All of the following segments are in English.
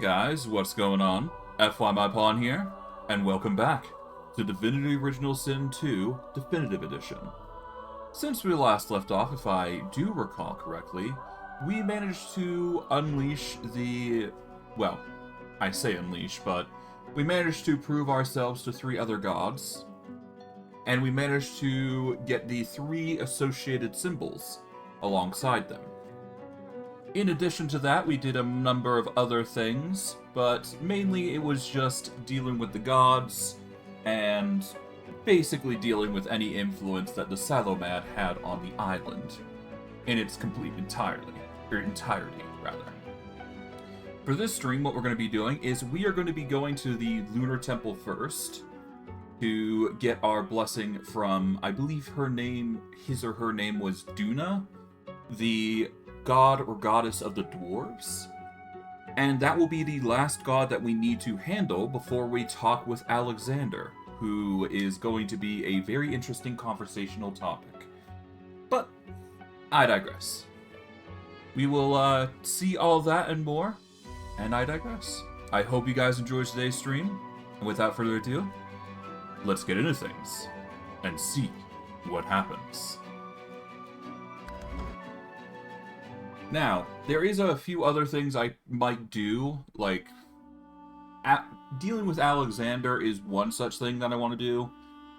guys, what's going on? FY My Pawn here, and welcome back to Divinity Original Sin II Definitive Edition. Since we last left off, if I do recall correctly, we managed to unleash the... well, I say unleash, but we managed to prove ourselves to 3 other gods, and we managed to get the 3 associated symbols alongside them. In addition to that, we did a number of other things, but mainly it was just dealing with the gods and basically dealing with any influence that the Sallow Man had on the island in its entirety. For this stream, what we're going to be doing is we are going to be going to the Lunar Temple first to get our blessing from, I believe his or her name was Duna, the god or goddess of the dwarves, and that will be the last god that we need to handle before we talk with Alexander, who is going to be a very interesting conversational topic. But I digress. We will see all that and more, and I digress. I hope you guys enjoyed today's stream, and without further ado, let's get into things and see what happens. Now, there is a few other things I might do, like, dealing with Alexander is one such thing that I want to do,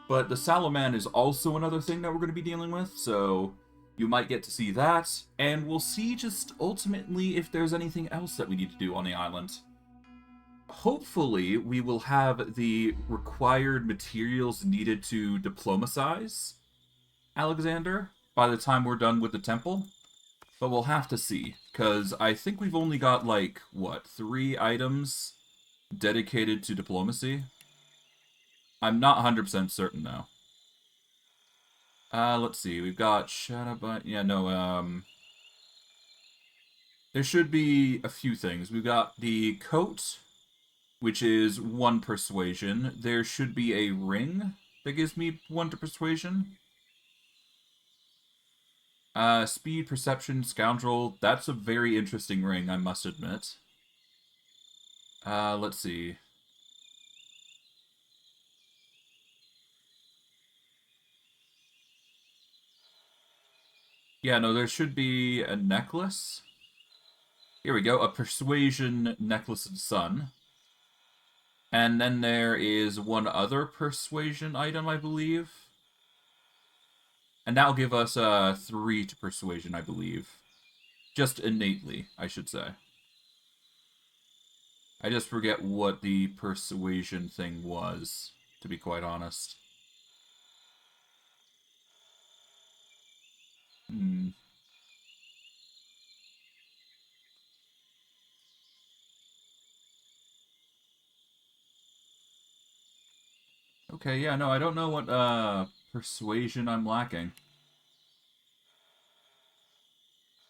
but the Sallow Man is also another thing that we're going to be dealing with, so you might get to see that, and we'll see just ultimately if there's anything else that we need to do on the island. Hopefully, we will have the required materials needed to diplomatize Alexander by the time we're done with the temple. But we'll have to see, because I think we've only got, like, what, 3 items dedicated to diplomacy? I'm not 100% certain, though. Let's see, we've got there should be a few things. We've got the coat, which is 1 persuasion. There should be a ring that gives me 1 to persuasion. Speed, Perception, Scoundrel. That's a very interesting ring, I must admit. Let's see. Yeah, no, there should be a necklace. Here we go, a Persuasion Necklace of Sun. And then there is 1 other Persuasion item, I believe. And that'll give us 3 to Persuasion, I believe. Just innately, I should say. I just forget what the Persuasion thing was, to be quite honest. Okay, yeah, no, I don't know what Persuasion I'm lacking.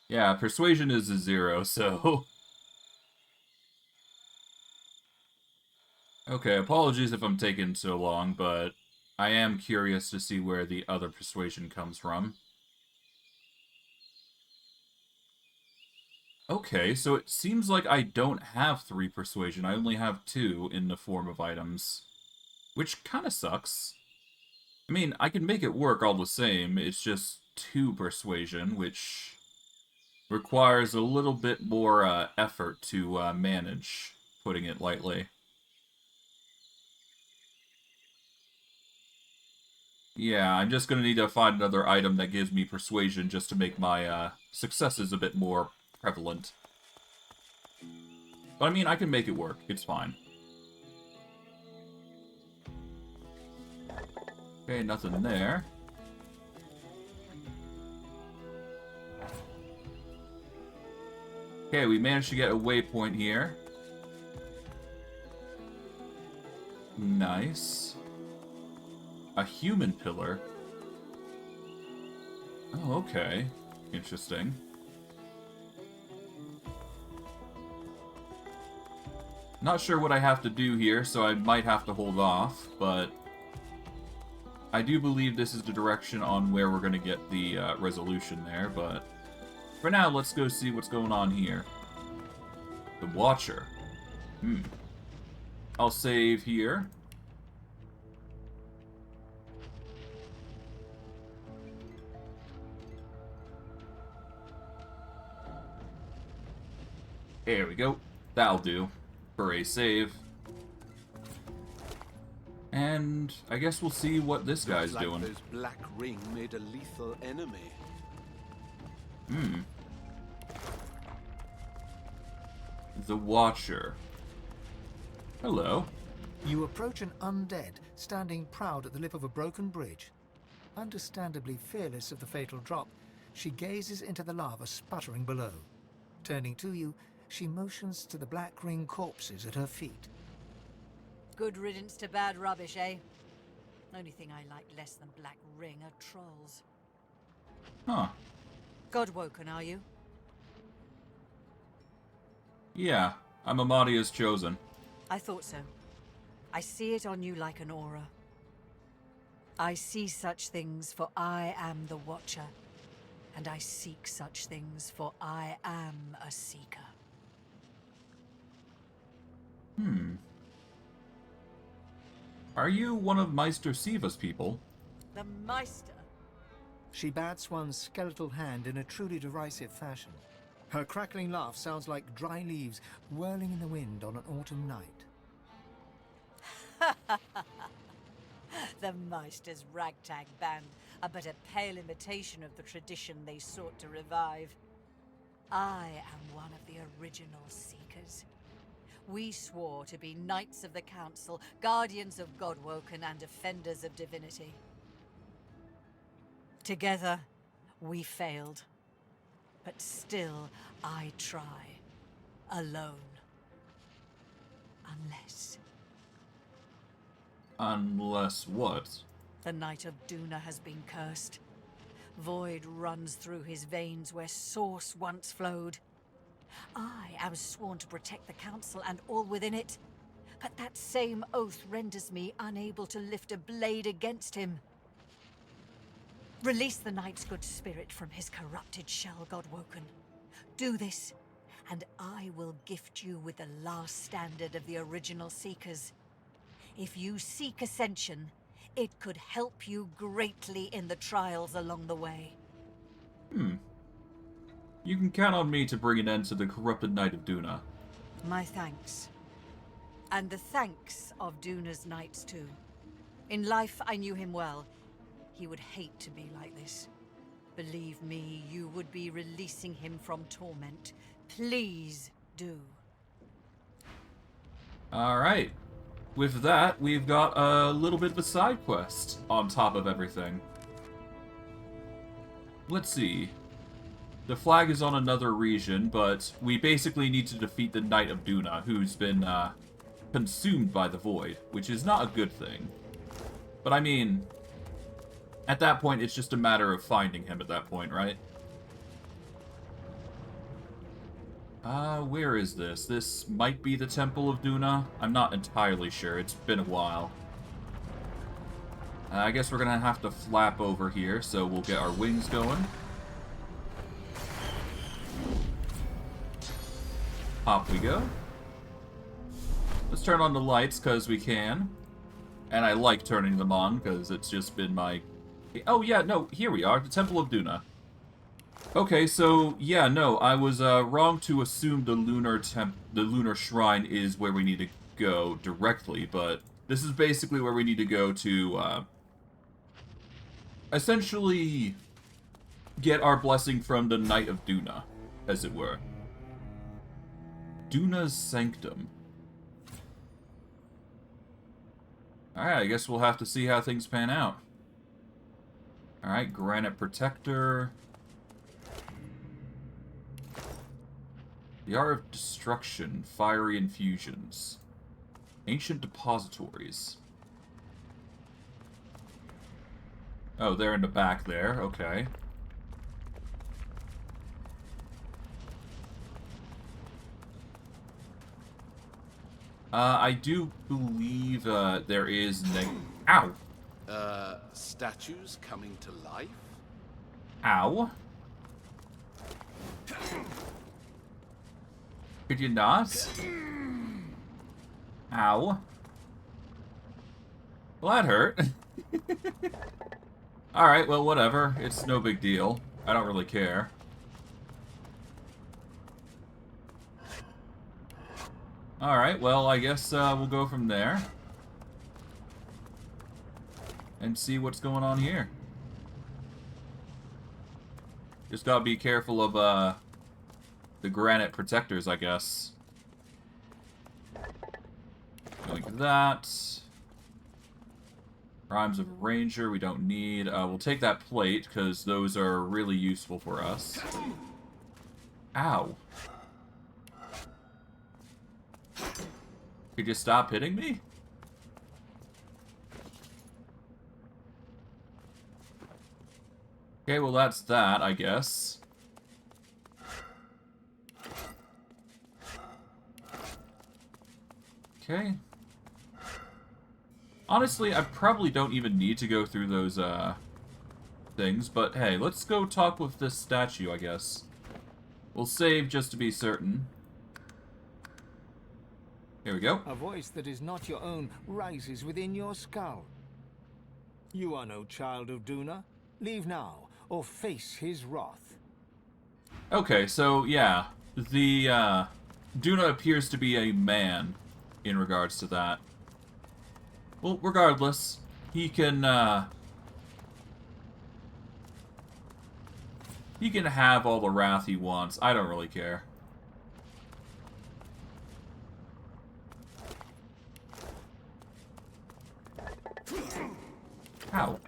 Yeah, Persuasion is a 0, so... Okay, apologies if I'm taking so long, but I am curious to see where the other Persuasion comes from. Okay, so it seems like I don't have 3 Persuasion, I only have 2 in the form of items. Which kinda sucks. I mean, I can make it work all the same, it's just 2 Persuasion, which requires a little bit more effort to manage, putting it lightly. Yeah, I'm just gonna need to find another item that gives me Persuasion just to make my successes a bit more prevalent. But I mean, I can make it work, it's fine. Okay, nothing there. Okay, we managed to get a waypoint here. Nice. A human pillar. Oh, okay. Interesting. Not sure what I have to do here, so I might have to hold off, but I do believe this is the direction on where we're going to get the resolution there, but for now, let's go see what's going on here. The Watcher. Hmm. I'll save here. There we go. That'll do for a save. And I guess we'll see what this guy's doing. Those black ring made a lethal enemy. Hmm. The Watcher. Hello. You approach an undead, standing proud at the lip of a broken bridge. Understandably fearless of the fatal drop, she gazes into the lava sputtering below. Turning to you, she motions to the black ring corpses at her feet. Good riddance to bad rubbish, eh? Only thing I like less than black ring are trolls. Huh. Godwoken, are you? Yeah, I'm Amadia's chosen. I thought so. I see it on you like an aura. I see such things, for I am the Watcher. And I seek such things, for I am a seeker. Hmm. Are you one of Meister Siva's people? The Meister? She bats one skeletal hand in a truly derisive fashion. Her crackling laugh sounds like dry leaves whirling in the wind on an autumn night. The Meister's ragtag band are but a pale imitation of the tradition they sought to revive. I am one of the original Seekers. We swore to be Knights of the Council, Guardians of Godwoken, and Defenders of Divinity. Together, we failed. But still, I try. Alone. Unless... Unless what? The Knight of Duna has been cursed. Void runs through his veins where source once flowed. I am sworn to protect the Council and all within it. But that same oath renders me unable to lift a blade against him. Release the Knight's good spirit from his corrupted shell, Godwoken. Do this, and I will gift you with the last standard of the original Seekers. If you seek ascension, it could help you greatly in the trials along the way. Hmm. You can count on me to bring an end to the corrupted Knight of Duna. My thanks. And the thanks of Duna's knights, too. In life, I knew him well. He would hate to be like this. Believe me, you would be releasing him from torment. Please do. Alright. With that, we've got a little bit of a side quest on top of everything. Let's see. The flag is on another region, but we basically need to defeat the Knight of Duna, who's been consumed by the Void, which is not a good thing. But I mean, at that point, it's just a matter of finding him at that point, right? Where is this? This might be the Temple of Duna. I'm not entirely sure. It's been a while. I guess we're gonna have to flap over here, so we'll get our wings going. Up we go. Let's turn on the lights, because we can. And I like turning them on, because it's just been my... Oh, yeah, no, here we are, the Temple of Duna. Okay, so, yeah, no, I was wrong to assume the Lunar Shrine is where we need to go directly, but this is basically where we need to go to, essentially get our blessing from the Knight of Duna, as it were. Duna's Sanctum. Alright, I guess we'll have to see how things pan out. Alright, Granite Protector. The Art of Destruction, Fiery Infusions. Ancient Depositories. Oh, they're in the back there, okay. I do believe, there is Ow! Statues coming to life? Ow. Could you not? Ow. Well, that hurt. Alright, well, whatever. It's no big deal. I don't really care. Alright, well, I guess we'll go from there. And see what's going on here. Just gotta be careful of, the granite protectors, I guess. Like that. Rhymes of a Ranger, we don't need. We'll take that plate, because those are really useful for us. Ow. Could you stop hitting me? Okay, well that's that, I guess. Okay. Honestly, I probably don't even need to go through those, things, but hey, let's go talk with this statue, I guess. We'll save just to be certain. Here we go. A voice that is not your own rises within your skull. You are no child of Duna. Leave now, or face his wrath. Okay, so, yeah. The, Duna appears to be a man in regards to that. Well, regardless, he can have all the wrath he wants. I don't really care. Ow.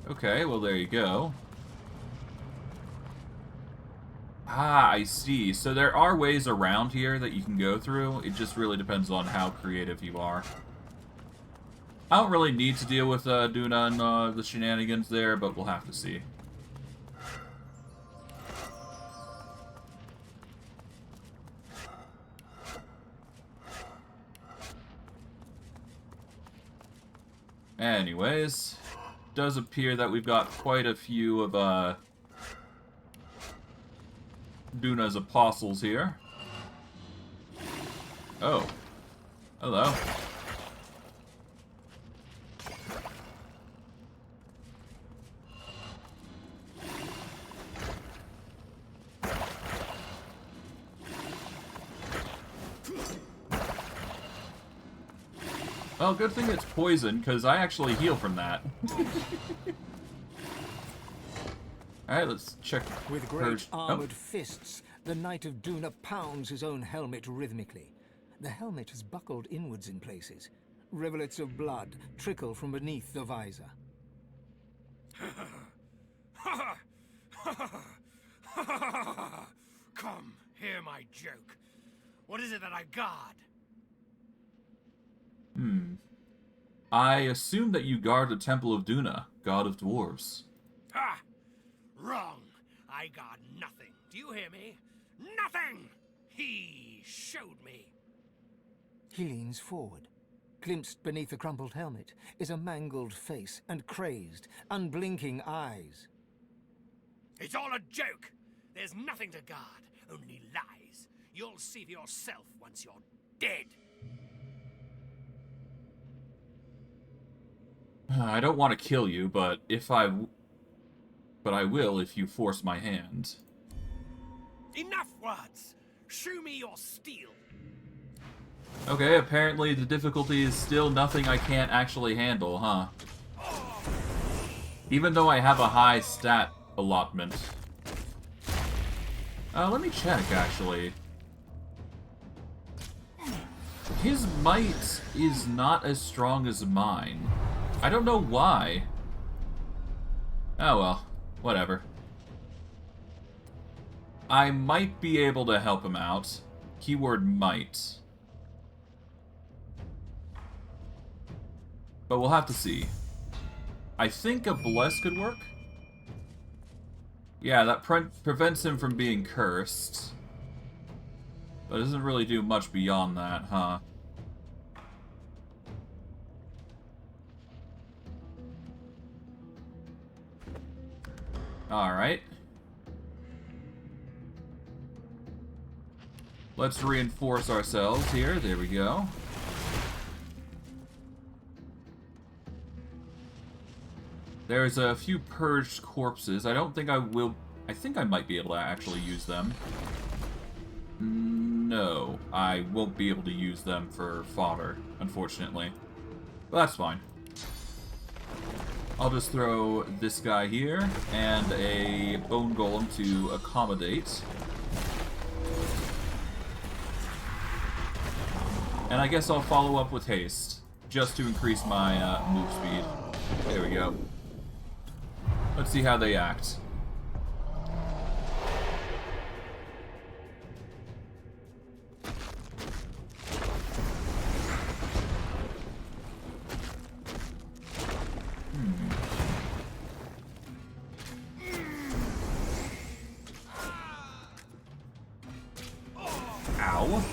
Okay, well there you go. Ah, I see. So there are ways around here that you can go through. It just really depends on how creative you are. I don't really need to deal with Duna and the shenanigans there, but we'll have to see. Anyways, does appear that we've got quite a few of Duna's apostles here. Oh. Hello. Well, good thing it's poison, because I actually heal from that. Alright, let's check. With great armored fists, the Knight of Duna pounds his own helmet rhythmically. The helmet is buckled inwards in places. Rivulets of blood trickle from beneath the visor. Come, hear my joke. What is it that I guard? I assume that you guard the Temple of Duna, god of dwarves. Ha! Wrong. I guard nothing. Do you hear me? Nothing! He showed me. He leans forward. Glimpsed beneath the crumpled helmet is a mangled face and crazed, unblinking eyes. It's all a joke. There's nothing to guard, only lies. You'll see for yourself once you're dead. I don't want to kill you, but I will if you force my hand. Enough words. Show me your steel. Okay, apparently the difficulty is still nothing I can't actually handle, huh? Even though I have a high stat allotment. Let me check, actually. His might is not as strong as mine. I don't know why. Oh well, whatever. I might be able to help him out. Keyword might. But we'll have to see. I think a bless could work. Yeah, that prevents him from being cursed. But it doesn't really do much beyond that, huh? Alright. Let's reinforce ourselves here. There we go. There's a few purged corpses. I don't think I will... I think I might be able to actually use them. No, I won't be able to use them for fodder, unfortunately. But that's fine. I'll just throw this guy here, and a bone golem to accommodate. And I guess I'll follow up with haste, just to increase my move speed. There we go. Let's see how they act. Ow.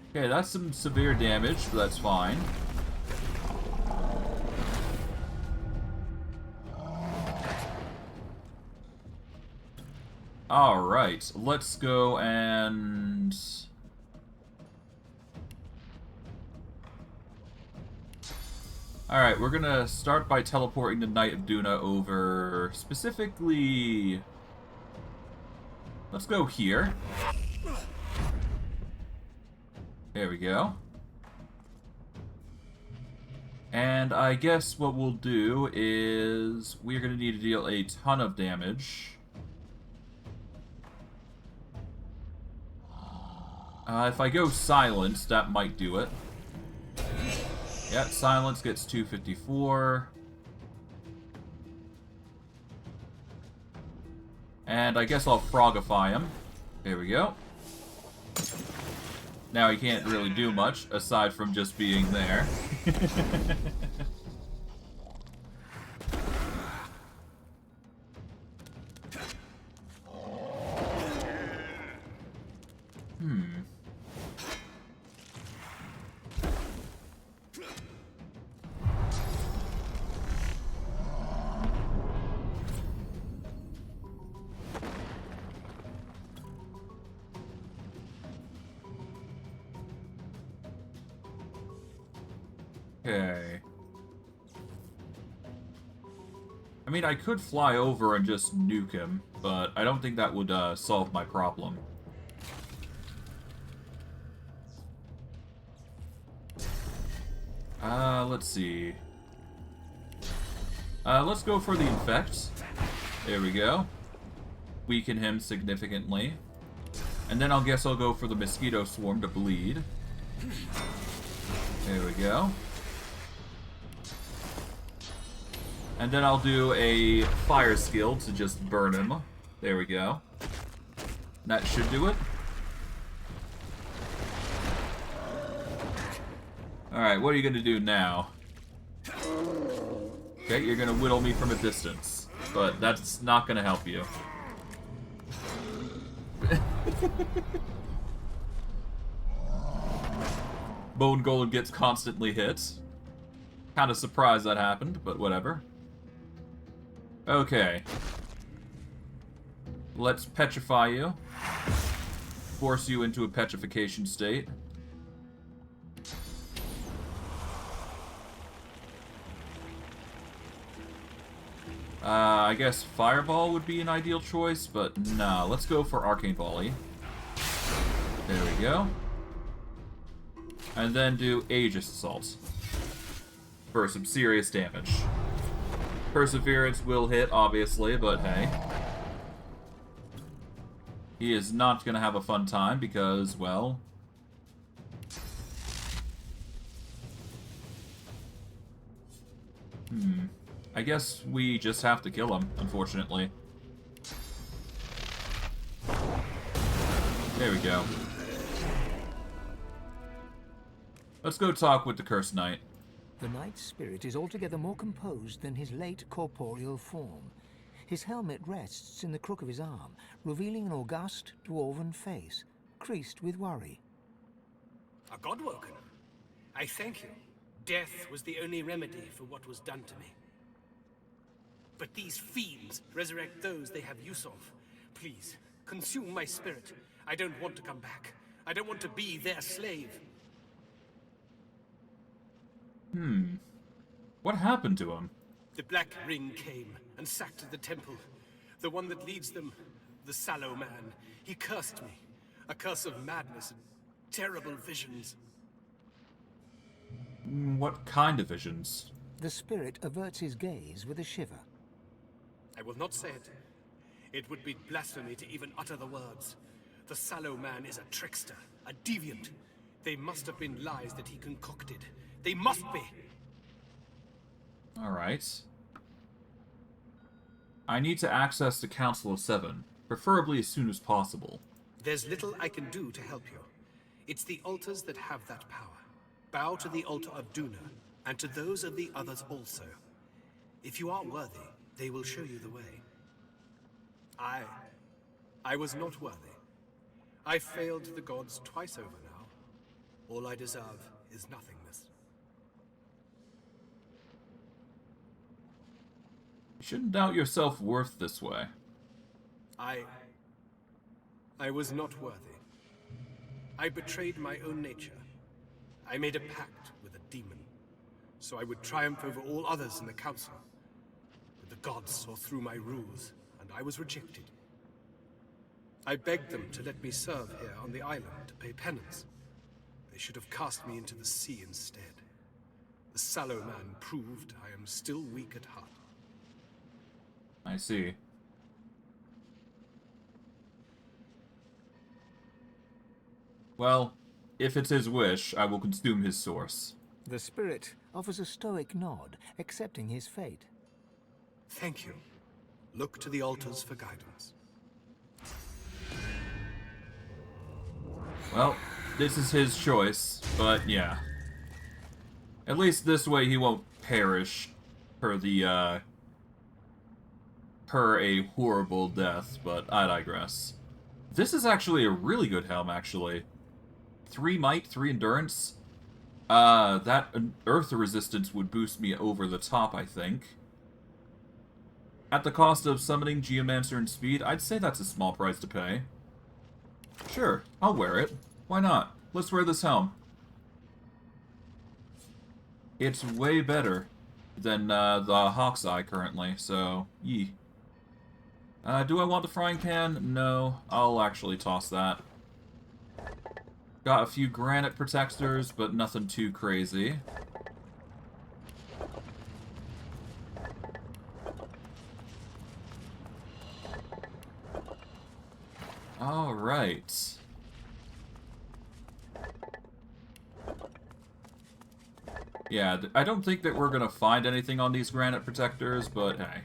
Okay, that's some severe damage, but that's fine. Alright, let's go and... Alright, we're gonna start by teleporting the Knight of Duna over... Specifically... Let's go here. There we go. And I guess what we'll do is... We're gonna need to deal a ton of damage. If I go silence, that might do it. Yeah, silence gets 254. And I guess I'll frogify him. There we go. Now he can't really do much, aside from just being there. Okay. I mean, I could fly over and just nuke him, but I don't think that would solve my problem. Let's see. Let's go for the infect. There we go. Weaken him significantly. And then I'll go for the mosquito swarm to bleed. There we go. And then I'll do a fire skill to just burn him. There we go. That should do it. Alright, what are you going to do now? Okay, you're going to whittle me from a distance. But that's not going to help you. Bone Golem gets constantly hit. Kind of surprised that happened, but whatever. Okay. Let's petrify you. Force you into a petrification state. I guess Fireball would be an ideal choice, but nah, let's go for Arcane Volley. There we go. And then do Aegis Assault for some serious damage. Perseverance will hit, obviously, but hey. He is not going to have a fun time because, well... I guess we just have to kill him, unfortunately. There we go. Let's go talk with the Cursed Knight. The knight's spirit is altogether more composed than his late corporeal form. His helmet rests in the crook of his arm, revealing an august, dwarven face, creased with worry. A Godwoken? I thank you. Death was the only remedy for what was done to me. But these fiends resurrect those they have use of. Please, consume my spirit, I don't want to come back. I don't want to be their slave. What happened to him? The Black Ring came and sacked the temple. The one that leads them, the Sallow Man. He cursed me. A curse of madness and terrible visions. What kind of visions? The spirit averts his gaze with a shiver. I will not say it. It would be blasphemy to even utter the words. The Sallow Man is a trickster, a deviant. They must have been lies that he concocted. They must be! Alright. I need to access the Council of Seven, preferably as soon as possible. There's little I can do to help you. It's the altars that have that power. Bow to the altar of Duna, and to those of the others also. If you are worthy, they will show you the way. I was not worthy. I failed the gods twice over now. All I deserve is nothingness. You shouldn't doubt your self-worth this way. I was not worthy. I betrayed my own nature. I made a pact with a demon, so I would triumph over all others in the council. But the gods saw through my rules, and I was rejected. I begged them to let me serve here on the island to pay penance. They should have cast me into the sea instead. The Sallow Man proved I am still weak at heart. I see. Well, if it's his wish, I will consume his source. The spirit offers a stoic nod, accepting his fate. Thank you. Look to the altars for guidance. Well, this is his choice, but yeah. At least this way he won't perish per a horrible death, but I digress. This is actually a really good helm, actually. 3 might, 3 endurance. That earth resistance would boost me over the top, I think. At the cost of summoning Geomancer and speed, I'd say that's a small price to pay. Sure, I'll wear it. Why not? Let's wear this helm. It's way better than the Hawk's Eye currently, so yee. Do I want the frying pan? No, I'll actually toss that. Got a few granite protectors, but nothing too crazy. Alright. Yeah, I don't think that we're gonna find anything on these granite protectors, but hey.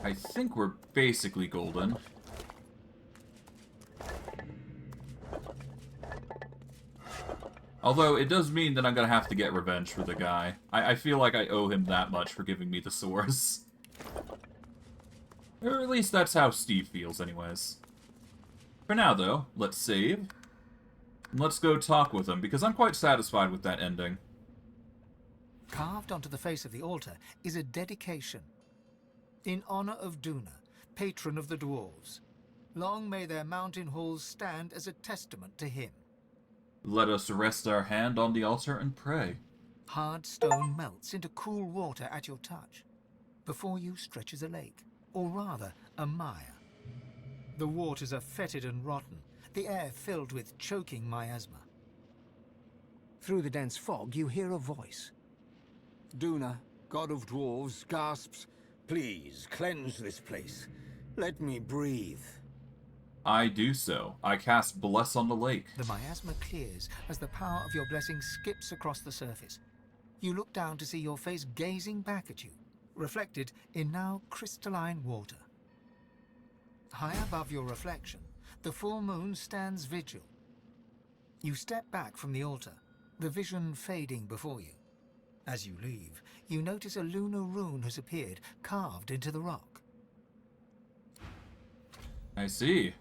I think we're basically golden. Although, it does mean that I'm gonna have to get revenge for the guy. I feel like I owe him that much for giving me the source. Or at least that's how Steve feels, anyways. For now, though, let's save. And let's go talk with him, because I'm quite satisfied with that ending. Carved onto the face of the altar is a dedication. In honor of Duna, patron of the dwarves. Long may their mountain halls stand as a testament to him. Let us rest our hand on the altar and pray. Hard stone melts into cool water at your touch. Before you stretches a lake, or rather, a mire. The waters are fetid and rotten, the air filled with choking miasma. Through the dense fog, you hear a voice. Duna, god of dwarves, gasps, "Please, cleanse this place. Let me breathe." I do so. I cast Bless on the lake. The miasma clears as the power of your blessing skips across the surface. You look down to see your face gazing back at you, reflected in now crystalline water. High above your reflection, the full moon stands vigil. You step back from the altar, the vision fading before you. As you leave, you notice a lunar rune has appeared, carved into the rock. I see.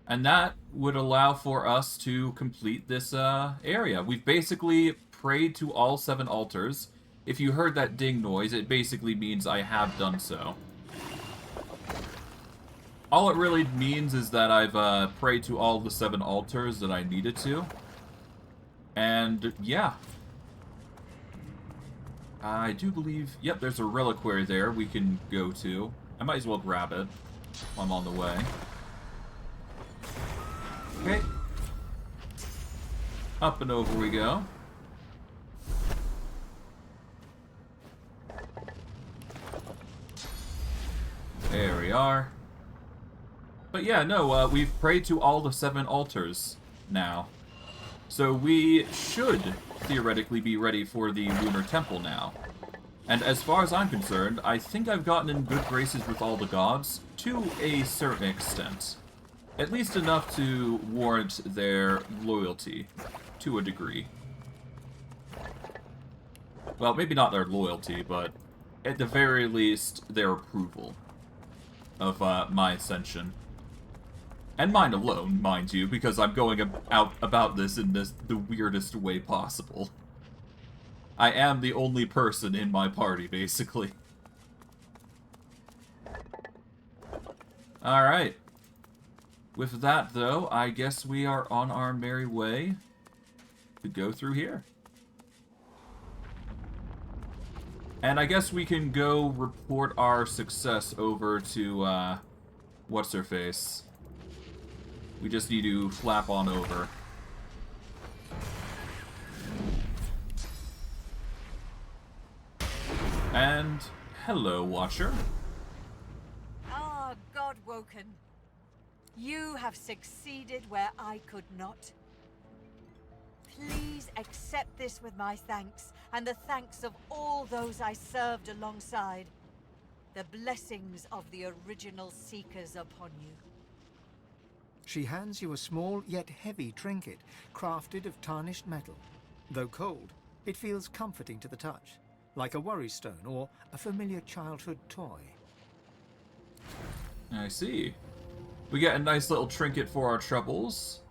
And that would allow for us to complete this area. We've basically prayed to all 7 altars. If you heard that ding noise, it basically means I have done so. All it really means is that I've prayed to all the 7 altars that I needed to. And, yeah. I do believe... Yep, there's a reliquary there we can go to. I might as well grab it while I'm on the way. Okay. Up and over we go. There we are. But yeah, no, we've prayed to all the 7 altars now. So we should theoretically be ready for the Lunar Temple now. And as far as I'm concerned, I think I've gotten in good graces with all the gods to a certain extent. At least enough to warrant their loyalty, to a degree. Well, maybe not their loyalty, but at the very least, their approval of my ascension. And mine alone, mind you, because I'm going out about this in the weirdest way possible. I am the only person in my party, basically. Alright. With that, though, I guess we are on our merry way to go through here. And I guess we can go report our success over to, what's-her-face. We just need to flap on over. And hello, Watcher. Ah, God woken. You have succeeded where I could not. Please accept this with my thanks, and the thanks of all those I served alongside. The blessings of the original Seekers upon you. She hands you a small yet heavy trinket, crafted of tarnished metal. Though cold, it feels comforting to the touch, like a worry stone or a familiar childhood toy. I see. We get a nice little trinket for our troubles.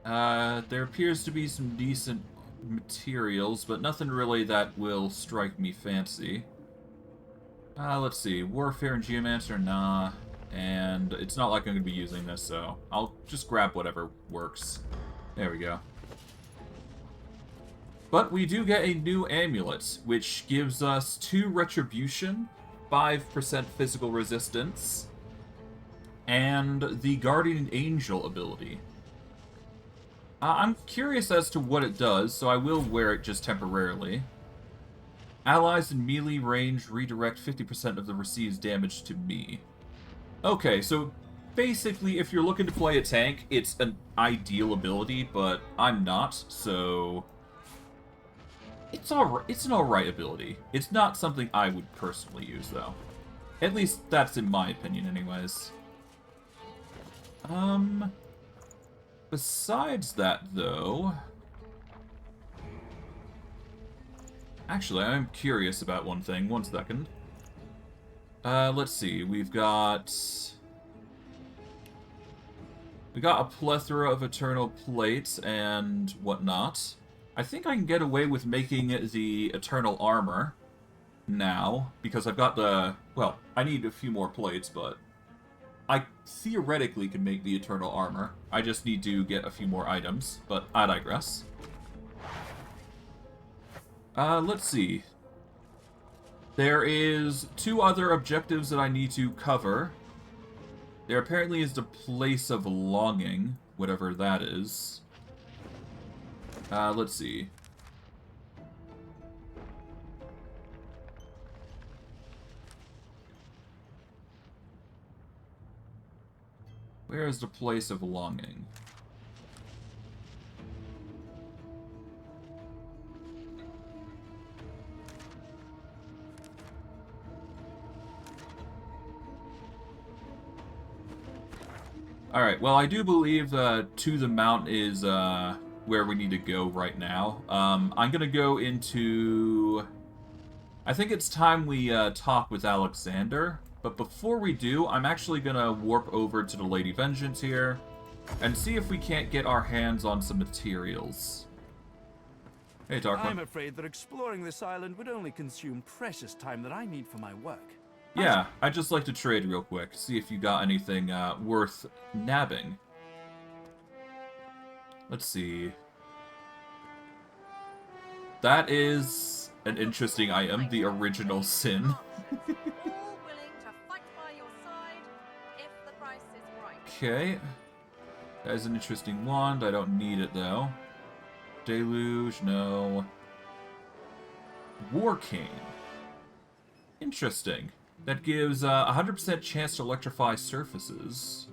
There appears to be some decent materials, but nothing really that will strike me fancy. Let's see. Warfare and Geomancer, nah. And it's not like I'm going to be using this, so I'll just grab whatever works. There we go. But we do get a new amulet, which gives us 2 retribution, 5% physical resistance, and the Guardian Angel ability. I'm curious as to what it does, so I will wear it just temporarily. Allies in melee range redirect 50% of the received's damage to me. Okay, so basically, if you're looking to play a tank, it's an ideal ability, but I'm not, so... It's an alright ability. It's not something I would personally use, though. At least, that's in my opinion, anyways. Besides that, though... Actually, I'm curious about one thing. 1 second. Let's see. We've got... We got a plethora of eternal plates and whatnot. I think I can get away with making the eternal armor now, because I've got the... Well, I need a few more plates, but... I theoretically can make the eternal armor. I just need to get a few more items, but I digress. Let's see. There is 2 other objectives that I need to cover. There apparently is the Place of Longing, whatever that is. Let's see. Where is the Place of Longing? Alright, well, I do believe To the Mount is where we need to go right now. I'm going to go into... I think it's time we talk with Alexander. But before we do, I'm actually going to warp over to the Lady Vengeance here and see if we can't get our hands on some materials. Hey, Dark I'm One. afraid that exploring this island would only consume precious time that I need for my work. Yeah, I'd just like to trade real quick, see if you got anything worth nabbing. Let's see. That is an interesting item, the Original Sin. All willing to fight by your side if the price is right. Okay. That is an interesting wand. I don't need it, though. Deluge, no. War Cane. Interesting. That gives a 100% chance to electrify surfaces.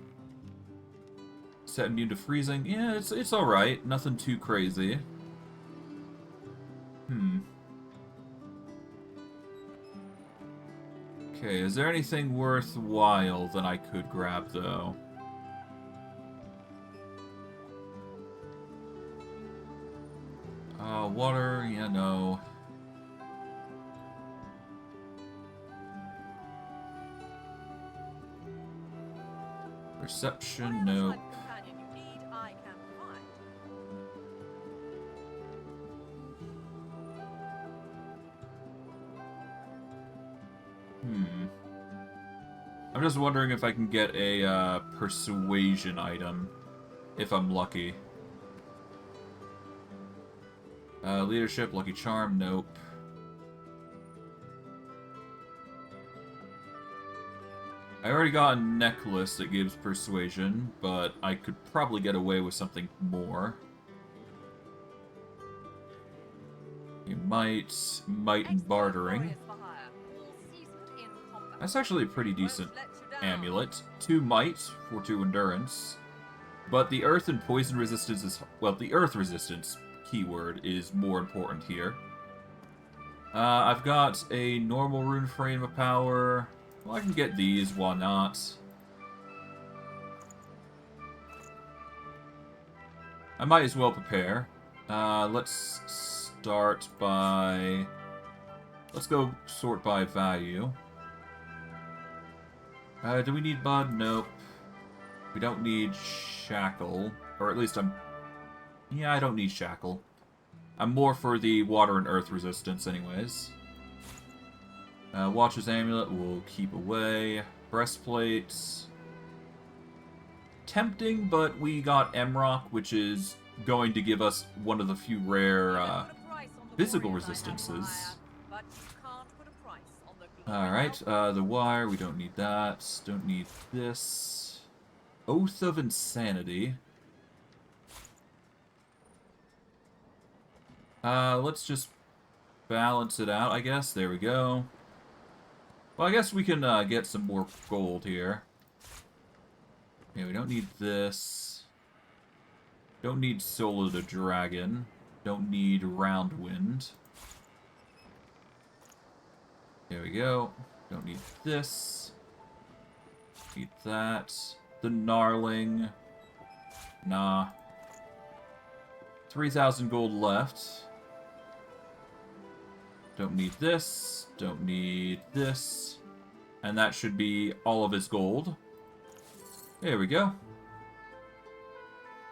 Set immune to freezing. Yeah, it's alright. Nothing too crazy. Okay, is there anything worthwhile that I could grab, though? Water, yeah, no. Perception, nope. Whatever type of companion you need, I can provide. I'm just wondering if I can get a persuasion item, if I'm lucky. Leadership, lucky charm, nope. I already got a necklace that gives persuasion, but I could probably get away with something more. You might and bartering. That's actually a pretty decent amulet. 2 might for 2 endurance. But the earth and poison resistance is... well, the earth resistance keyword is more important here. I've got a normal rune frame of power. Well, I can get these, why not? I might as well prepare. Let's start by... let's go sort by value. Do we need Bud? Nope. We don't need Shackle. Or at least I'm... yeah, I don't need Shackle. I'm more for the water and earth resistance anyways. Watcher's Amulet we'll keep away. Breastplates. Tempting, but we got Emrock, which is going to give us one of the few rare physical resistances. Alright, the wire, we don't need that. Don't need this. Oath of Insanity. Let's just balance it out, I guess. There we go. Well, I guess we can get some more gold here. Yeah, we don't need this. Don't need Soul of the Dragon. Don't need Roundwind. There we go. Don't need this. Need that. The Gnarling. Nah. 3,000 gold left. Don't need this. Don't need this. And that should be all of his gold. There we go.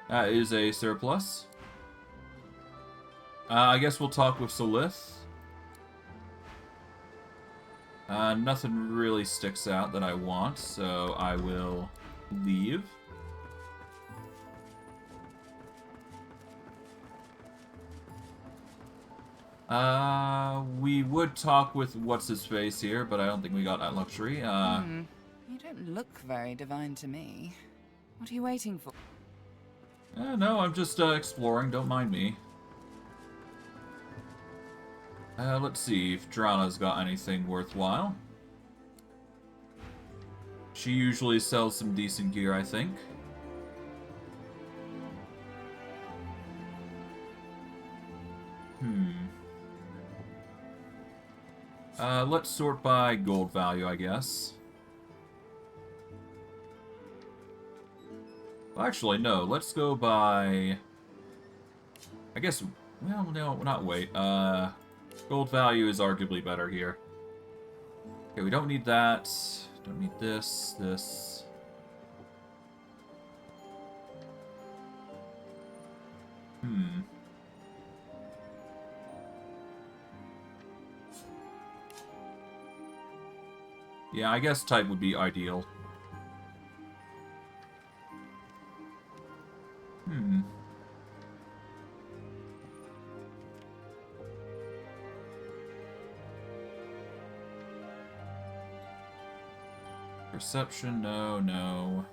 That is a surplus. I guess we'll talk with Salith. Nothing really sticks out that I want, so I will leave. We would talk with what's-his-face here, but I don't think we got that luxury. You don't look very divine to me. What are you waiting for? No, I'm just exploring, don't mind me. Let's see if Drana's got anything worthwhile. She usually sells some decent gear, I think. Let's sort by gold value, I guess. Well, actually, no. Let's go by... I guess... well, no, not wait. Gold value is arguably better here. Okay, we don't need that. Don't need this, this. Yeah, I guess type would be ideal. Perception, no.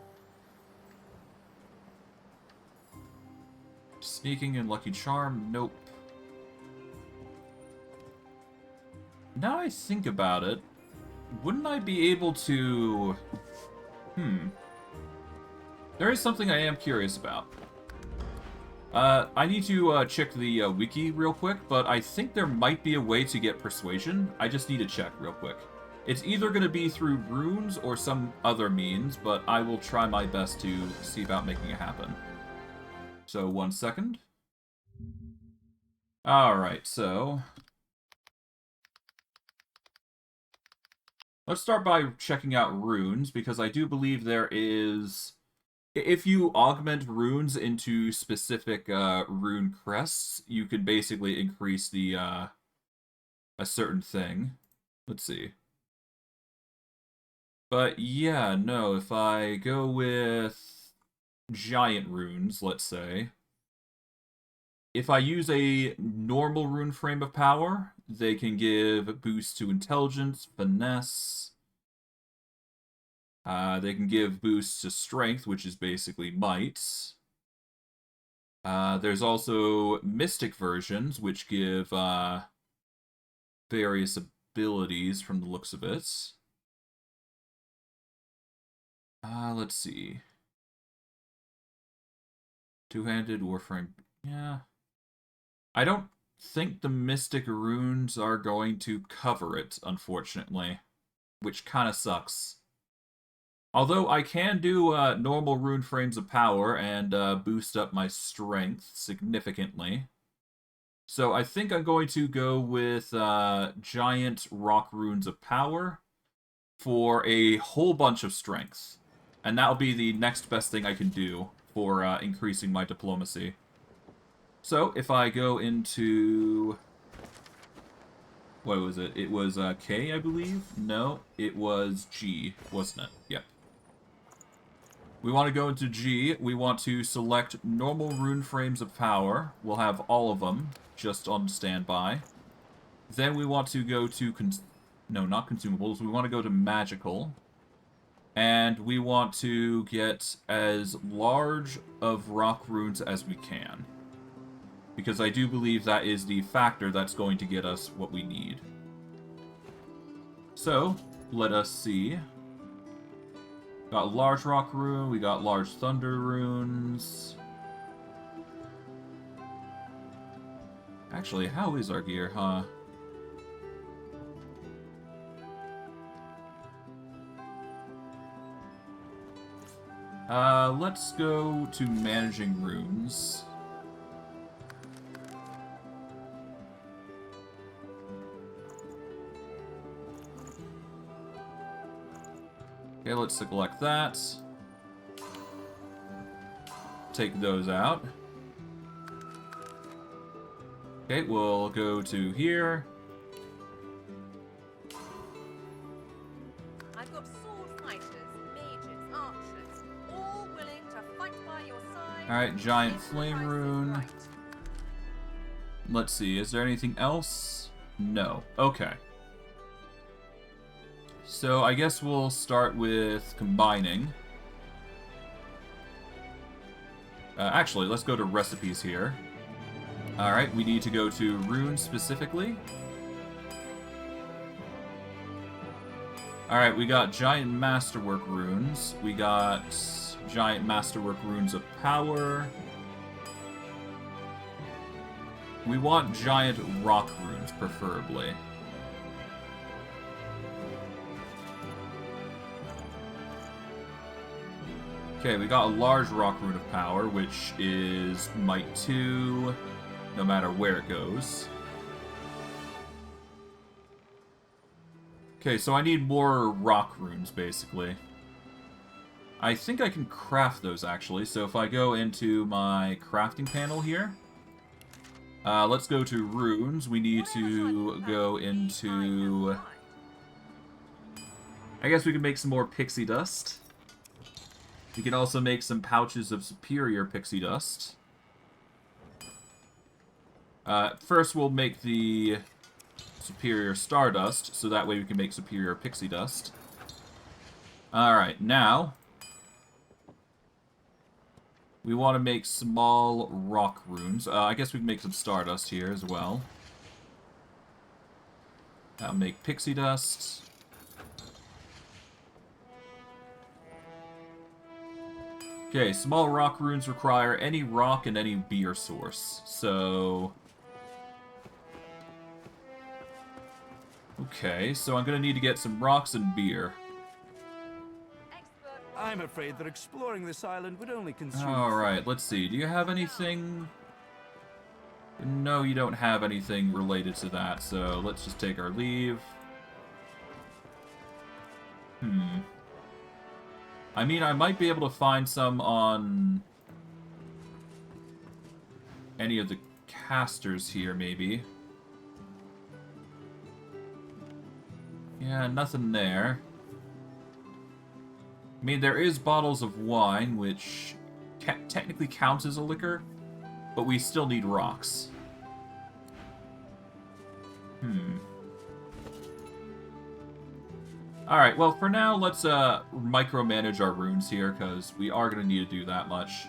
Sneaking and Lucky Charm, nope. Now I think about it, wouldn't I be able to... There is something I am curious about. I need to check the wiki real quick, but I think there might be a way to get Persuasion. I just need to check real quick. It's either going to be through runes or some other means, but I will try my best to see about making it happen. So, 1 second. Alright, so... let's start by checking out runes, because I do believe there is... if you augment runes into specific rune crests, you can basically increase the a certain thing. Let's see. But yeah, no, if I go with giant runes, let's say, if I use a normal rune frame of power, they can give boost to intelligence, finesse. They can give boosts to strength, which is basically might. There's also mystic versions, which give various abilities from the looks of it. Let's see. Two-handed warframe. Yeah. I don't think the mystic runes are going to cover it, unfortunately. Which kind of sucks. Although I can do normal rune frames of power and boost up my strength significantly. So I think I'm going to go with giant rock runes of power for a whole bunch of strength. And that'll be the next best thing I can do for increasing my diplomacy. So if I go into... what was it? It was K, I believe? No, it was G, wasn't it? Yep. We want to go into G. We want to select normal rune frames of power. We'll have all of them just on standby. Then we want to go to... no, not consumables. We want to go to magical. And we want to get as large of rock runes as we can. Because I do believe that is the factor that's going to get us what we need. So, let us see. Got large rock rune, we got large thunder runes. Actually, how is our gear, huh? Let's go to managing runes. Okay, let's select that. Take those out. Okay, we'll go to here. I've got sword fighters, mages, archers, all willing to fight by your side. Alright, giant if the flame price is rune. right. Let's see, is there anything else? No. Okay. So I guess we'll start with combining. Actually, let's go to recipes here. Alright, we need to go to runes specifically. Alright, we got giant masterwork runes. We got giant masterwork runes of power. We want giant rock runes, preferably. Okay, we got a large rock rune of power, which is Might 2, no matter where it goes. Okay, so I need more rock runes, basically. I think I can craft those, actually. So if I go into my crafting panel here, let's go to runes. We need to go into I guess we can make some more pixie dust. We can also make some pouches of superior pixie dust. First, we'll make the superior stardust, so that way we can make superior pixie dust. Alright, now we want to make small rock runes. I guess we can make some stardust here as well. I'll make pixie dust. Okay, small rock runes require any rock and any beer source. So... okay, so I'm gonna need to get some rocks and beer. I'm afraid that exploring this island would only consume... Alright, let's see. Do you have anything... no, you don't have anything related to that, so let's just take our leave. I mean, I might be able to find some on any of the casters here, maybe. Yeah, nothing there. I mean, there is bottles of wine, which technically counts as a liquor, but we still need rocks. Alright, well, for now, let's micromanage our runes here, because we are going to need to do that much.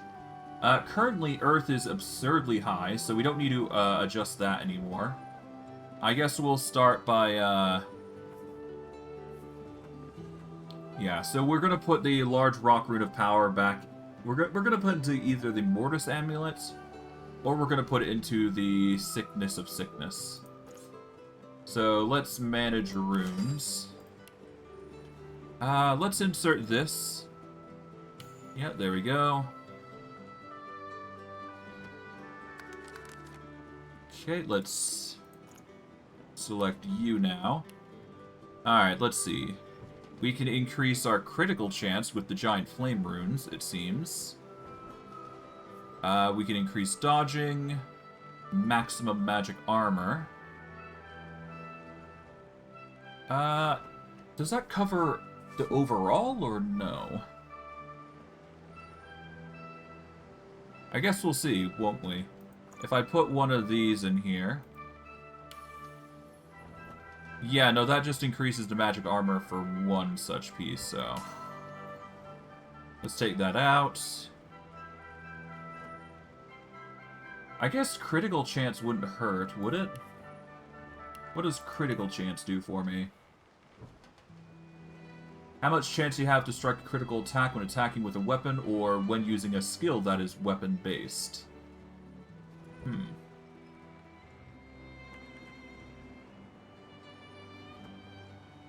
Currently, Earth is absurdly high, so we don't need to adjust that anymore. I guess we'll start by... yeah, so we're going to put the large rock rune of power back... We're going to put it into either the Mortis Amulet, or we're going to put it into the Sickness of Sickness. So, let's manage runes. Let's insert this. Yeah, there we go. Okay, let's select you now. Alright, let's see. We can increase our critical chance with the giant flame runes, it seems. We can increase dodging, maximum magic armor. Does that cover the overall, or no? I guess we'll see, won't we? If I put one of these in here... yeah, no, that just increases the magic armor for one such piece, so... let's take that out. I guess critical chance wouldn't hurt, would it? What does critical chance do for me? How much chance you have to strike a critical attack when attacking with a weapon or when using a skill that is weapon-based?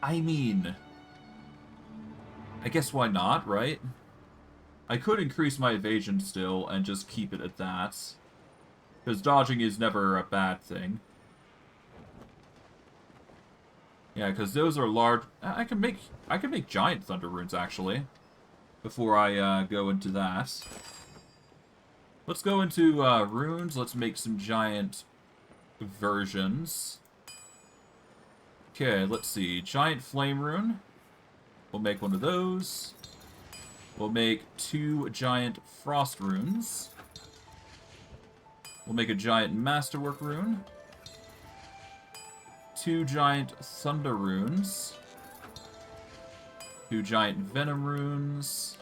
I mean... I guess why not, right? I could increase my evasion still and just keep it at that. Because dodging is never a bad thing. Yeah, because those are large... I can make giant thunder runes, actually. Before I go into that. Let's go into runes. Let's make some giant versions. Okay, let's see. Giant flame rune. We'll make one of those. We'll make 2 giant frost runes. We'll make a giant masterwork rune. 2 giant thunder runes. 2 giant venom runes.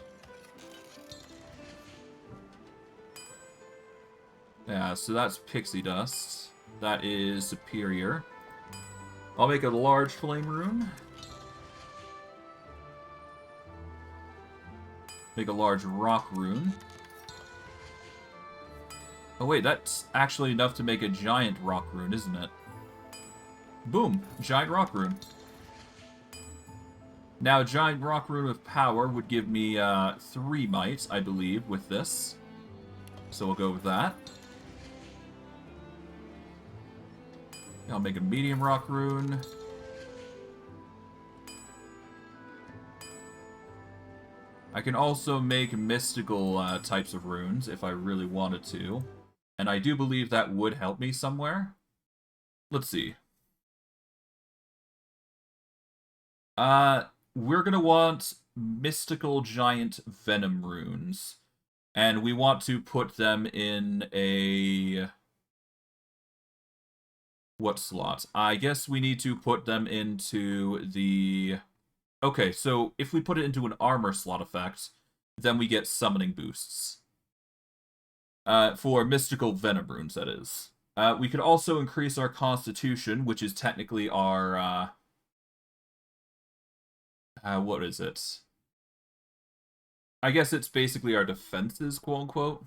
Yeah, so that's pixie dust. That is superior. I'll make a large flame rune. Make a large rock rune. Oh wait, that's actually enough to make a giant rock rune, isn't it? Boom! Giant rock rune. Now, giant rock rune of power would give me 3 might, I believe, with this. So we'll go with that. I'll make a medium rock rune. I can also make mystical types of runes if I really wanted to. And I do believe that would help me somewhere. Let's see. we're going to want mystical giant venom runes. And we want to put them in a... what slot? I guess we need to put them into the... Okay, so if we put it into an armor slot effect, then we get summoning boosts. For mystical venom runes, that is. We could also increase our constitution, which is technically our... what is it? I guess it's basically our defenses, quote-unquote.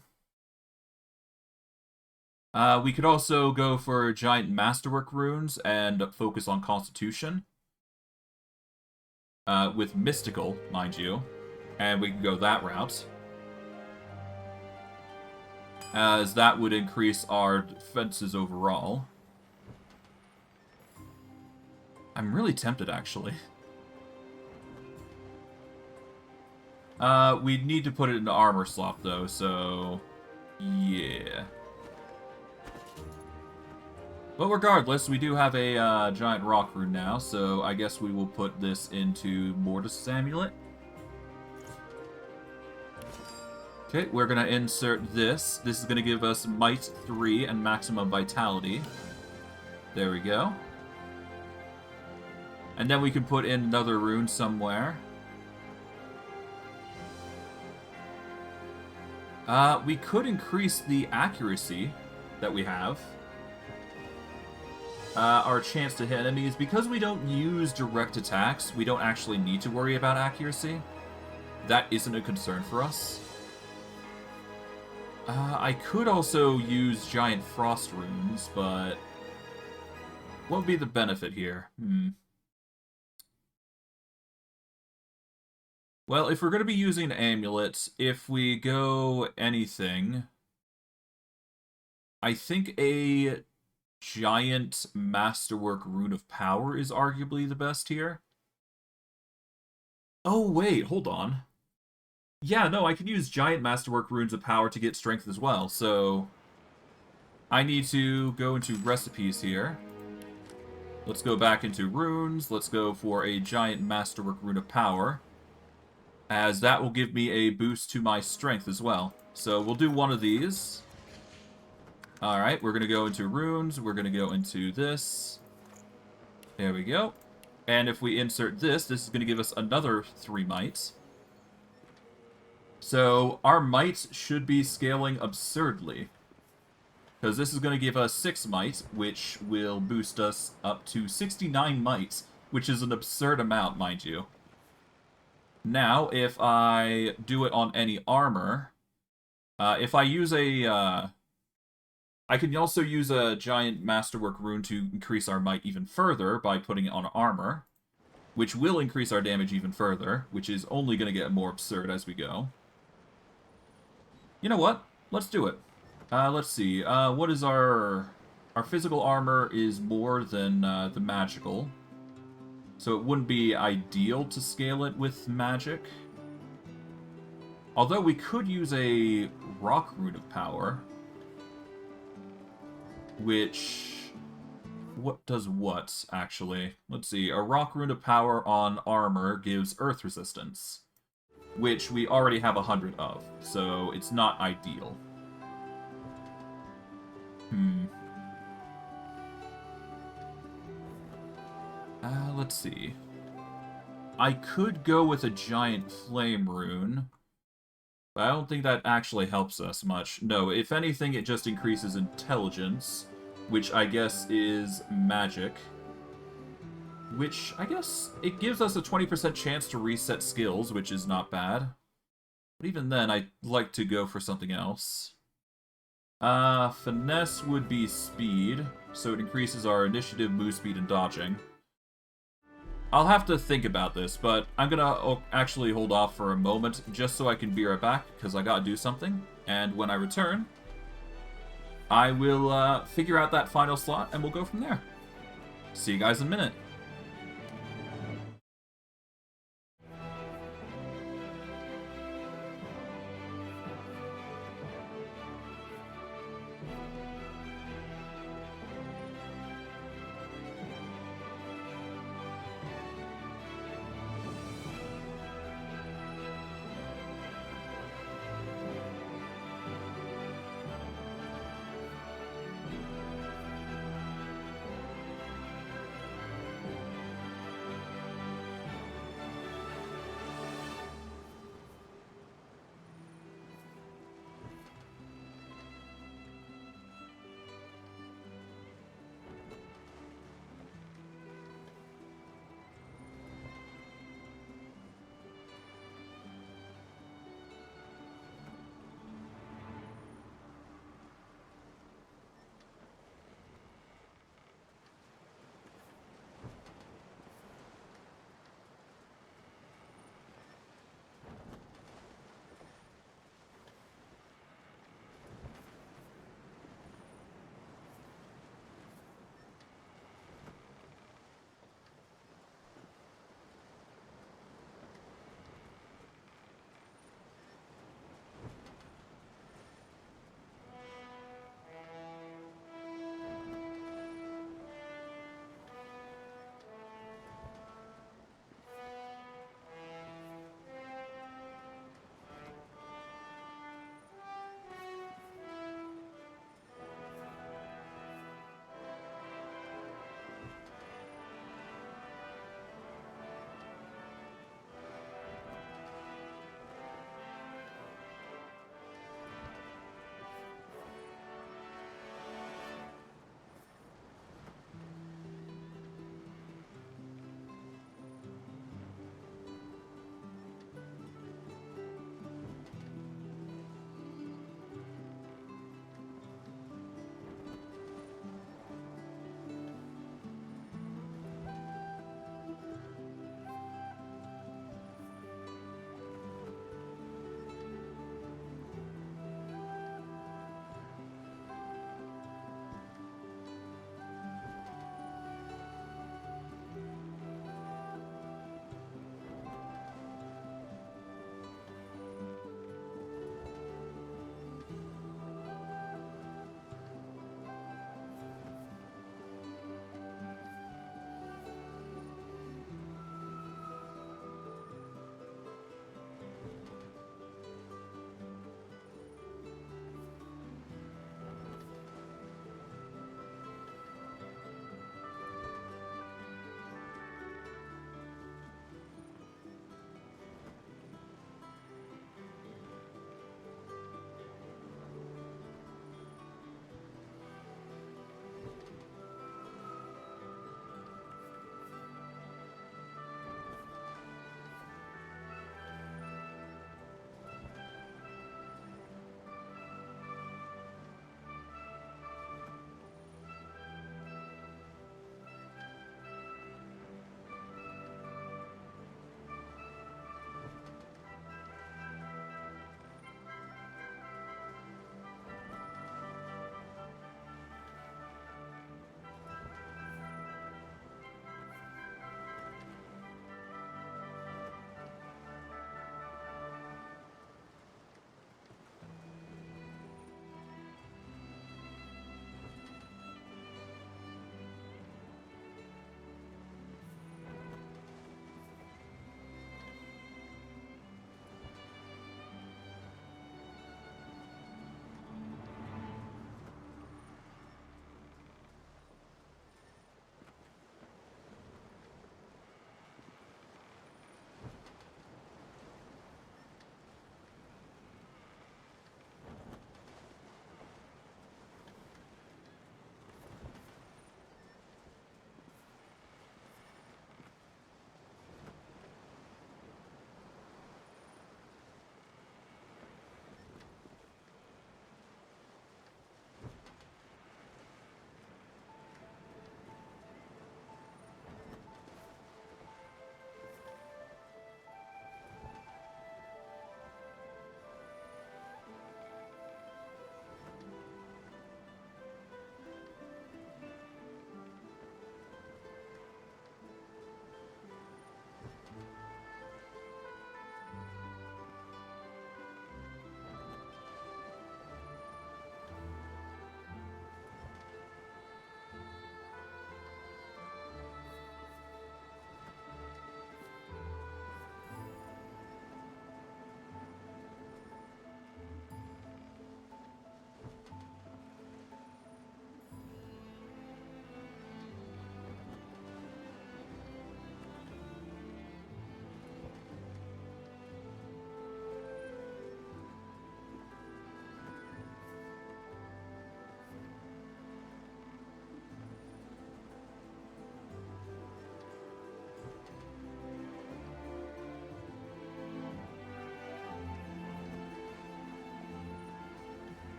We could also go for giant masterwork runes and focus on constitution. With mystical, mind you. And we can go that route. As that would increase our defenses overall. I'm really tempted, actually. We need to put it into armor slot, though, so... yeah. But regardless, we do have a giant rock rune now, so I guess we will put this into Mortis' Amulet. Okay, we're going to insert this. This is going to give us Might 3 and Maximum Vitality. There we go. And then we can put in another rune somewhere. We could increase the accuracy that we have. Our chance to hit enemies. Because we don't use direct attacks, we don't actually need to worry about accuracy. That isn't a concern for us. I could also use giant frost runes, but... what would be the benefit here? Well, if we're going to be using amulets, if we go anything, I think a giant masterwork rune of power is arguably the best here. Oh, wait, hold on. Yeah, no, I can use giant masterwork runes of power to get strength as well, so... I need to go into recipes here. Let's go back into runes. Let's go for a giant masterwork rune of power, as that will give me a boost to my strength as well. So we'll do one of these. Alright, we're going to go into runes. We're going to go into this. There we go. And if we insert this, this is going to give us another 3 might. So our might should be scaling absurdly, because this is going to give us 6 might, which will boost us up to 69 might, which is an absurd amount, mind you. Now, if I do it on any armor, if I use a... I can also use a giant masterwork rune to increase our might even further by putting it on armor, which will increase our damage even further, which is only going to get more absurd as we go. You know what? Let's do it. Let's see. What is our... Our physical armor is more than the magical, so it wouldn't be ideal to scale it with magic. Although we could use a rock rune of power, which... what does what, actually? Let's see. A rock rune of power on armor gives earth resistance, which we already have 100 of, so it's not ideal. Let's see. I could go with a giant flame rune, but I don't think that actually helps us much. No, if anything, it just increases intelligence, which I guess is magic. Which, I guess, it gives us a 20% chance to reset skills, which is not bad. But even then, I'd like to go for something else. Finesse would be speed, so it increases our initiative, move speed, and dodging. I'll have to think about this, but I'm gonna actually hold off for a moment, just so I can be right back, because I gotta do something. And when I return, I will figure out that final slot, and we'll go from there. See you guys in a minute.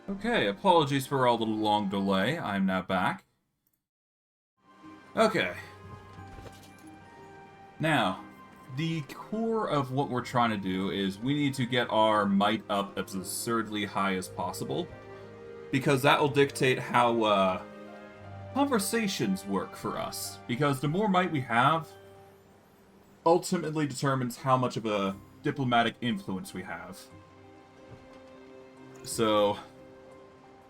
Okay, apologies for all the long delay. I'm now back. Okay. Now, the core of what we're trying to do is we need to get our might up as absurdly high as possible, because that will dictate how conversations work for us. Because the more might we have ultimately determines how much of a diplomatic influence we have. So,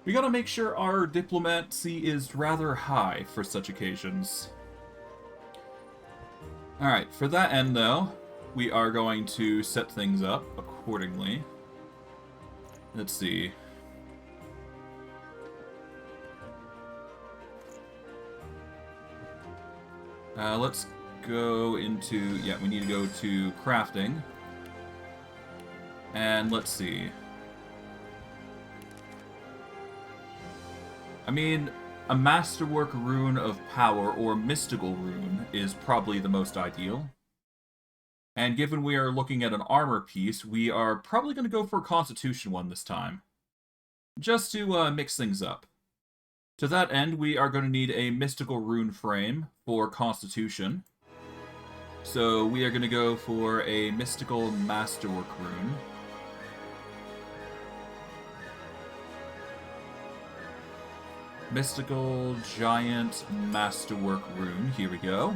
we gotta make sure our diplomacy is rather high for such occasions. Alright, for that end though, we are going to set things up accordingly. Let's see. Let's go into... yeah, we need to go to crafting. And let's see. I mean, a masterwork rune of power or mystical rune is probably the most ideal. And given we are looking at an armor piece, we are probably going to go for a constitution one this time. Just to mix things up. To that end, we are going to need a mystical rune frame for constitution. So we are going to go for a mystical masterwork rune. Mystical Giant Masterwork Rune. Here we go.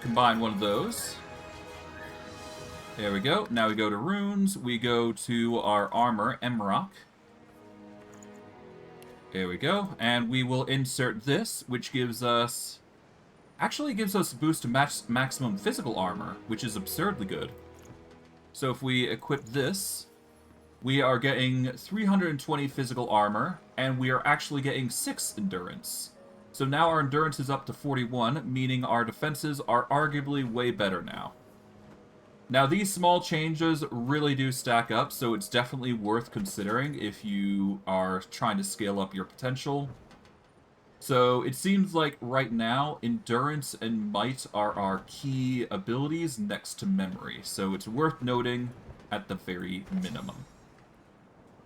Combine one of those. There we go. Now we go to runes. We go to our armor, Emrock. There we go. And we will insert this, which gives us... actually gives us a boost to maximum physical armor, which is absurdly good. So if we equip this, we are getting 320 physical armor, and we are actually getting 6 endurance. So now our endurance is up to 41, meaning our defenses are arguably way better now. Now these small changes really do stack up, so it's definitely worth considering if you are trying to scale up your potential. So it seems like right now, endurance and might are our key abilities next to memory, so it's worth noting at the very minimum.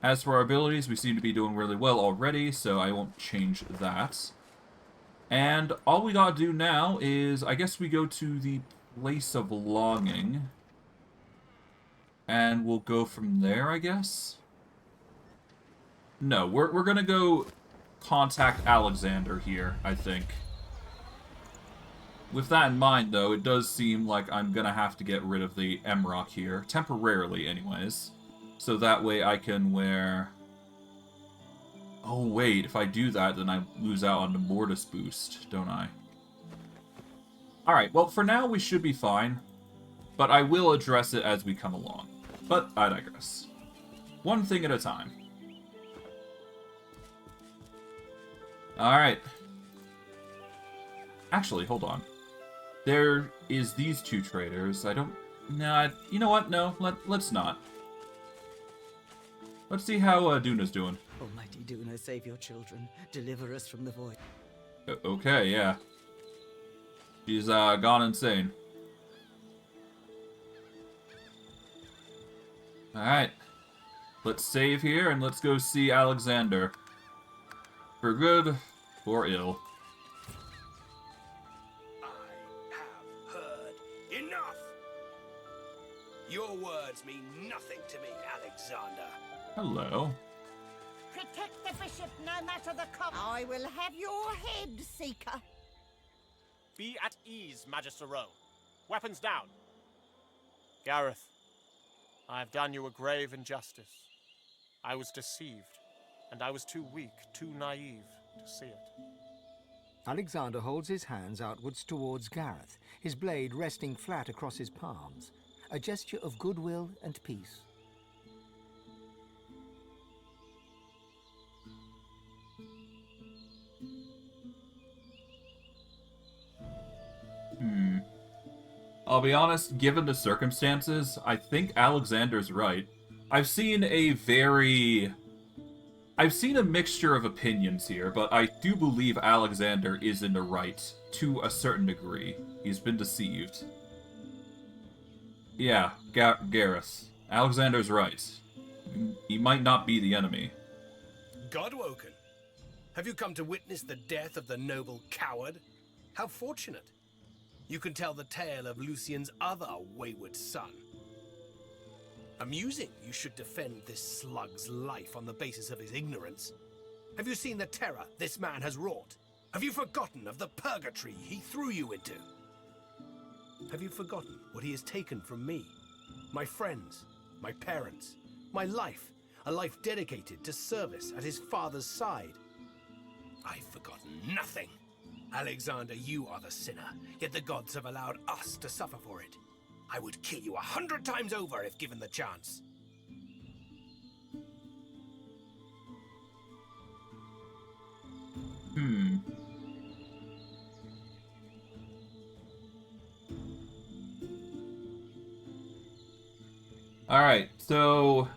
As for our abilities, we seem to be doing really well already, so I won't change that. And all we gotta do now is, I guess we go to the Place of Longing. And we'll go from there, I guess? No, we're gonna go contact Alexander here, I think. With that in mind, though, it does seem like I'm gonna have to get rid of the Emrock here. Temporarily, anyways. So that way I can wear... oh, wait, if I do that, then I lose out on the Mortis boost, don't I? Alright, well, for now we should be fine. But I will address it as we come along. But I digress. One thing at a time. Alright. Actually, hold on. There is these two traders. I don't... nah, you know what? No, let's not. Let's see how Duna's doing. Almighty Duna, save your children. Deliver us from the void. Okay, yeah. She's gone insane. Alright. Let's save here and let's go see Alexander. For good or ill. I have heard enough. Your words mean nothing to me, Alexander. Hello. Protect the bishop, no matter the cost. I will have your head, Seeker. Be at ease, Magister Rowe. Weapons down. Gareth, I have done you a grave injustice. I was deceived, and I was too weak, too naive to see it. Alexander holds his hands outwards towards Gareth, his blade resting flat across his palms, a gesture of goodwill and peace. I'll be honest, given the circumstances, I think Alexander's right. I've seen a mixture of opinions here, but I do believe Alexander is in the right to a certain degree. He's been deceived. Yeah, Gareth. Alexander's right. he might not be the enemy. Godwoken, have you come to witness the death of the noble coward? How fortunate. You can tell the tale of Lucien's other wayward son. Amusing you should defend this slug's life on the basis of his ignorance. Have you seen the terror this man has wrought? Have you forgotten of the purgatory he threw you into? Have you forgotten what he has taken from me? My friends, my parents, my life, a life dedicated to service at his father's side. I've forgotten nothing. Alexander, you are the sinner, yet the gods have allowed us to suffer for it. I would kill you 100 times over if given the chance. Alright, so...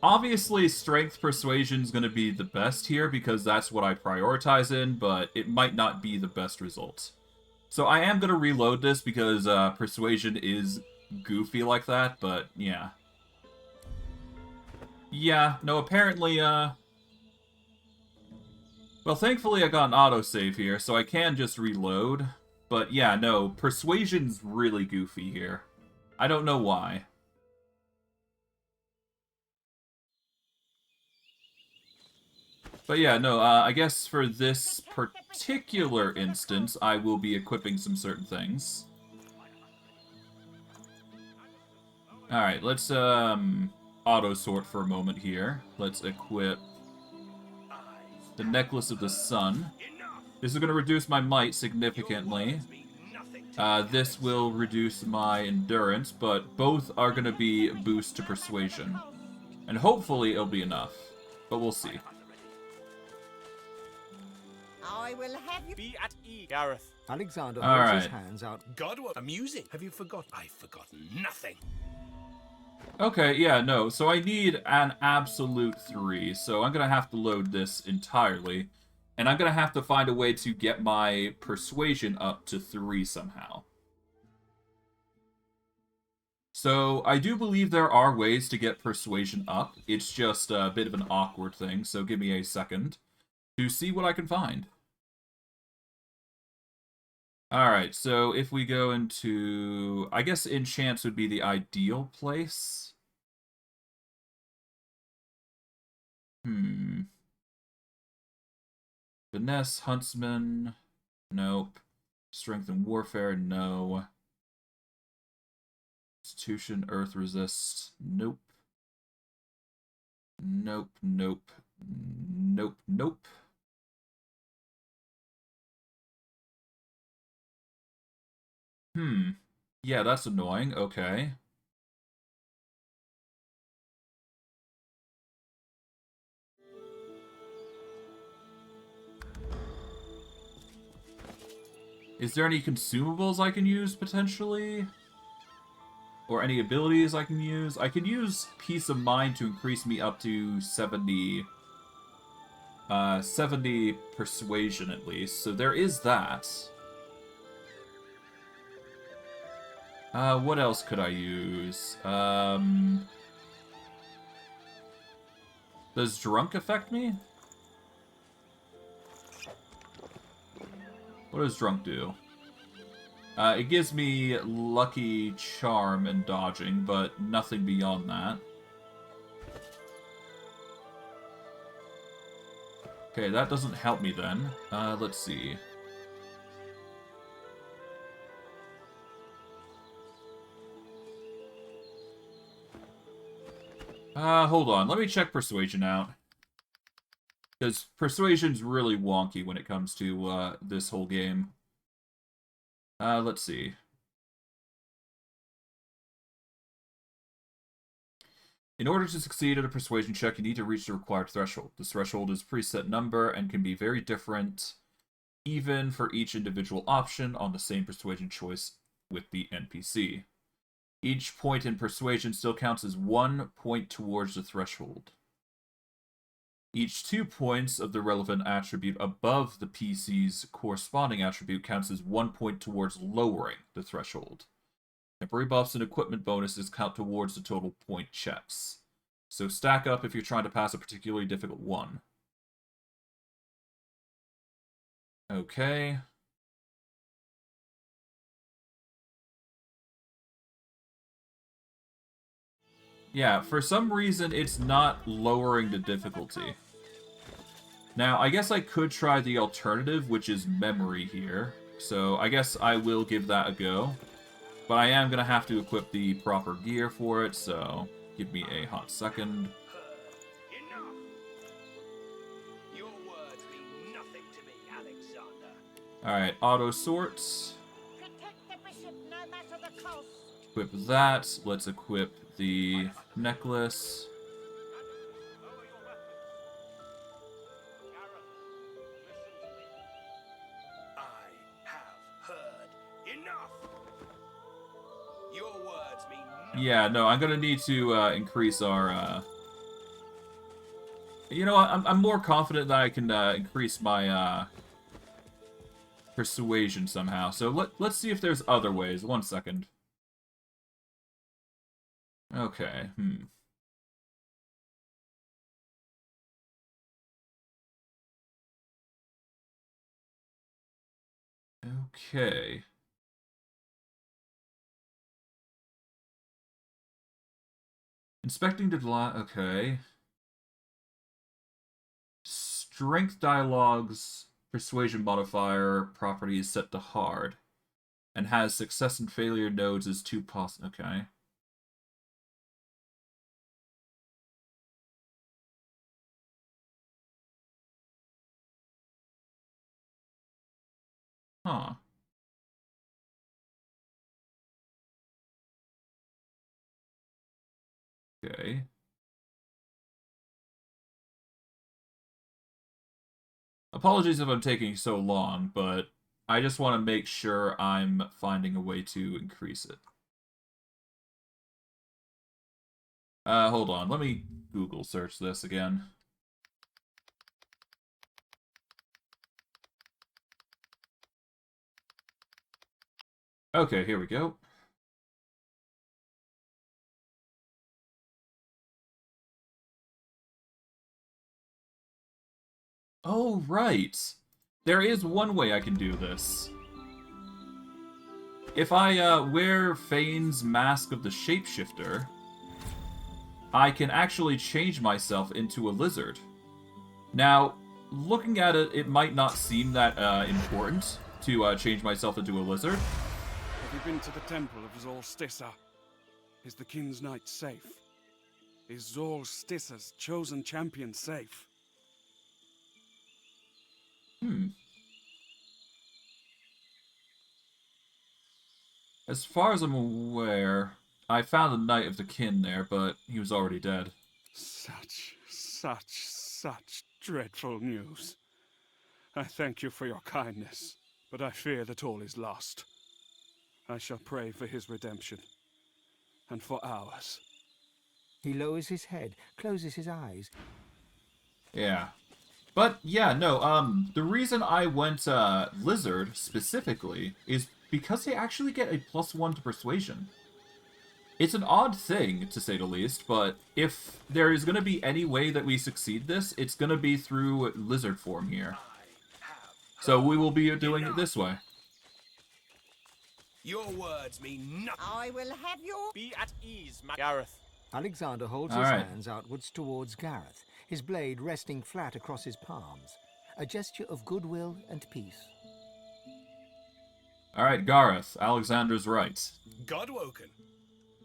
obviously, strength persuasion is going to be the best here because that's what I prioritize in, but it might not be the best result. So I am going to reload this because persuasion is goofy like that, but yeah. Yeah, no, apparently, well, thankfully I got an autosave here, so I can just reload. But yeah, no, persuasion's really goofy here. I don't know why. But yeah, no, I guess for this particular instance, I will be equipping some certain things. Alright, let's auto-sort for a moment here. Let's equip the Necklace of the Sun. This is going to reduce my might significantly. This will reduce my endurance, but both are going to be a boost to persuasion. And hopefully it'll be enough, but we'll see. I will have you be at ease, Gareth. Alexander holds his hands out. God, what amusing. Have you forgotten? I've forgotten nothing. Okay, yeah, no, so I need an absolute 3, so I'm going to have to load this entirely. And I'm going to have to find a way to get my persuasion up to 3 somehow. So, I do believe there are ways to get persuasion up. It's just a bit of an awkward thing, so give me a second to see what I can find. Alright, so if we go into... I guess enchants would be the ideal place. Finesse, Huntsman, nope. Strength and Warfare, no. Constitution, Earth Resist, nope. Nope, nope, nope, nope. Yeah, that's annoying, okay. Is there any consumables I can use, potentially? Or any abilities I can use? I can use Peace of Mind to increase me up to 70 persuasion, at least. So there is that. What else could I use? Does Drunk affect me? What does Drunk do? It gives me Lucky Charm and Dodging, but nothing beyond that. Okay, that doesn't help me then. Let's see. Hold on. Let me check Persuasion out. Because Persuasion's really wonky when it comes to, this whole game. Let's see. In order to succeed at a Persuasion check, you need to reach the required threshold. This threshold is a preset number and can be very different, even for each individual option on the same Persuasion choice with the NPC. Each point in Persuasion still counts as 1 point towards the threshold. Each 2 points of the relevant attribute above the PC's corresponding attribute counts as 1 point towards lowering the threshold. Temporary buffs and equipment bonuses count towards the total point checks. So stack up if you're trying to pass a particularly difficult one. Okay. Yeah, for some reason it's not lowering the difficulty. Now, I guess I could try the alternative, which is memory here. So I guess I will give that a go. But I am going to have to equip the proper gear for it, so give me a hot second. Alright, auto sorts. Equip that. Let's equip the necklace. Yeah, no, I'm gonna need to increase our. You know what? I'm more confident that I can increase my persuasion somehow. So let's see if there's other ways. 1 second. Okay. Okay. Inspecting okay. Strength dialogues, persuasion modifier property is set to hard. And has success and failure nodes as 2 okay. Huh. Okay. Apologies if I'm taking so long, but I just want to make sure I'm finding a way to increase it. Hold on. Let me Google search this again. Okay, here we go. Oh, right. There is one way I can do this. If I wear Fane's Mask of the Shapeshifter, I can actually change myself into a lizard. Now, looking at it, it might not seem that important to change myself into a lizard. Have you been to the Temple of Zolstissa? Is the King's Knight safe? Is Zolstissa's chosen champion safe? As far as I'm aware, I found the Knight of the Kin there, but he was already dead. Such dreadful news. I thank you for your kindness, but I fear that all is lost. I shall pray for his redemption, and for ours. He lowers his head, closes his eyes. Yeah. But, yeah, no, the reason I went lizard, specifically, is because they actually get a +1 to persuasion. It's an odd thing, to say the least, but if there is going to be any way that we succeed this, it's going to be through lizard form here. So we will be doing it this way. Your words mean nothing. I will have your... Be at ease, Gareth. Alexander holds his hands outwards towards Gareth, his blade resting flat across his palms. A gesture of goodwill and peace. Alright, Gareth, Alexander's right. Godwoken.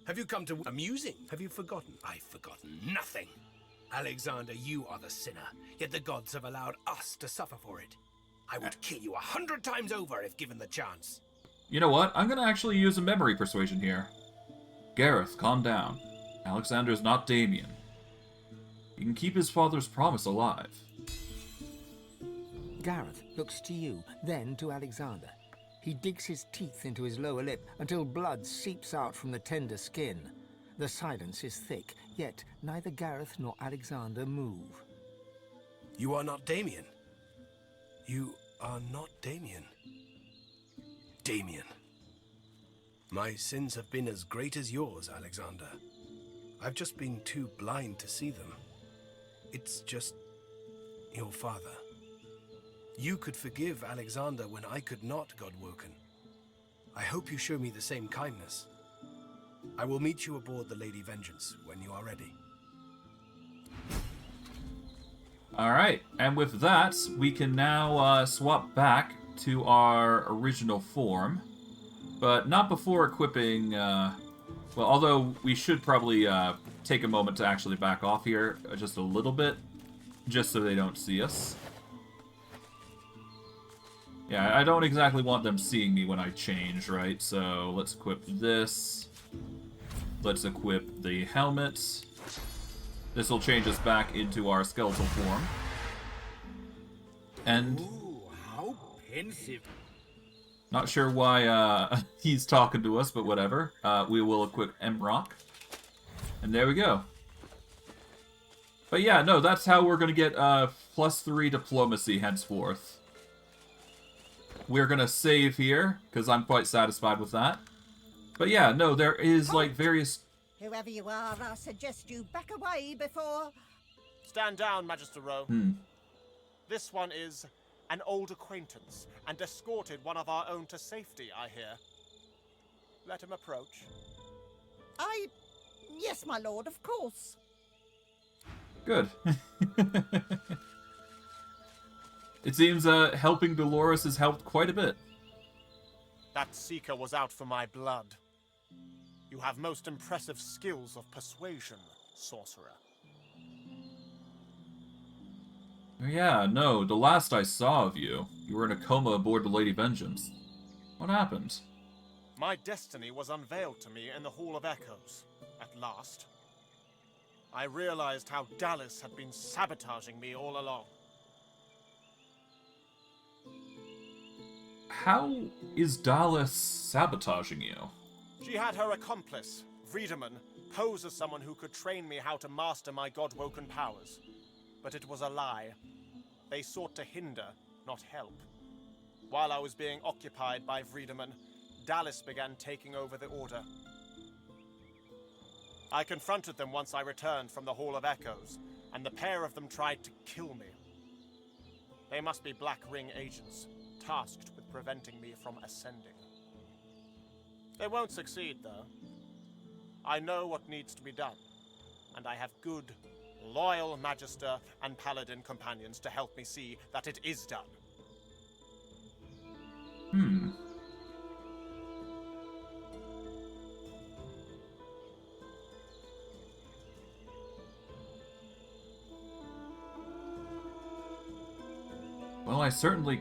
Have you come to amusing? Have you forgotten? I've forgotten nothing. Alexander, you are the sinner, yet the gods have allowed us to suffer for it. I would kill you 100 times over if given the chance. You know what? I'm going to actually use a memory persuasion here. Gareth, calm down. Alexander's not Damien. He can keep his father's promise alive. Gareth looks to you, then to Alexander. He digs his teeth into his lower lip until blood seeps out from the tender skin. The silence is thick, yet neither Gareth nor Alexander move. You are not Damien. You are not Damien. Damien. My sins have been as great as yours, Alexander. I've just been too blind to see them. It's just your father. You could forgive Alexander when I could not, Godwoken. I hope you show me the same kindness. I will meet you aboard the Lady Vengeance when you are ready. Alright, and with that, we can now swap back to our original form. But not before equipping, well, although we should probably take a moment to actually back off here just a little bit, just so they don't see us. Yeah, I don't exactly want them seeing me when I change, right? So let's equip this. Let's equip the helmet. This will change us back into our skeletal form. And... Ooh, how pensive. Not sure why he's talking to us, but whatever. We will equip Emrock. And there we go. But yeah, no, that's how we're going to get +3 diplomacy henceforth. We're going to save here, because I'm quite satisfied with that. But yeah, no, there is, like, various... Whoever you are, I suggest you back away before... Stand down, Magister Rowe. This one is an old acquaintance, and escorted one of our own to safety, I hear. Let him approach. Yes, my lord, of course. Good. It seems helping Dolores has helped quite a bit. That seeker was out for my blood. You have most impressive skills of persuasion, sorcerer. Yeah, no, the last I saw of you, you were in a coma aboard the Lady Vengeance. What happened? My destiny was unveiled to me in the Hall of Echoes, at last. I realized how Dallas had been sabotaging me all along. How is Dallas sabotaging you? She had her accomplice, Friedemann, pose as someone who could train me how to master my God-woken powers. But it was a lie. They sought to hinder, not help. While I was being occupied by Friedemann, Dallas began taking over the Order. I confronted them once I returned from the Hall of Echoes, and the pair of them tried to kill me. They must be Black Ring agents, tasked with preventing me from ascending. They won't succeed, though. I know what needs to be done, and I have good, loyal Magister and Paladin companions to help me see that it is done. Well, I certainly...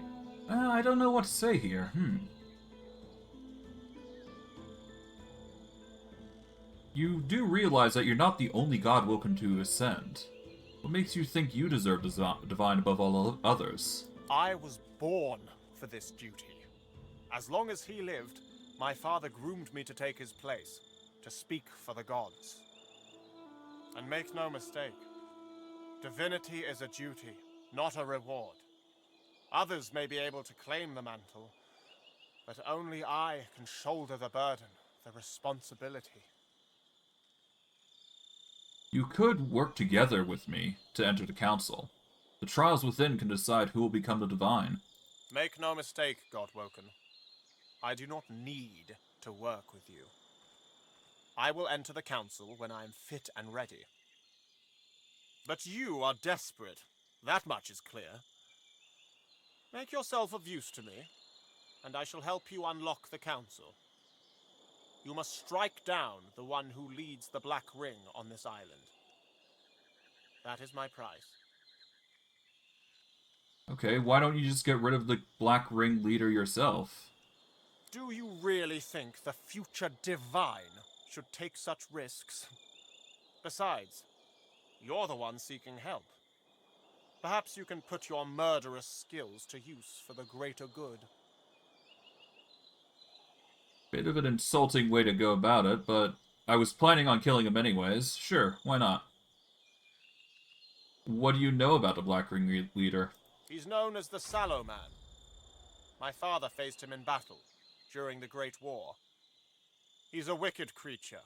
I don't know what to say here. You do realize that you're not the only god woken to ascend. What makes you think you deserve divine above all others? I was born for this duty. As long as he lived, my father groomed me to take his place, to speak for the gods. And make no mistake, divinity is a duty, not a reward. Others may be able to claim the mantle, but only I can shoulder the burden, the responsibility. You could work together with me to enter the council. The trials within can decide who will become the divine. Make no mistake, Godwoken. I do not need to work with you. I will enter the council when I am fit and ready. But you are desperate. That much is clear. Make yourself of use to me, and I shall help you unlock the council. You must strike down the one who leads the Black Ring on this island. That is my price. Okay, why don't you just get rid of the Black Ring leader yourself? Do you really think the future divine should take such risks? Besides, you're the one seeking help. Perhaps you can put your murderous skills to use for the greater good. Bit of an insulting way to go about it, but I was planning on killing him anyways. Sure, why not? What do you know about the Black Ring leader? He's known as the Sallow Man. My father faced him in battle during the Great War. He's a wicked creature,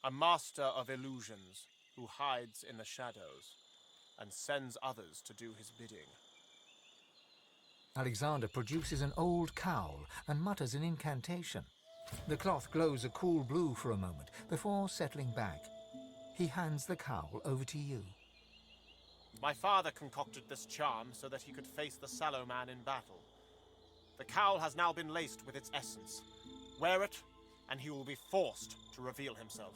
a master of illusions who hides in the shadows and sends others to do his bidding. Alexander produces an old cowl and mutters an incantation. The cloth glows a cool blue for a moment before settling back. He hands the cowl over to you. My father concocted this charm so that he could face the Sallow Man in battle. The cowl has now been laced with its essence. Wear it, and he will be forced to reveal himself.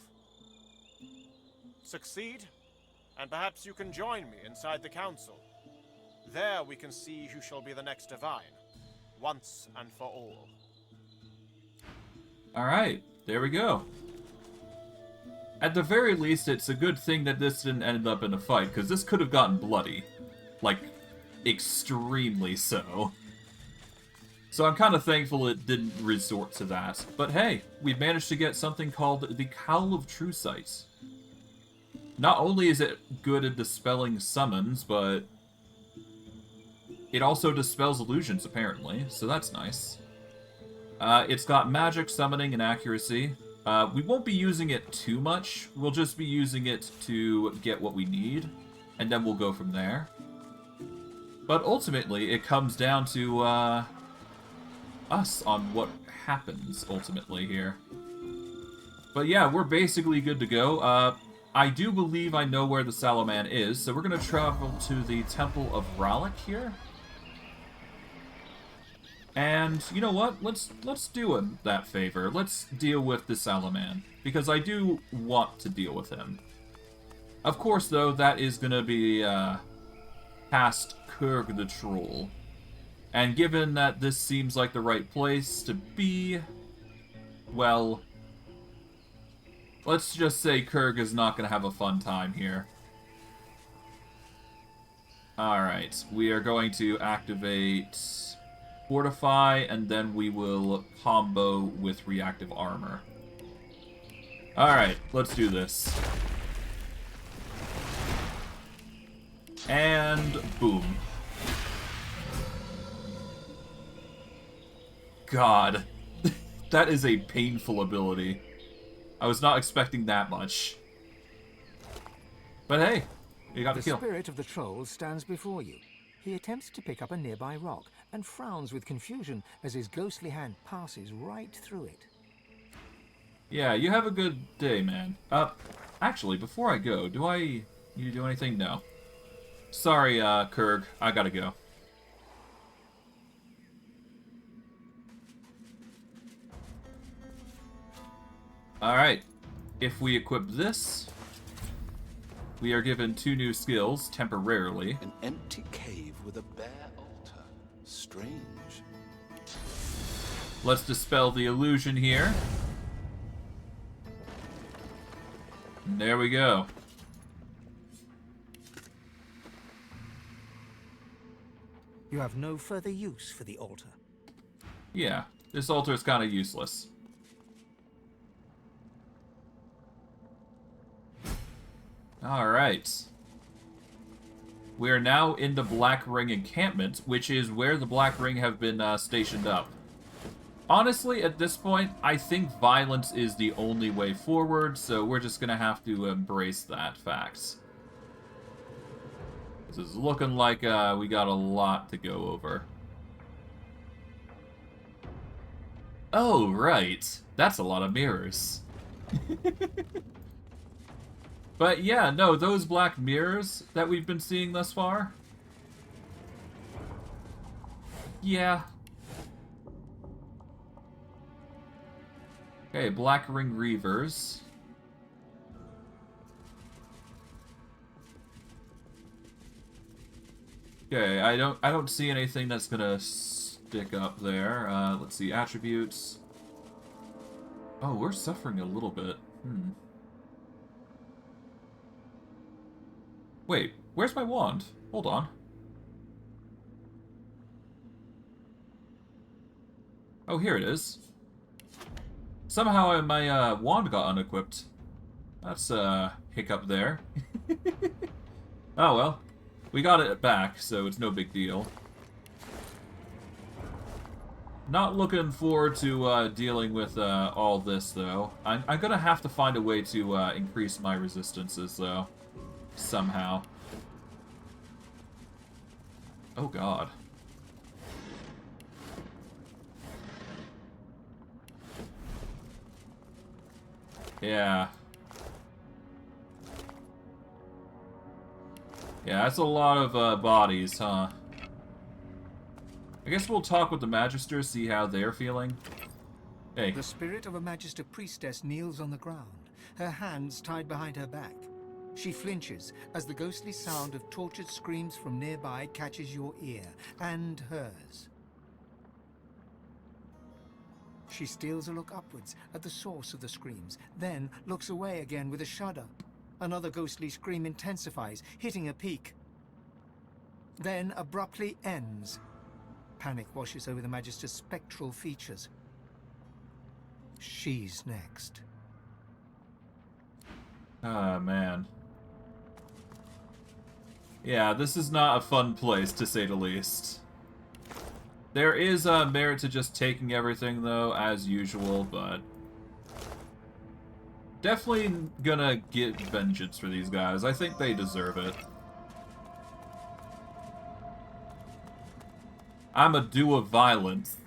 Succeed, and perhaps you can join me inside the council. There we can see who shall be the next divine, once and for all. Alright, there we go. At the very least, it's a good thing that this didn't end up in a fight, because this could have gotten bloody. Like, extremely so. So I'm kind of thankful it didn't resort to that. But hey, we've managed to get something called the Cowl of True Sight. Not only is it good at dispelling summons, but it also dispels illusions, apparently, so that's nice. It's got magic, summoning, and accuracy. We won't be using it too much. We'll just be using it to get what we need, and then we'll go from there. But ultimately, it comes down to us on what happens, ultimately, here. But yeah, we're basically good to go. I do believe I know where the Sallow Man is, so we're going to travel to the Temple of Rallic here. And, you know what? Let's do him that favor. Let's deal with the Sallow Man, because I do want to deal with him. Of course, though, that is going to be past Kurg the Troll. And given that this seems like the right place to be, well, let's just say Kurg is not going to have a fun time here. Alright, we are going to activate Fortify, and then we will combo with Reactive Armor. Alright, let's do this. And boom. God. That is a painful ability. I was not expecting that much. But hey, you got the kill. The spirit of the troll stands before you. He attempts to pick up a nearby rock and frowns with confusion as his ghostly hand passes right through it. Yeah, you have a good day, man. Actually, before I go, do I need to do anything? No. Sorry, Kurg, I gotta go. Alright, if we equip this, we are given 2 new skills, temporarily. An empty cave with a bare altar. Strange. Let's dispel the illusion here. And there we go. You have no further use for the altar. Yeah, this altar is kind of useless. Alright. We are now in the Black Ring encampment, which is where the Black Ring have been stationed up. Honestly, at this point, I think violence is the only way forward, so we're just gonna have to embrace that fact. This is looking like we got a lot to go over. Oh, right. That's a lot of mirrors. But yeah, no, those black mirrors that we've been seeing thus far. Yeah. Okay, Black Ring Reavers. Okay, I don't see anything that's gonna stick up there. Let's see, attributes. Oh, we're suffering a little bit. Wait, where's my wand? Hold on. Oh, here it is. Somehow my wand got unequipped. That's a hiccup there. Oh well. We got it back, so it's no big deal. Not looking forward to dealing with all this, though. I'm gonna have to find a way to increase my resistances, though. Somehow. Oh, God. Yeah. Yeah, that's a lot of bodies, huh? I guess we'll talk with the Magister, see how they're feeling. Hey. The spirit of a Magister priestess kneels on the ground, her hands tied behind her back. She flinches as the ghostly sound of tortured screams from nearby catches your ear, and hers. She steals a look upwards at the source of the screams, then looks away again with a shudder. Another ghostly scream intensifies, hitting a peak. Then abruptly ends. Panic washes over the Magister's spectral features. She's next. Ah, man. Yeah, this is not a fun place, to say the least. There is merit to just taking everything, though, as usual, but... definitely gonna get vengeance for these guys. I think they deserve it. I'm a do of violence.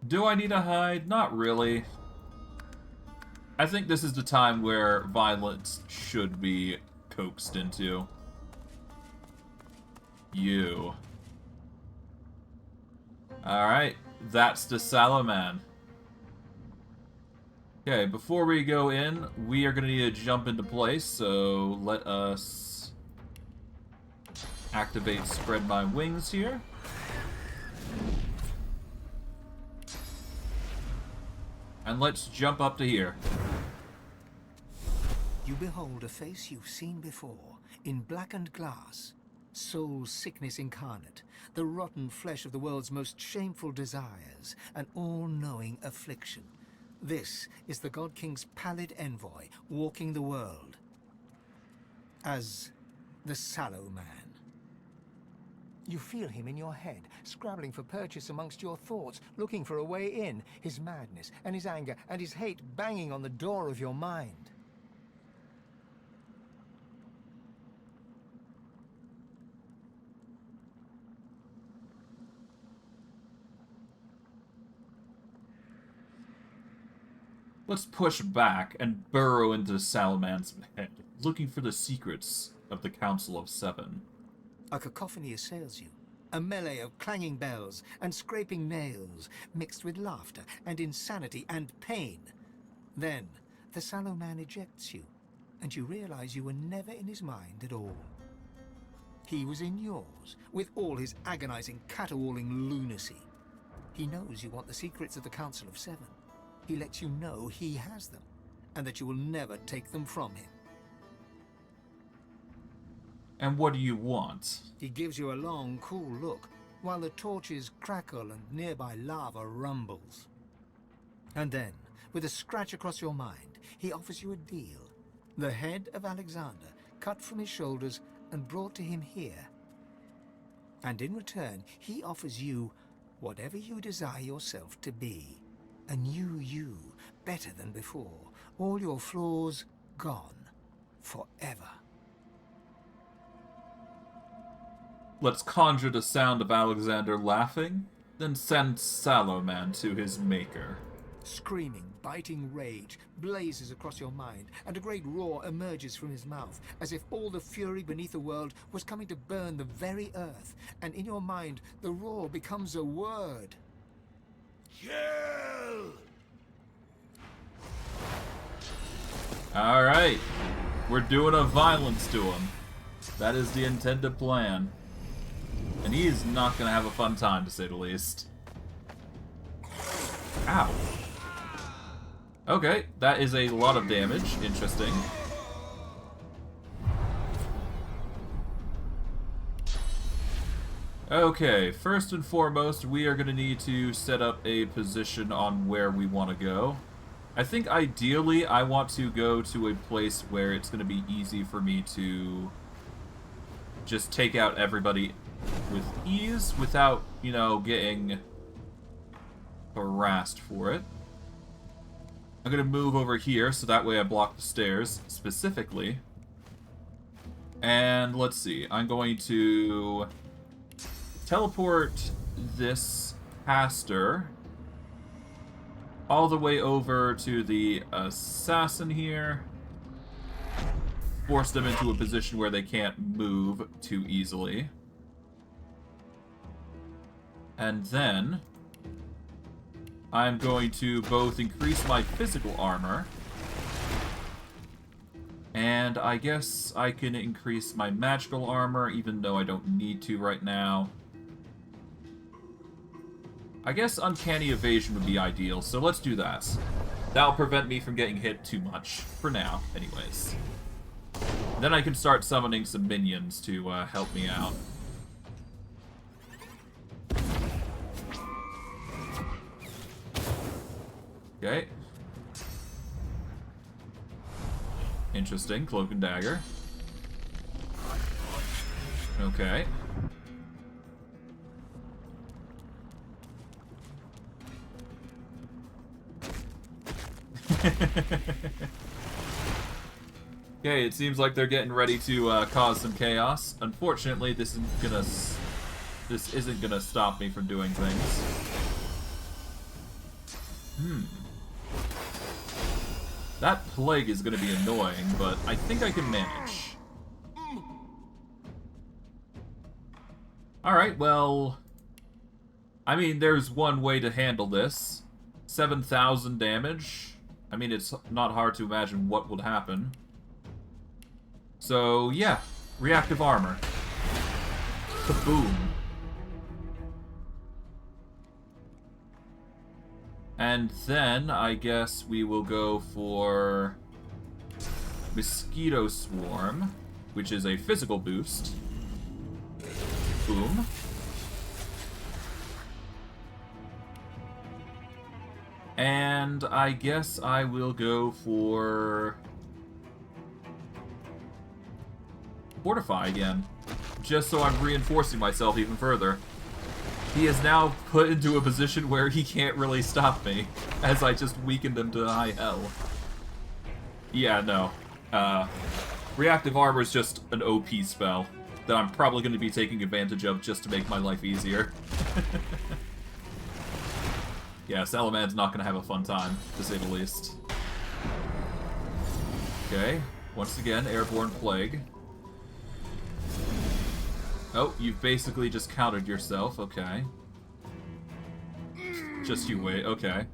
Do I need to hide? Not really. I think this is the time where violence should be coaxed into. You. Alright, that's the Sallow Man. Okay, before we go in, we are going to need to jump into place, so let us activate Spread My Wings here. And let's jump up to here. You behold a face you've seen before, in blackened glass. Soul sickness incarnate, the rotten flesh of the world's most shameful desires, an all-knowing affliction. This is the God King's pallid envoy, walking the world as the Sallow Man. You feel him in your head, scrabbling for purchase amongst your thoughts, looking for a way in, his madness and his anger and his hate banging on the door of your mind. Let's push back and burrow into Sallow Man's head, looking for the secrets of the Council of Seven. A cacophony assails you. A melee of clanging bells and scraping nails, mixed with laughter and insanity and pain. Then, the Sallow Man ejects you, and you realize you were never in his mind at all. He was in yours, with all his agonizing, caterwauling lunacy. He knows you want the secrets of the Council of Seven. He lets you know he has them, and that you will never take them from him. And what do you want? He gives you a long, cool look, while the torches crackle and nearby lava rumbles. And then, with a scratch across your mind, he offers you a deal. The head of Alexander, cut from his shoulders and brought to him here. And in return, he offers you whatever you desire yourself to be. A new you, better than before. All your flaws gone. Forever. Let's conjure the sound of Alexander laughing, then send Sallow Man to his maker. Screaming, biting rage blazes across your mind, and a great roar emerges from his mouth, as if all the fury beneath the world was coming to burn the very earth. And in your mind, the roar becomes a word. Kill! Alright. We're doing a violence to him. That is the intended plan. And he is not going to have a fun time, to say the least. Ow. Okay, that is a lot of damage. Interesting. Okay, first and foremost, we are going to need to set up a position on where we want to go. I think ideally I want to go to a place where it's going to be easy for me to just take out everybody with ease without, you know, getting harassed for it. I'm gonna move over here so that way I block the stairs specifically. And let's see, I'm going to teleport this caster all the way over to the assassin here. Force them into a position where they can't move too easily. And then I'm going to both increase my physical armor, and I guess I can increase my magical armor, even though I don't need to right now. I guess Uncanny Evasion would be ideal, so let's do that. That'll prevent me from getting hit too much, for now, anyways. Then I can start summoning some minions to help me out. Okay. Interesting, cloak and dagger. Okay. Okay, it seems like they're getting ready to cause some chaos. Unfortunately, this isn't gonna stop me from doing things. That plague is gonna be annoying, but I think I can manage. Alright, well, I mean, there's one way to handle this. 7,000 damage. I mean, it's not hard to imagine what would happen. So, yeah. Reactive armor. Kaboom. And then, I guess we will go for Mosquito Swarm, which is a physical boost. Boom. And I guess I will go for Fortify again, just so I'm reinforcing myself even further. He is now put into a position where he can't really stop me, as I just weakened him to high hell. Yeah, no. Reactive Armor is just an OP spell that I'm probably going to be taking advantage of just to make my life easier. Yeah, Sallow Man's not going to have a fun time, to say the least. Okay, once again, Airborne Plague. Oh, you've basically just countered yourself, okay. Just you wait, okay.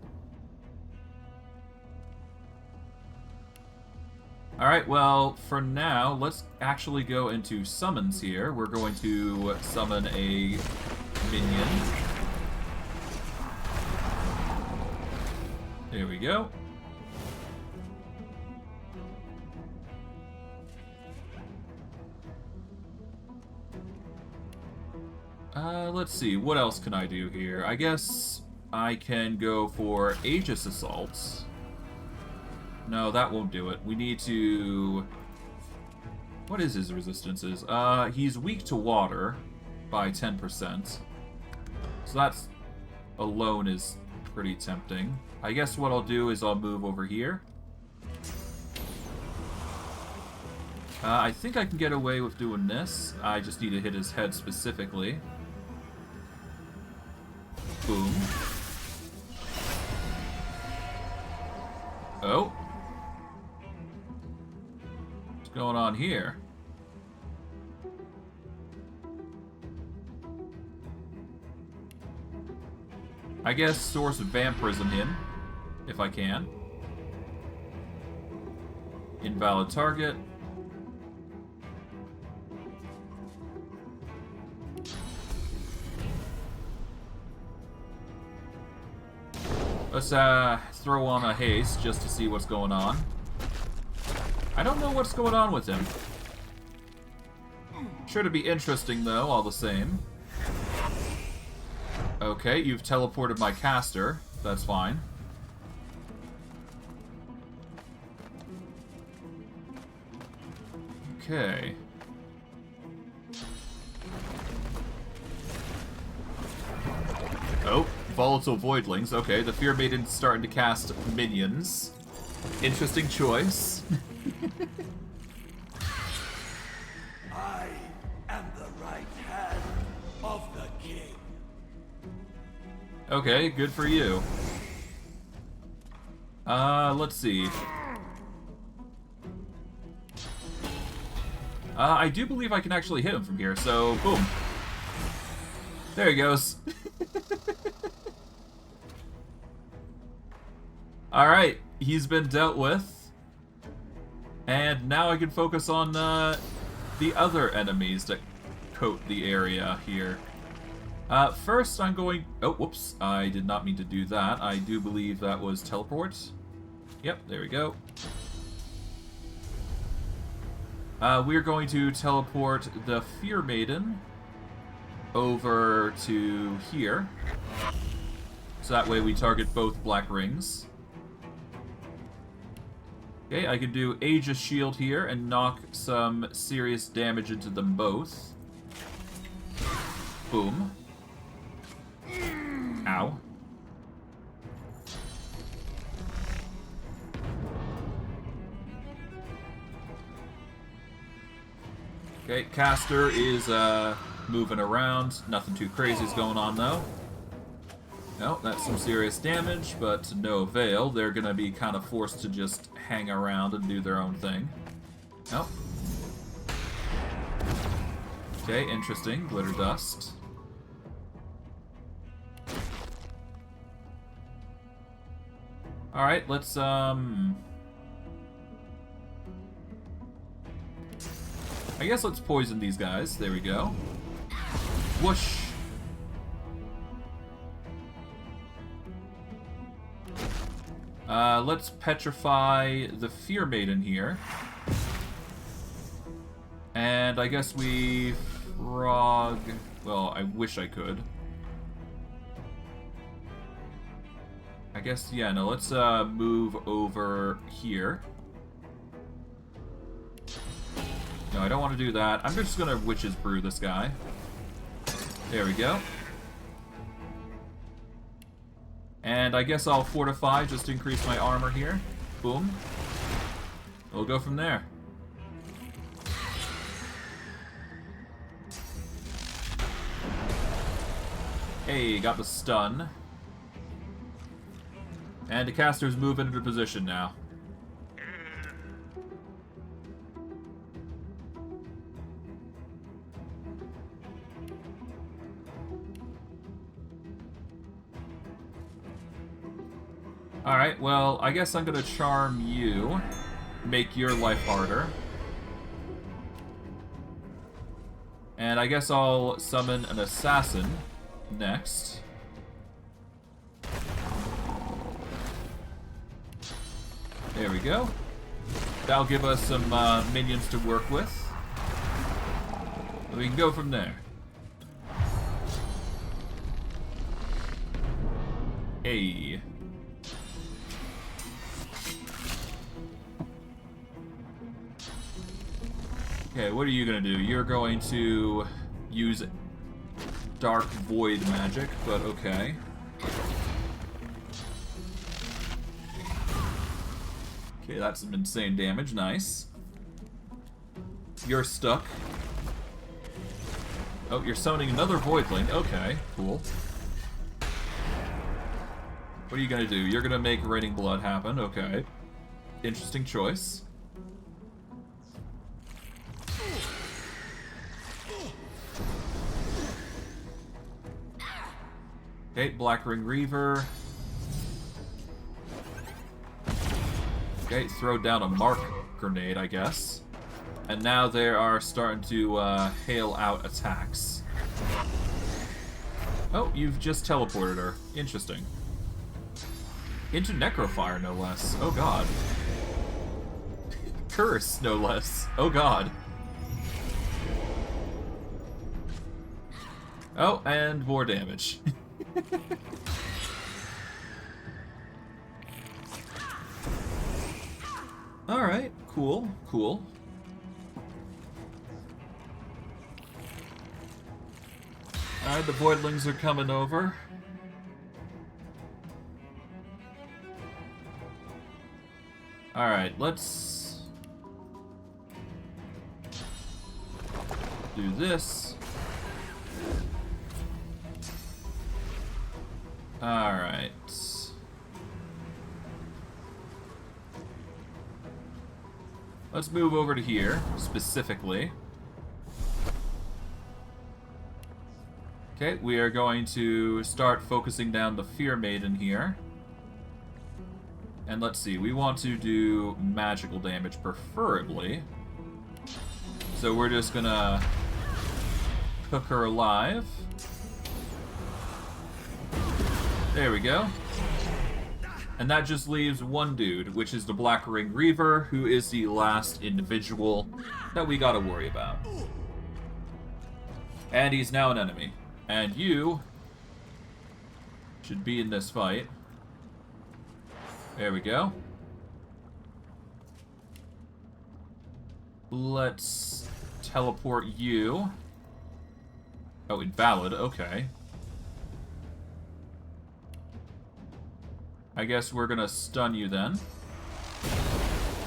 Alright, well, for now, let's actually go into summons here. We're going to summon a minion. There we go. Let's see, what else can I do here? I guess I can go for Aegis Assaults. No, that won't do it. We need to... What is his resistances? He's weak to water by 10%. So that's alone is pretty tempting. I guess what I'll do is I'll move over here. I think I can get away with doing this. I just need to hit his head specifically. Boom. Oh. What's going on here? I guess Source Vampirism him, if I can. Invalid target. Let's throw on a haste just to see what's going on. I don't know what's going on with him. Sure to be interesting though, all the same. Okay, you've teleported my caster. That's fine. Okay. Oh, volatile voidlings. Okay, the Fear Maiden's starting to cast minions. Interesting choice. I am the right hand of the king. Okay, good for you. Let's see. I do believe I can actually hit him from here, so boom. There he goes. Alright, he's been dealt with. And now I can focus on the other enemies that coat the area here. First I'm going... Oh, whoops. I did not mean to do that. I do believe that was teleport. Yep, there we go. We're going to teleport the Fear Maiden over to here. So that way we target both black rings. Okay, I can do Aegis Shield here and knock some serious damage into them both. Boom. Ow. Okay, Caster is moving around. Nothing too crazy is going on though. No, that's some serious damage, but to no avail. They're gonna be kind of forced to just hang around and do their own thing. Nope. Okay, interesting. Glitter dust. Alright, let's, I guess let's poison these guys. There we go. Whoosh. Let's petrify the Fear Maiden here. And I guess we frog... Well, I wish I could. I guess, yeah, no, let's move over here. No, I don't want to do that. I'm just gonna Witch's Brew this guy. There we go. And I guess I'll fortify just to increase my armor here. Boom. We'll go from there. Hey, got the stun. And the caster's moving into position now. Alright, well, I guess I'm gonna charm you. Make your life harder. And I guess I'll summon an assassin next. There we go. That'll give us some minions to work with. We can go from there. Hey. Okay, what are you gonna do? You're going to use Dark Void magic, but okay. Okay, that's some insane damage. Nice. You're stuck. Oh, you're summoning another Voidling. Okay, cool. What are you gonna do? You're gonna make Raining Blood happen. Okay. Interesting choice. Okay, Black Ring Reaver. Okay, throw down a Mark Grenade, I guess. And now they are starting to hail out attacks. Oh, you've just teleported her. Interesting. Into Necrofire, no less. Oh god. Curse, no less. Oh god. Oh, and more damage. Alright, cool, cool. Alright, the Voidlings are coming over. Alright, let's do this. Alright. Let's move over to here, specifically. Okay, we are going to start focusing down the Fear Maiden here. And let's see, we want to do magical damage, preferably. So we're just gonna cook her alive. There we go. And that just leaves one dude, which is the Black Ring Reaver, who is the last individual that we gotta worry about. And he's now an enemy. And you should be in this fight. There we go. Let's teleport you. Oh, invalid, okay. I guess we're gonna stun you then.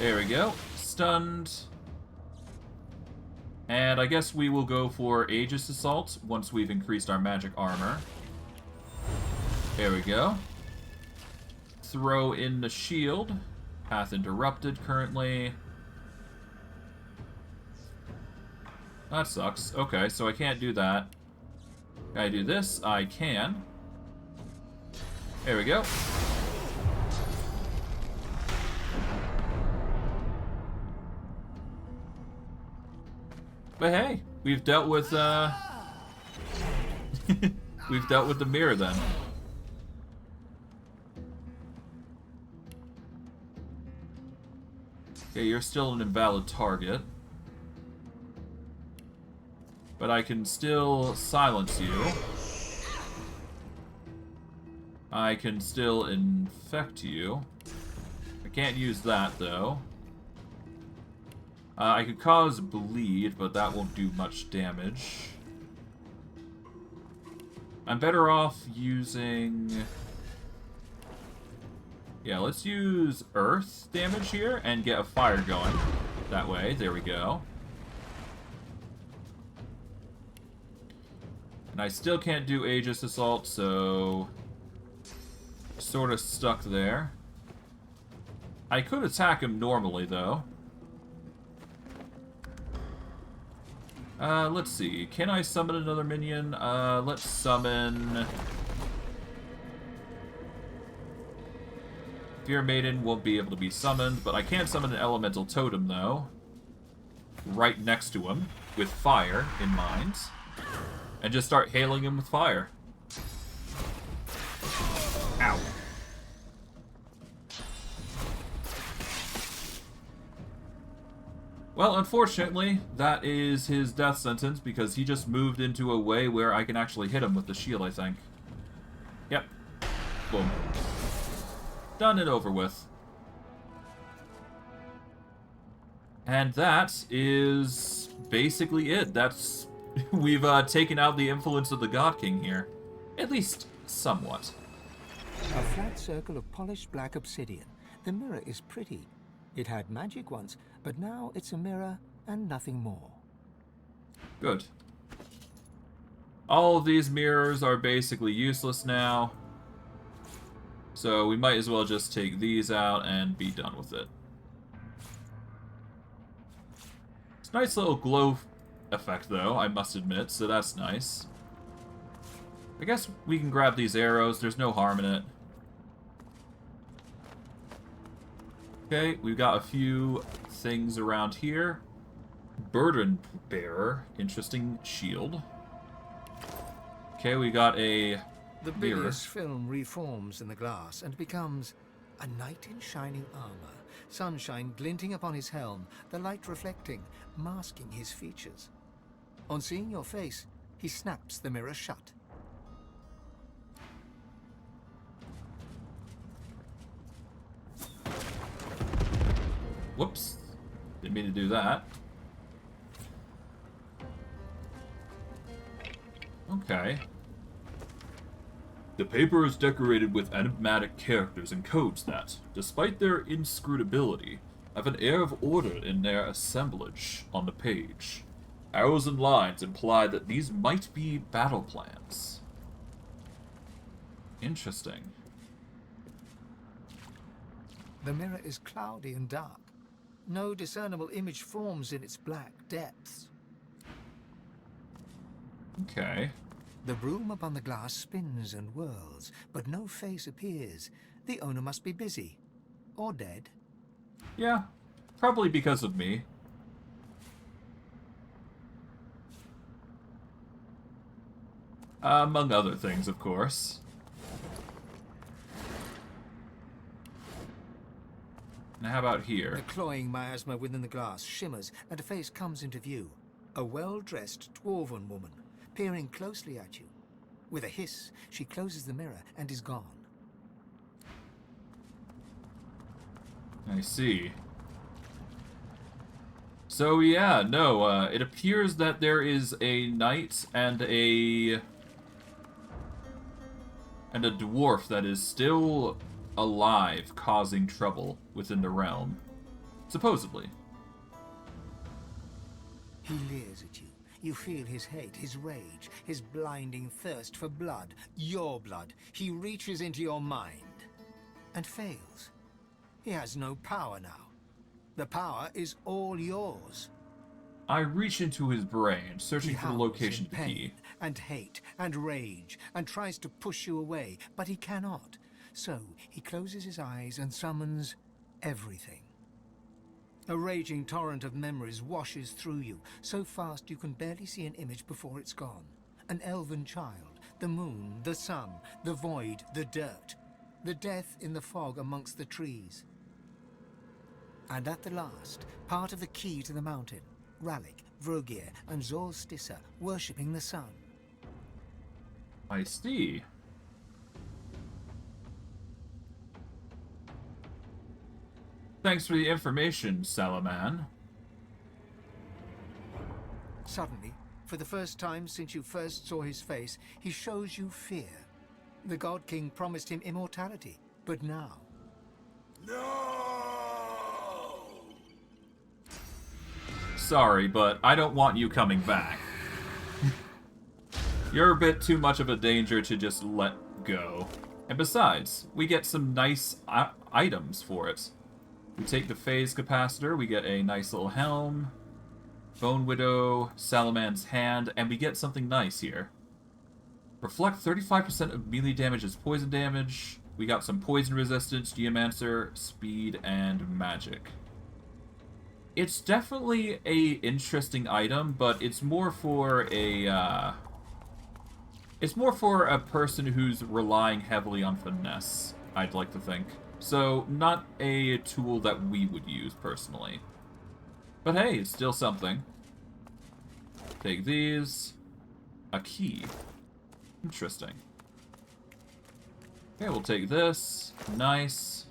There we go. Stunned. And I guess we will go for Aegis Assault once we've increased our magic armor. There we go. Throw in the shield. Path interrupted currently. That sucks. Okay, so I can't do that. Can I do this? I can. There we go. But hey, we've dealt with, we've dealt with the mirror then. Okay, you're still an invalid target. But I can still silence you. I can still infect you. I can't use that, though. I could cause bleed, but that won't do much damage. I'm better off using... Yeah, let's use earth damage here and get a fire going. That way, there we go. And I still can't do Aegis Assault, so... Sort of stuck there. I could attack him normally, though. Let's see. Can I summon another minion? Let's summon... Fear Maiden won't be able to be summoned, but I can summon an elemental totem, though. Right next to him, with fire in mind. And just start hailing him with fire. Ow. Well, unfortunately, that is his death sentence, because he just moved into a way where I can actually hit him with the shield, I think. Yep. Boom. Done and over with. And that is basically it. That's... We've taken out the influence of the God King here. At least, somewhat. A flat circle of polished black obsidian. The mirror is pretty. It had magic once, but now it's a mirror and nothing more. Good. All of these mirrors are basically useless now. So we might as well just take these out and be done with it. It's a nice little glow effect, though, I must admit, so that's nice. I guess we can grab these arrows. There's no harm in it. Okay, we've got a few things around here. Burden Bearer. Interesting shield. Okay, we got a The mirror. bilious film reforms in the glass and becomes a knight in shining armor. Sunshine glinting upon his helm, the light reflecting, masking his features. On seeing your face, he snaps the mirror shut. Whoops. Didn't mean to do that. Okay. The paper is decorated with enigmatic characters and codes that, despite their inscrutability, have an air of order in their assemblage on the page. Arrows and lines imply that these might be battle plans. Interesting. The mirror is cloudy and dark. No discernible image forms in its black depths. Okay. The broom upon the glass spins and whirls, but no face appears. The owner must be busy. Or dead. Yeah, probably because of me. Among other things, of course. Now how about here? The cloying miasma within the glass shimmers, and a face comes into view. A well-dressed dwarven woman, peering closely at you. With a hiss, she closes the mirror and is gone. I see. So yeah, no, it appears that there is a knight and a dwarf that is still alive, causing trouble within the realm. Supposedly. He leers at you. You feel his hate, his rage, his blinding thirst for blood. Your blood. He reaches into your mind. And fails. He has no power now. The power is all yours. I reach into his brain, searching for the location of the pain key. And hate and rage, and tries to push you away, but he cannot. So he closes his eyes and summons everything. A raging torrent of memories washes through you, so fast you can barely see an image before it's gone. An elven child, the moon, the sun, the void, the dirt, the death in the fog amongst the trees. And at the last, part of the key to the mountain, Ralik, Vrogir, and Zolstissa worshipping the sun. I see. Thanks for the information, Sallow Man. Suddenly, for the first time since you first saw his face, he shows you fear. The God King promised him immortality, but now... Sorry, but I don't want you coming back. You're a bit too much of a danger to just let go. And besides, we get some nice items for it. We take the phase capacitor, we get a nice little helm, Bone Widow, Sallow Man's hand, and we get something nice here. Reflect 35% of melee damage as poison damage. We got some poison resistance, geomancer, speed, and magic. It's definitely a interesting item, but it's more for a person who's relying heavily on finesse, I'd like to think. So, not a tool that we would use, personally. But hey, it's still something. Take these. A key. Interesting. Okay, we'll take this. Nice.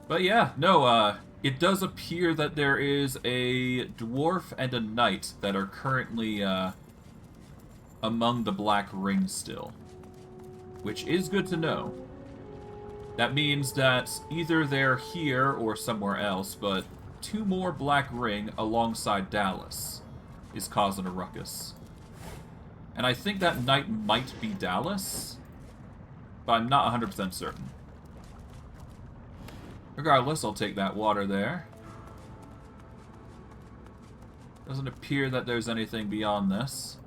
But yeah, no, it does appear that there is a dwarf and a knight that are currently, among the Black Ring still. Which is good to know. That means that either they're here or somewhere else, but 2 more Black Ring alongside Dallas is causing a ruckus. And I think that knight might be Dallas, but I'm not 100% certain. Regardless, I'll take that water there. Doesn't appear that there's anything beyond this.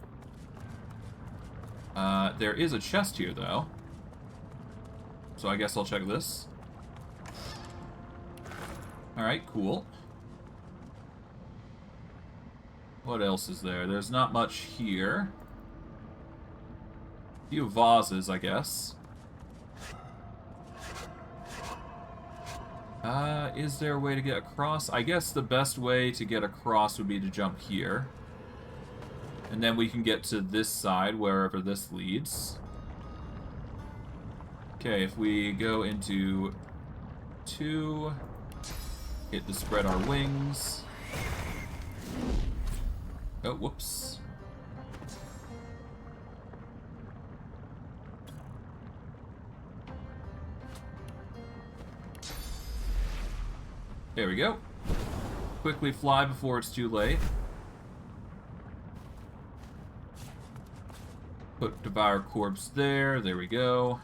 There is a chest here, though. So I guess I'll check this. Alright, cool. What else is there? There's not much here. A few vases, I guess. Is there a way to get across? I guess the best way to get across would be to jump here. And then we can get to this side, wherever this leads. Okay, if we go into 2, hit the spread our wings. Oh, whoops. There we go. Quickly fly before it's too late. Put Devour Corpse there. There we go.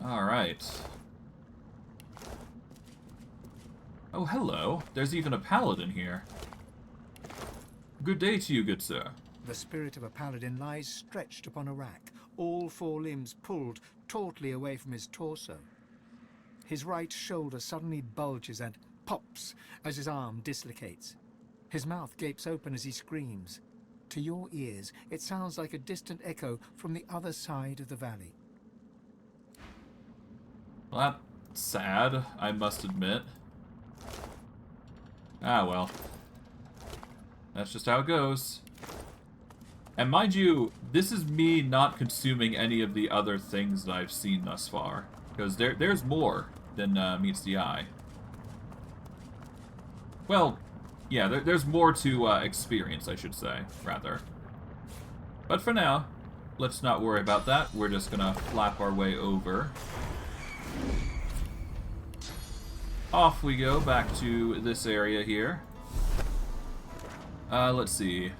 Alright. Oh, hello. There's even a paladin here. Good day to you, good sir. The spirit of a paladin lies stretched upon a rack, all four limbs pulled tautly away from his torso. His right shoulder suddenly bulges and pops as his arm dislocates. His mouth gapes open as he screams. To your ears, it sounds like a distant echo from the other side of the valley. Well, that's sad, I must admit. Ah, well. That's just how it goes. And mind you, this is me not consuming any of the other things that I've seen thus far. Because there's more than meets the eye. Well, yeah, there's more to experience, I should say, rather. But for now, let's not worry about that. We're just gonna flap our way over. Off we go back to this area here. Let's see.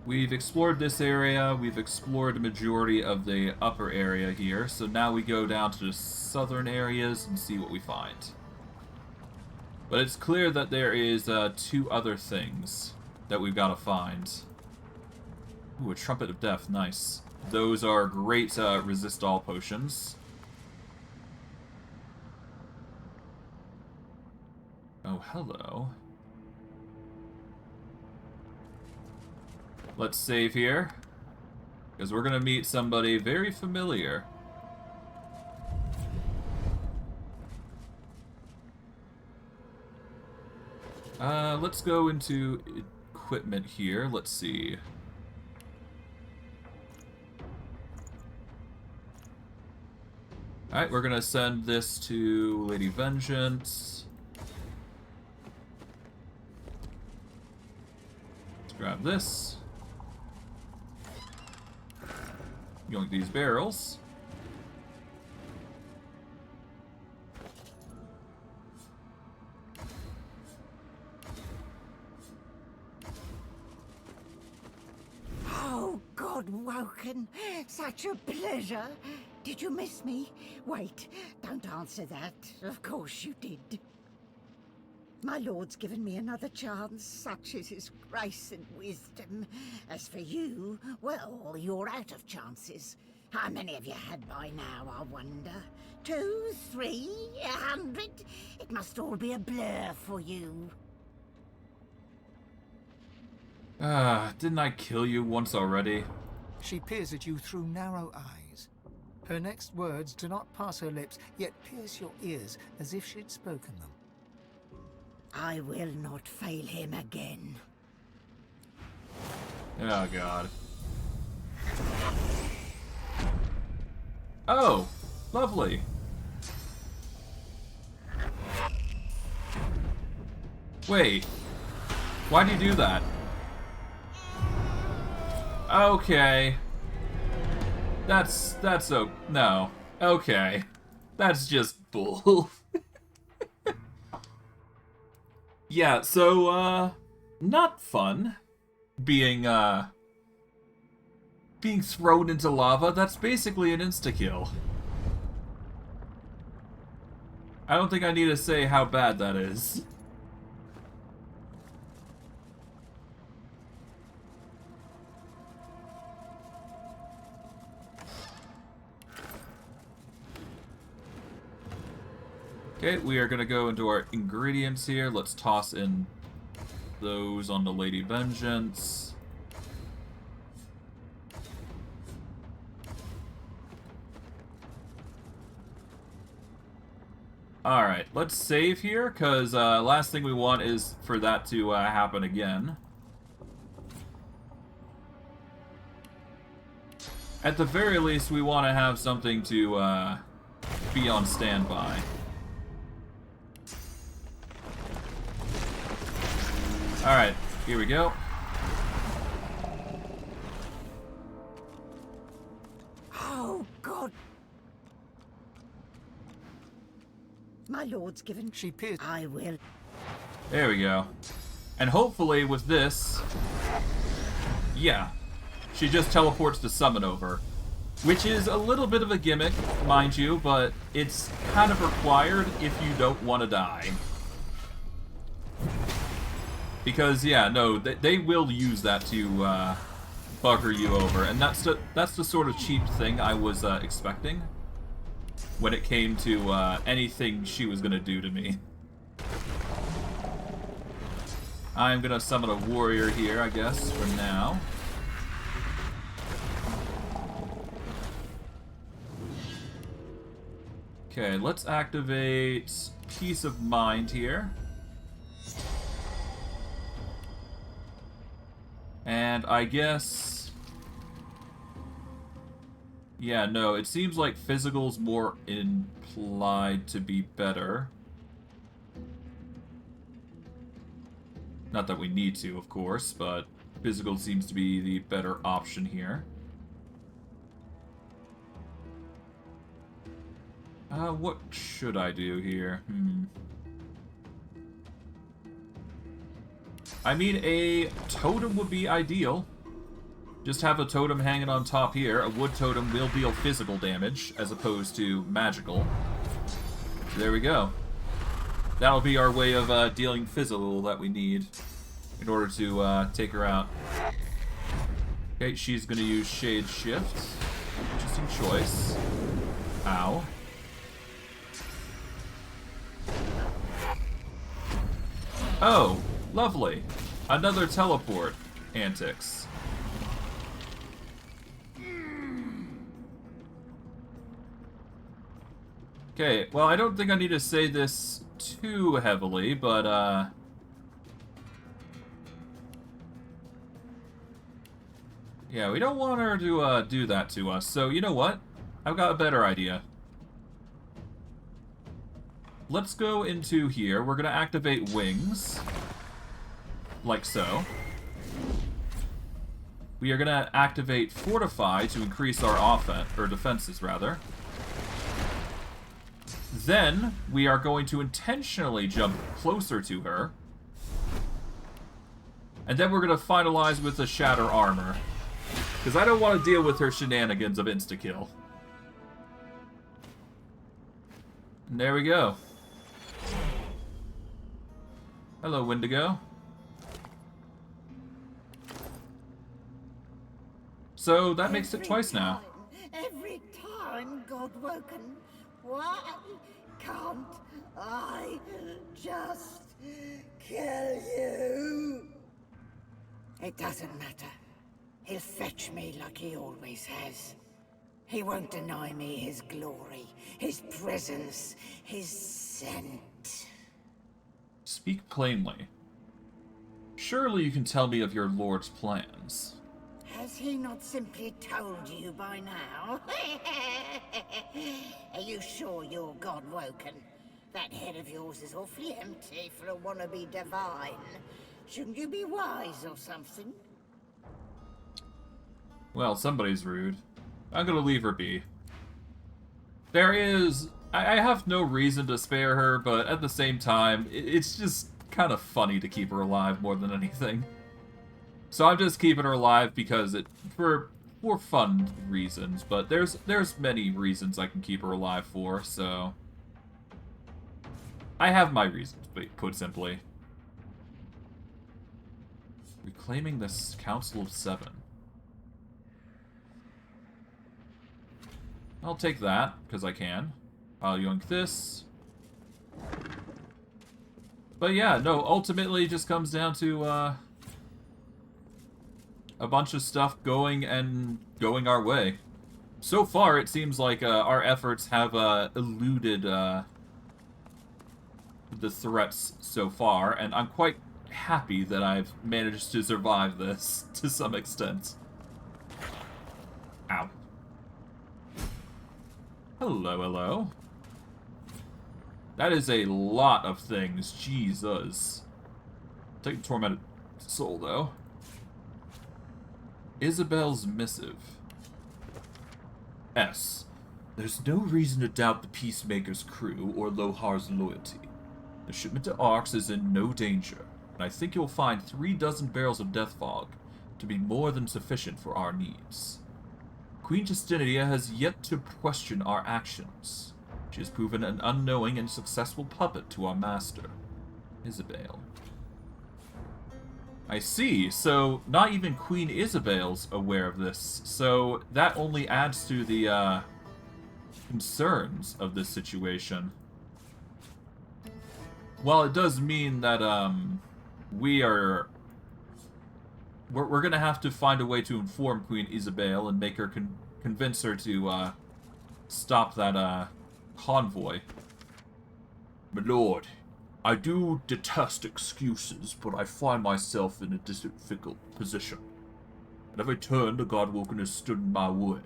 We've explored this area, we've explored the majority of the upper area here, so now we go down to the southern areas and see what we find. But it's clear that there is two other things that we've got to find. Ooh, a Trumpet of Death, nice. Those are great resist all potions. Oh, hello. Let's save here, because we're going to meet somebody very familiar. Let's go into equipment here. Let's see. Alright, we're going to send this to Lady Vengeance. Let's grab this. Yoink these barrels. Oh, God, Woken. Such a pleasure. Did you miss me? Wait, don't answer that. Of course you did. My lord's given me another chance, such is his grace and wisdom. As for you, well, you're out of chances. How many have you had by now, I wonder? 2, 3, 100? It must all be a blur for you. Didn't I kill you once already? She peers at you through narrow eyes. Her next words do not pass her lips, yet pierce your ears as if she'd spoken them. I will not fail him again. Oh, God. Oh, lovely. Wait. Why'd you do that? Okay. No. Okay. That's just bull. Yeah, so, not fun. Being thrown into lava, that's basically an insta-kill. I don't think I need to say how bad that is. Okay, we are going to go into our ingredients here. Let's toss in those on the Lady Vengeance. Alright, let's save here, because last thing we want is for that to happen again. At the very least, we want to have something to be on standby. Alright, here we go. Oh, God My lord's given... She pierced... I will. There we go. And hopefully with this... Yeah. She just teleports to summon over. Which is a little bit of a gimmick, mind you, but it's kind of required if you don't want to die. Because, yeah, no, they will use that to bugger you over. And that's the sort of cheap thing I was expecting when it came to anything she was going to do to me. I'm going to summon a warrior here, I guess, for now. Okay, let's activate Peace of Mind here. And I guess... Yeah, no, it seems like physical's more implied to be better. Not that we need to, of course, but physical seems to be the better option here. What should I do here? I mean, a totem would be ideal. Just have a totem hanging on top here. A wood totem will deal physical damage, as opposed to magical. There we go. That'll be our way of dealing physical that we need in order to take her out. Okay, she's going to use Shade Shift. Interesting choice. Ow. Oh, lovely. Another teleport antics. Okay, well, I don't think I need to say this too heavily, but, yeah, we don't want her to, do that to us, so you know what? I've got a better idea. Let's go into here. We're gonna activate wings. Like so. We are gonna activate Fortify to increase our offense, or defenses, rather. Then, we are going to intentionally jump closer to her. And then we're gonna finalize with the Shatter Armor. Because I don't want to deal with her shenanigans of insta-kill. And there we go. Hello, Wendigo. So that makes it twice now. Every time, God-woken. Why can't I just kill you? It doesn't matter. He'll fetch me like he always has. He won't deny me his glory, his presence, his scent. Speak plainly. Surely you can tell me of your lord's plans. Has he not simply told you by now? Are you sure you're God-woken? That head of yours is awfully empty for a wannabe divine. Shouldn't you be wise or something? Well, somebody's rude. I'm gonna leave her be. There is... I have no reason to spare her, but at the same time, it's just kind of funny to keep her alive more than anything. So I'm just keeping her alive because for fun reasons, but there's many reasons I can keep her alive for, so... I have my reasons, put simply. Reclaiming this Council of Seven. I'll take that, because I can. I'll yoink this. But yeah, no, ultimately it just comes down to, a bunch of stuff going our way. So far, it seems like, our efforts have, eluded, the threats so far, and I'm quite happy that I've managed to survive this, to some extent. Ow. Hello, hello. That is a lot of things. Jesus. Take the Tormented Soul, though. Isabel's Missive. S. There's no reason to doubt the Peacemaker's crew or Lohar's loyalty. The shipment to Arx is in no danger, and I think you'll find 36 barrels of death fog to be more than sufficient for our needs. Queen Justinia has yet to question our actions. She has proven an unknowing and successful puppet to our master, Isabel. I see, so not even Queen Isabel's aware of this, so that only adds to the, concerns of this situation. While it does mean that, we're gonna have to find a way to inform Queen Isabel and make her convince her to, stop that, convoy. My lord, I do detest excuses, but I find myself in a difficult position. At every turn, the Godwoken has stood in my way.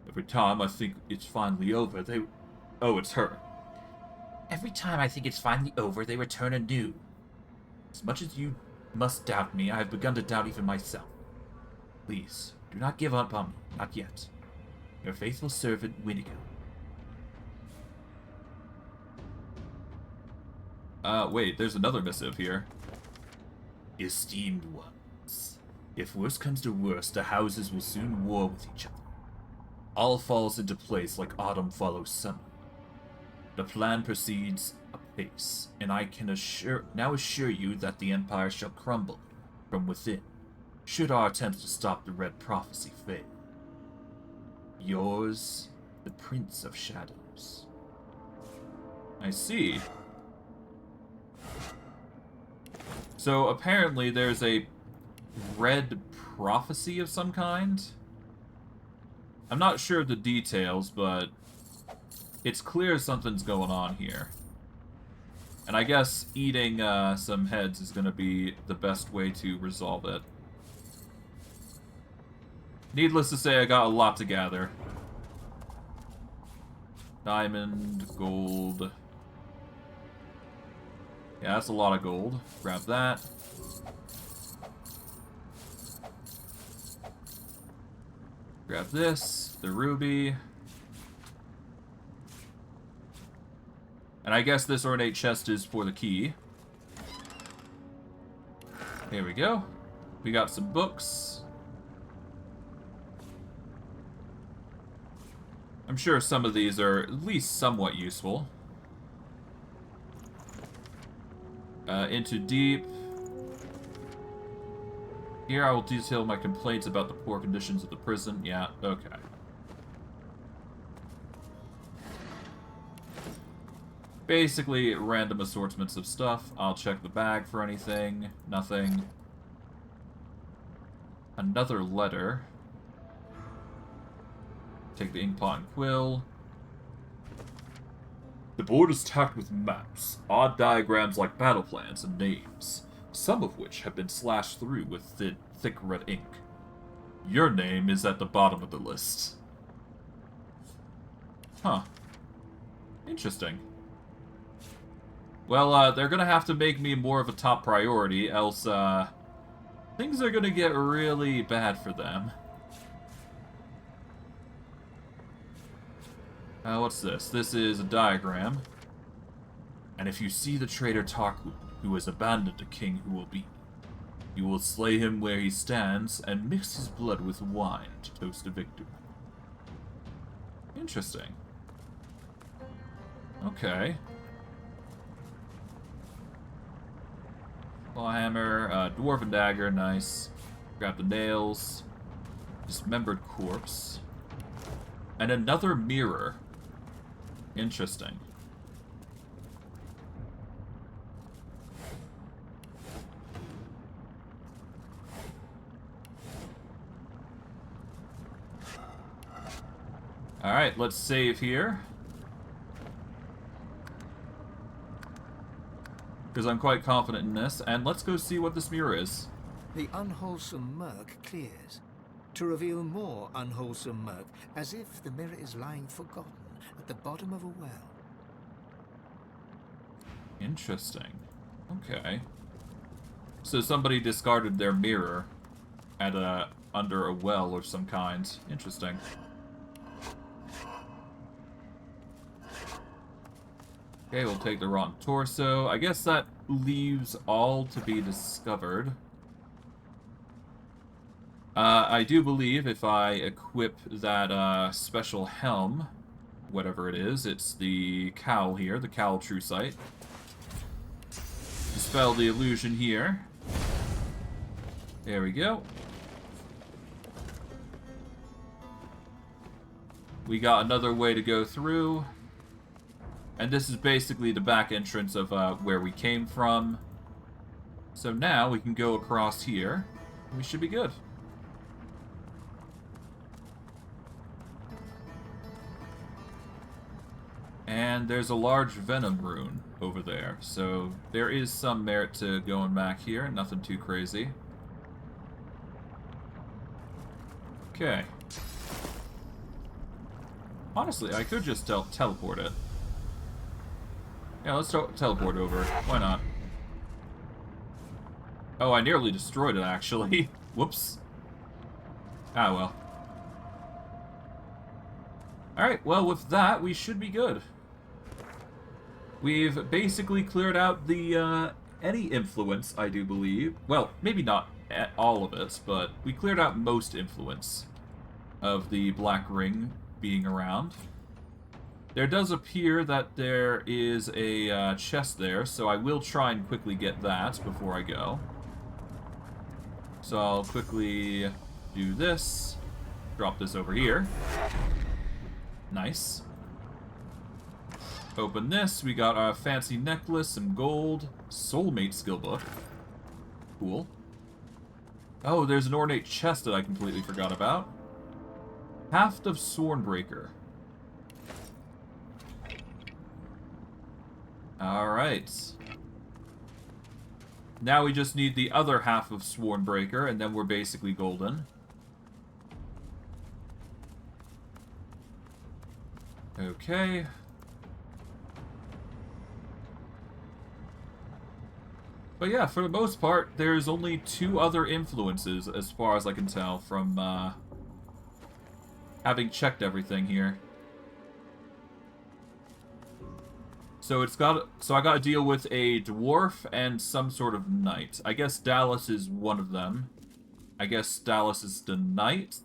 Every time I think it's finally over, they... Oh, it's her. Every time I think it's finally over, they return anew. As much as you must doubt me, I have begun to doubt even myself. Please, do not give up on me. Not yet. Your faithful servant, Winigo. Wait, there's another missive here. Esteemed ones, if worse comes to worse, the houses will soon war with each other. All falls into place like autumn follows summer. The plan proceeds apace, and I can now assure you that the Empire shall crumble from within, should our attempts to stop the Red Prophecy fail. Yours, the Prince of Shadows. I see. So apparently there's a red prophecy of some kind. I'm not sure of the details, but it's clear something's going on here. And I guess eating some heads is going to be the best way to resolve it. Needless to say, I got a lot to gather. Diamond, gold. Yeah, that's a lot of gold. Grab that. Grab this, the ruby. And I guess this ornate chest is for the key. Here we go. We got some books. I'm sure some of these are at least somewhat useful. Into Deep. Here I will detail my complaints about the poor conditions of the prison. Yeah, okay. Basically, random assortments of stuff. I'll check the bag for anything. Nothing. Another letter. Take the inkpot and quill. The board is tacked with maps, odd diagrams like battle plans and names, some of which have been slashed through with thick red ink. Your name is at the bottom of the list. Huh. Interesting. Well, they're gonna have to make me more of a top priority, else, things are gonna get really bad for them. What's this? This is a diagram. And if you see the traitor Tarquin, who has abandoned a king who will be, you will slay him where he stands and mix his blood with wine to toast a victory. Interesting. Okay. Clawhammer, dwarven dagger, nice. Grab the nails. Dismembered corpse. And another mirror. Interesting. Alright, let's save here. Because I'm quite confident in this, and let's go see what this mirror is. The unwholesome murk clears, to reveal more unwholesome murk, as if the mirror is lying forgotten at the bottom of a well. Interesting. Okay. So somebody discarded their mirror at under a well of some kind. Interesting. Okay, we'll take the rotten torso. I guess that leaves all to be discovered. I do believe if I equip that special helm, whatever it is, it's the cowl here, the cowl true sight. Dispel the illusion here. There we go. We got another way to go through. And this is basically the back entrance of where we came from. So now we can go across here. We should be good. And there's a large venom rune over there. So there is some merit to going back here. Nothing too crazy. Okay. Honestly, I could just teleport it. Yeah, let's teleport over. Why not? Oh, I nearly destroyed it, actually. Whoops. Ah, well. Alright, well, with that, we should be good. We've basically cleared out the, any influence, I do believe. Well, maybe not all of it, but we cleared out most influence of the Black Ring being around. There does appear that there is a chest there, so I will try and quickly get that before I go. So I'll quickly do this. Drop this over here. Nice. Open this. We got a fancy necklace, some gold, soulmate skill book. Cool. Oh, there's an ornate chest that I completely forgot about. Haft of Swornbreaker. Alright. Now we just need the other half of Swornbreaker, and then we're basically golden. Okay. But yeah, for the most part, there's only 2 other influences, as far as I can tell, from having checked everything here. So I got to deal with a dwarf and some sort of knight. I guess Dallas is one of them. I guess Dallas is the knight.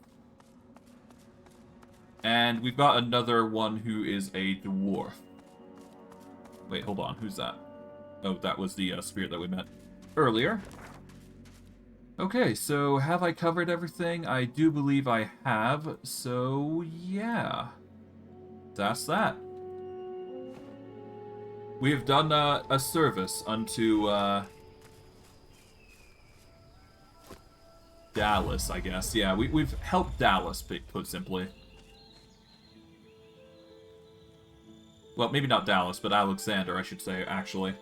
And we've got another one who is a dwarf. Wait, hold on. Who's that? Oh, that was the spirit that we met earlier. Okay, so have I covered everything? I do believe I have. So, yeah. That's that. We have done a service unto Dallas, I guess. Yeah, we've helped Dallas, put simply. Well, maybe not Dallas, but Alexander, I should say, actually.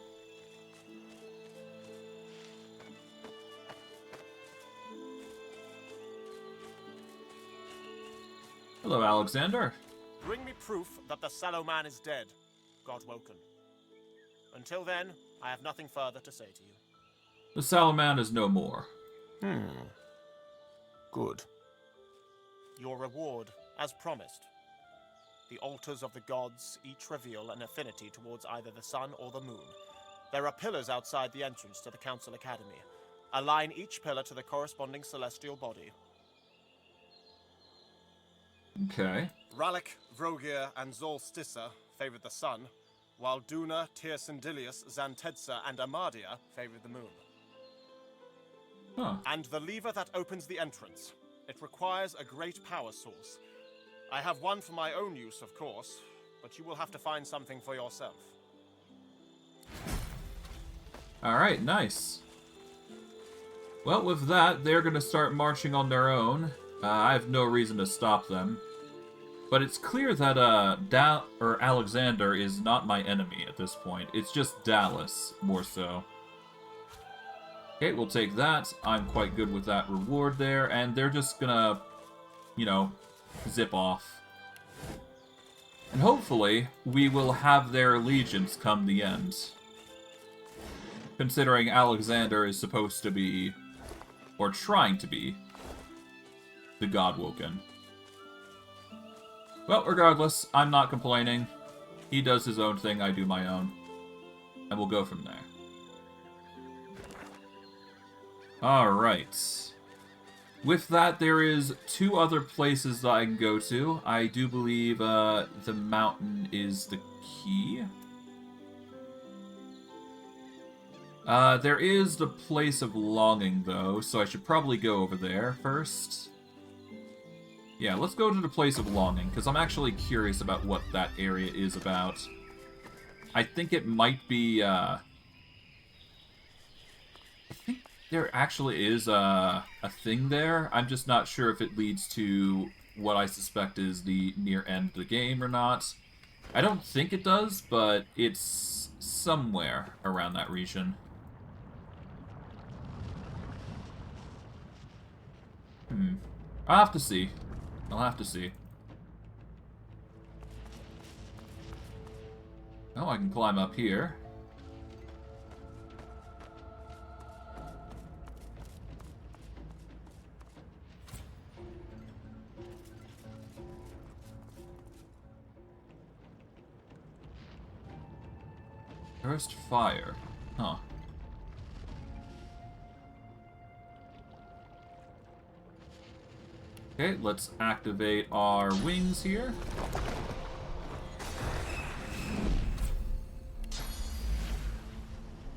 Hello, Alexander. Bring me proof that the Sallow Man is dead, God Woken. Until then, I have nothing further to say to you. The Sallow Man is no more. Good. Your reward, as promised. The altars of the gods each reveal an affinity towards either the sun or the moon. There are pillars outside the entrance to the Council Academy. Align each pillar to the corresponding celestial body. Okay. Rallic, Vrogir, and Zolstissa favored the sun, while Duna, Tyrsendilius, Xantedsa, and Amadia favored the moon. Huh. And the lever that opens the entrance. It requires a great power source. I have one for my own use, of course, but you will have to find something for yourself. Alright, nice. Well, with that, they're going to start marching on their own. I have no reason to stop them. But it's clear that Alexander is not my enemy at this point. It's just Dallas, more so. Okay, we'll take that. I'm quite good with that reward there, and they're just gonna, you know, zip off. And hopefully, we will have their allegiance come the end. Considering Alexander is supposed to be, or trying to be, the God Woken. Well, regardless, I'm not complaining. He does his own thing, I do my own. And we'll go from there. Alright. With that, there is 2 other places that I can go to. I do believe the mountain is the key. There is the Place of Longing, though, so I should probably go over there first. Yeah, let's go to the Place of Longing, because I'm actually curious about what that area is about. I think it might be, I think there actually is a thing there. I'm just not sure if it leads to what I suspect is the near end of the game or not. I don't think it does, but it's somewhere around that region. I'll have to see. I'll have to see. Oh, I can climb up here. First fire. Huh. Okay, let's activate our wings here.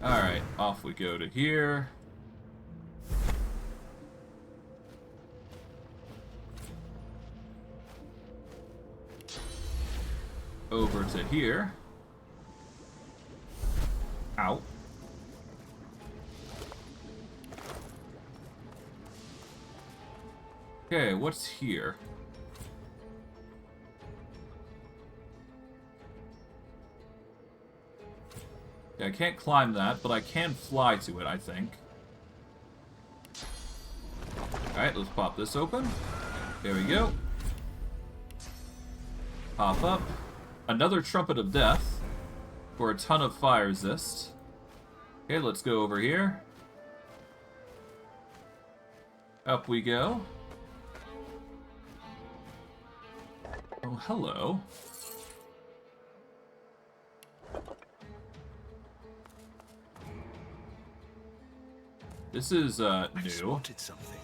Alright, off we go to here. Over to here. Ow. Okay, what's here? Yeah, I can't climb that, but I can fly to it, I think. Alright, let's pop this open. There we go. Pop up. Another Trumpet of Death for a ton of fire resist. Okay, let's go over here. Up we go. Oh, hello. This is new. Something.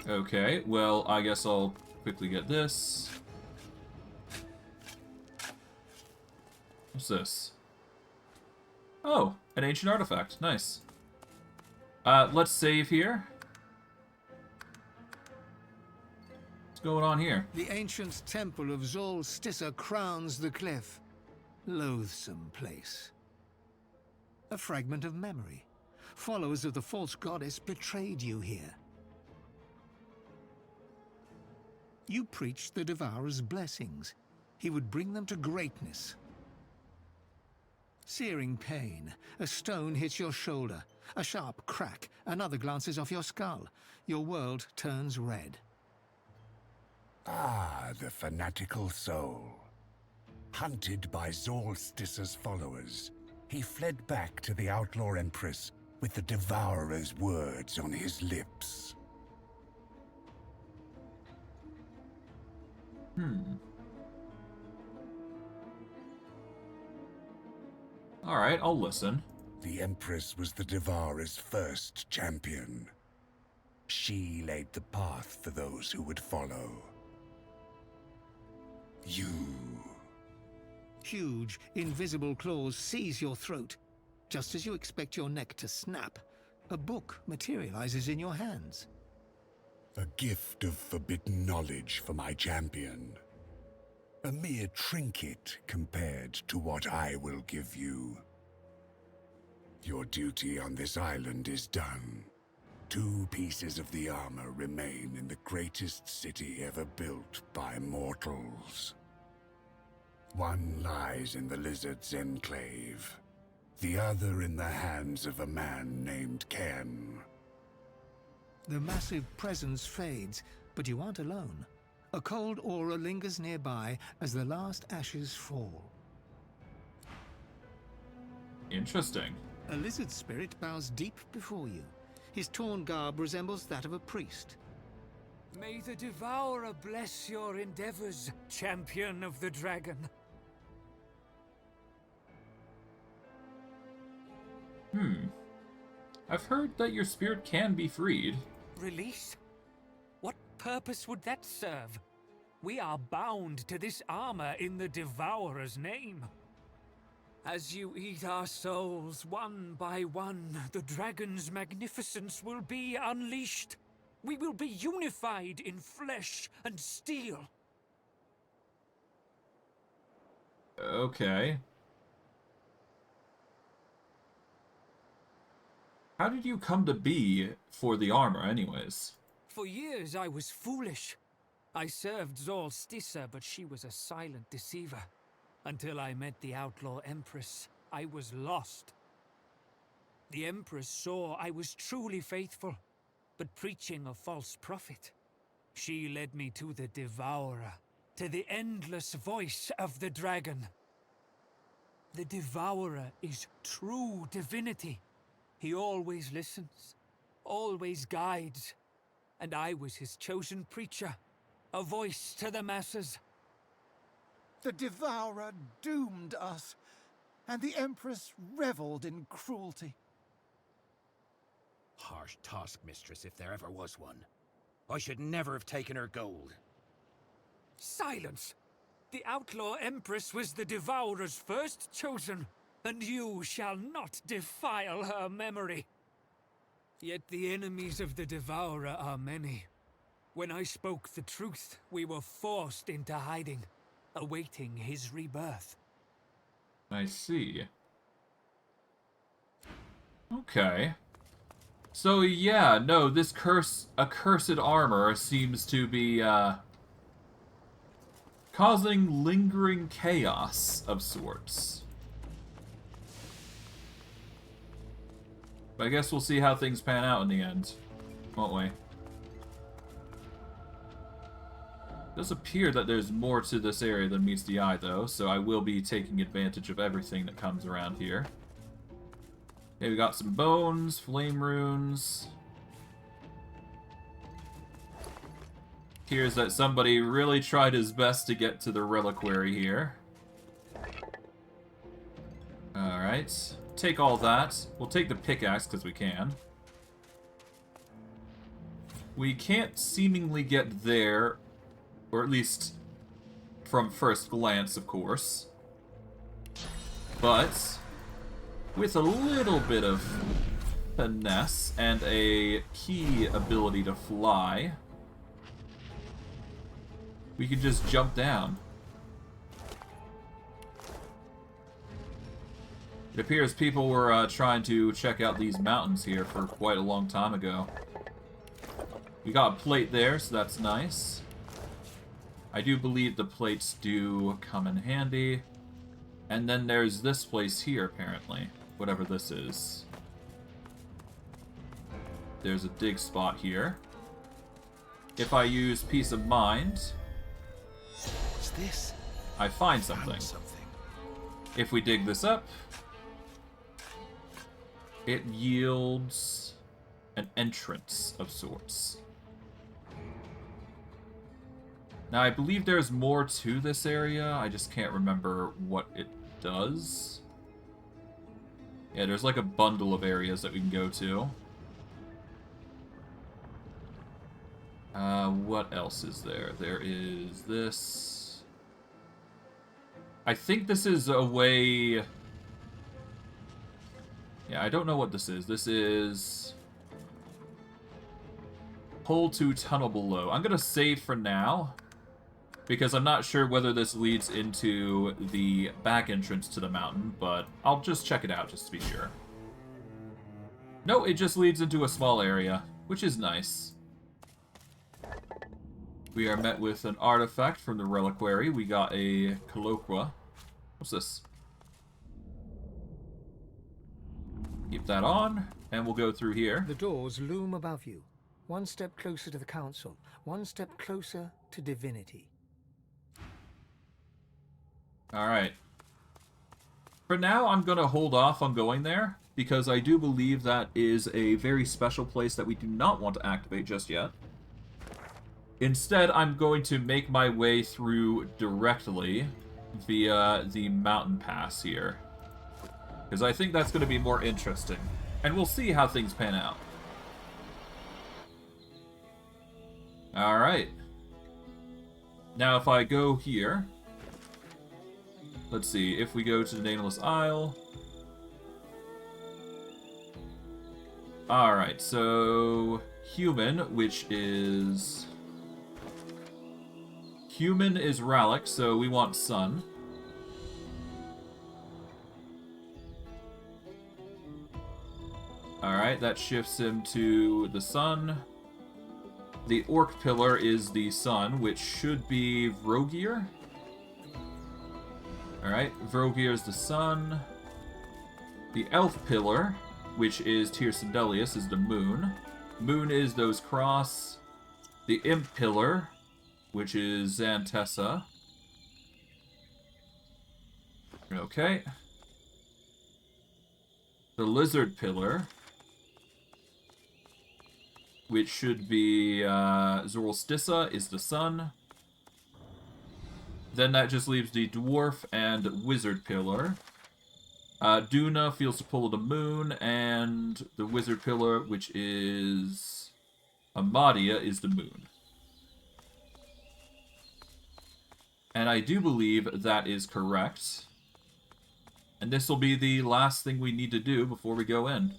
Okay, well, I guess I'll quickly get this. What's this? Oh, an ancient artifact. Nice. Let's save here. What's going on here? The ancient temple of Solstice crowns the cliff. Loathsome place. A fragment of memory. Followers of the false goddess betrayed you here. You preached the Devourer's blessings. He would bring them to greatness. Searing pain. A stone hits your shoulder. A sharp crack. Another glances off your skull. Your world turns red. Ah, the fanatical soul. Hunted by Solstice's followers, he fled back to the Outlaw Empress with the Devourer's words on his lips. Alright, I'll listen. The Empress was the Devourer's first champion. She laid the path for those who would follow. You. Huge, invisible claws seize your throat. Just as you expect your neck to snap, a book materializes in your hands. A gift of forbidden knowledge for my champion. A mere trinket compared to what I will give you. Your duty on this island is done. 2 pieces of the armor remain in the greatest city ever built by mortals. One lies in the Lizard's Enclave, the other in the hands of a man named Ken. The massive presence fades, but you aren't alone. A cold aura lingers nearby as the last ashes fall. Interesting. A lizard spirit bows deep before you. His torn garb resembles that of a priest. May the Devourer bless your endeavors, champion of the dragon. I've heard that your spirit can be freed. Release? What purpose would that serve? We are bound to this armor in the Devourer's name. As you eat our souls one by one, the dragon's magnificence will be unleashed. We will be unified in flesh and steel. Okay. How did you come to be for the armor, anyways? For years I was foolish. I served Zol Stissa, but she was a silent deceiver. Until I met the outlaw Empress, I was lost. The Empress saw I was truly faithful, but preaching a false prophet. She led me to the Devourer, to the endless voice of the dragon. The Devourer is true divinity. He always listens, always guides, and I was his chosen preacher, a voice to the masses. The Devourer doomed us, and the Empress reveled in cruelty. Harsh task, mistress, if there ever was one. I should never have taken her gold. Silence! The outlaw Empress was the Devourer's first chosen, and you shall not defile her memory. Yet the enemies of the Devourer are many. When I spoke the truth, we were forced into hiding, awaiting his rebirth. I see. Okay. So yeah, no, this accursed armor seems to be, causing lingering chaos of sorts. But I guess we'll see how things pan out in the end, won't we? It does appear that there's more to this area than meets the eye, though, so I will be taking advantage of everything that comes around here. Okay, we got some bones, flame runes. Appears that somebody really tried his best to get to the reliquary here. Alright. Take all that. We'll take the pickaxe because we can. We can't seemingly get there, or at least from first glance, of course. But with a little bit of finesse and a key ability to fly, we can just jump down. It appears people were trying to check out these mountains here for quite a long time ago. We got a plate there, so that's nice. I do believe the plates do come in handy. And then there's this place here, apparently. Whatever this is. There's a dig spot here. If I use Peace of Mind... What's this? I find something. If we dig this up... it yields an entrance of sorts. Now, I believe there's more to this area. I just can't remember what it does. Yeah, there's like a bundle of areas that we can go to. What else is there? There is this. I think this is a way... yeah, I don't know what this is. This is... pull to tunnel below. I'm gonna save for now, because I'm not sure whether this leads into the back entrance to the mountain, but I'll just check it out just to be sure. No, it just leads into a small area, which is nice. We are met with an artifact from the reliquary. We got a colloqua. What's this? Keep that on, and we'll go through here. The doors loom above you. One step closer to the council, one step closer to divinity. Alright. For now, I'm going to hold off on going there, because I do believe that is a very special place that we do not want to activate just yet. Instead, I'm going to make my way through directly via the mountain pass here. Because I think that's going to be more interesting. And we'll see how things pan out. Alright. Now if I go here... Let's see, if we go to the Nameless Isle... Alright, so... Human, which is... Human is Rallic, so we want Sun. Alright, that shifts him to the Sun. The Orc Pillar is the Sun, which should be Vrogear. Alright, Vrogear is the Sun. The Elf Pillar, which is Tyrsendelius, is the Moon. Moon is those Cross. The Imp Pillar, which is Xantessa. Okay. The Lizard Pillar, which should be Zorlstissa, is the Sun. Then that just leaves the Dwarf and Wizard Pillar. Duna feels the pull of the Moon, and the Wizard Pillar, which is Amadia, is the Moon. And I do believe that is correct. And this will be the last thing we need to do before we go in.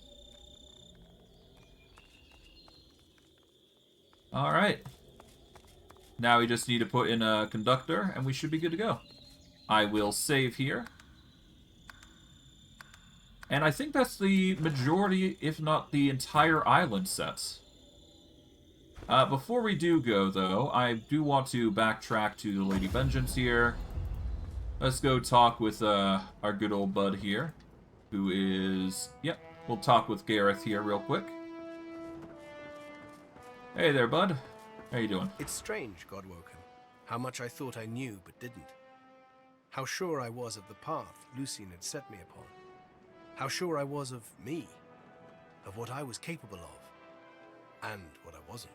Alright. Now we just need to put in a conductor, and we should be good to go. I will save here. And I think that's the majority, if not the entire island set. Before we do go, though, I do want to backtrack to the Lady Vengeance here. Let's go talk with our good old bud here, who is... Yep, we'll talk with Gareth here real quick. Hey there, bud. How you doing? It's strange, Godwoken, how much I thought I knew but didn't. How sure I was of the path Lucian had set me upon. How sure I was of me, of what I was capable of, and what I wasn't.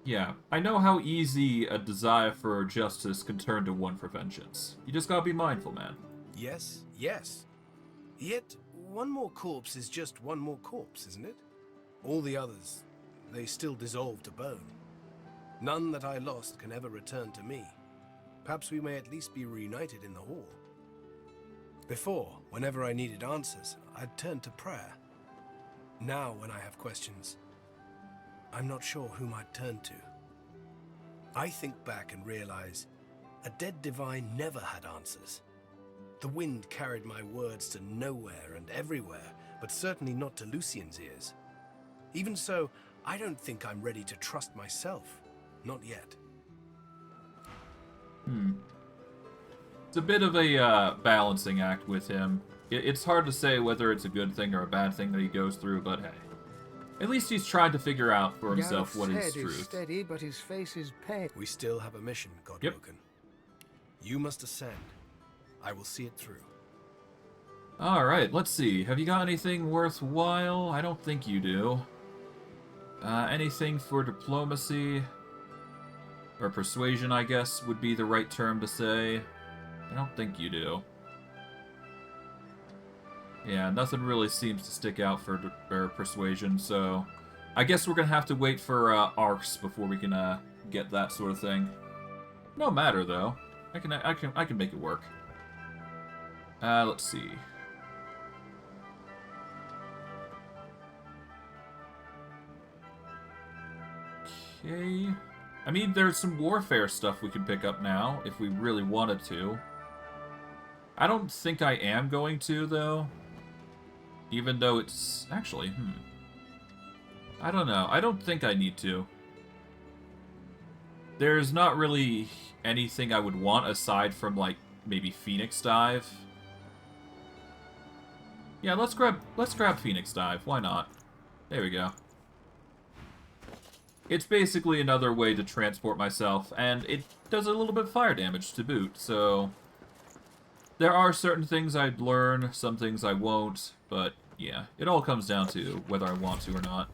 Yeah, I know how easy a desire for justice can turn to one for vengeance. You just gotta be mindful, man. Yes, yes. Yet, one more corpse is just one more corpse, isn't it? All the others, they still dissolve to bone. None that I lost can ever return to me. Perhaps we may at least be reunited in the hall. Before, whenever I needed answers, I'd turn to prayer. Now, when I have questions, I'm not sure whom I'd turn to. I think back and realize a dead divine never had answers. The wind carried my words to nowhere and everywhere, but certainly not to Lucian's ears. Even so, I don't think I'm ready to trust myself. Not yet. It's a bit of a balancing act with him. It's hard to say whether it's a good thing or a bad thing that he goes through, but hey. At least he's trying to figure out for himself what is Gareth's head truth. is steady, but his face is pale. We still have a mission, Godwoken. Yep. You must ascend. I will see it through. Alright, let's see. Have you got anything worthwhile? I don't think you do. Anything for diplomacy? Or persuasion, I guess, would be the right term to say. I don't think you do. Yeah, nothing really seems to stick out for persuasion, so... I guess we're gonna have to wait for arcs before we can get that sort of thing. No matter, though. I can make it work. Let's see. Okay. I mean, there's some warfare stuff we can pick up now, if we really wanted to. I don't think I am going to, though. Even though it's... Actually, I don't know. I don't think I need to. There's not really anything I would want aside from, like, maybe Phoenix Dive. Yeah, let's grab Phoenix Dive. Why not? There we go. It's basically another way to transport myself, and it does a little bit of fire damage to boot, so... There are certain things I'd learn, some things I won't, but yeah, it all comes down to whether I want to or not.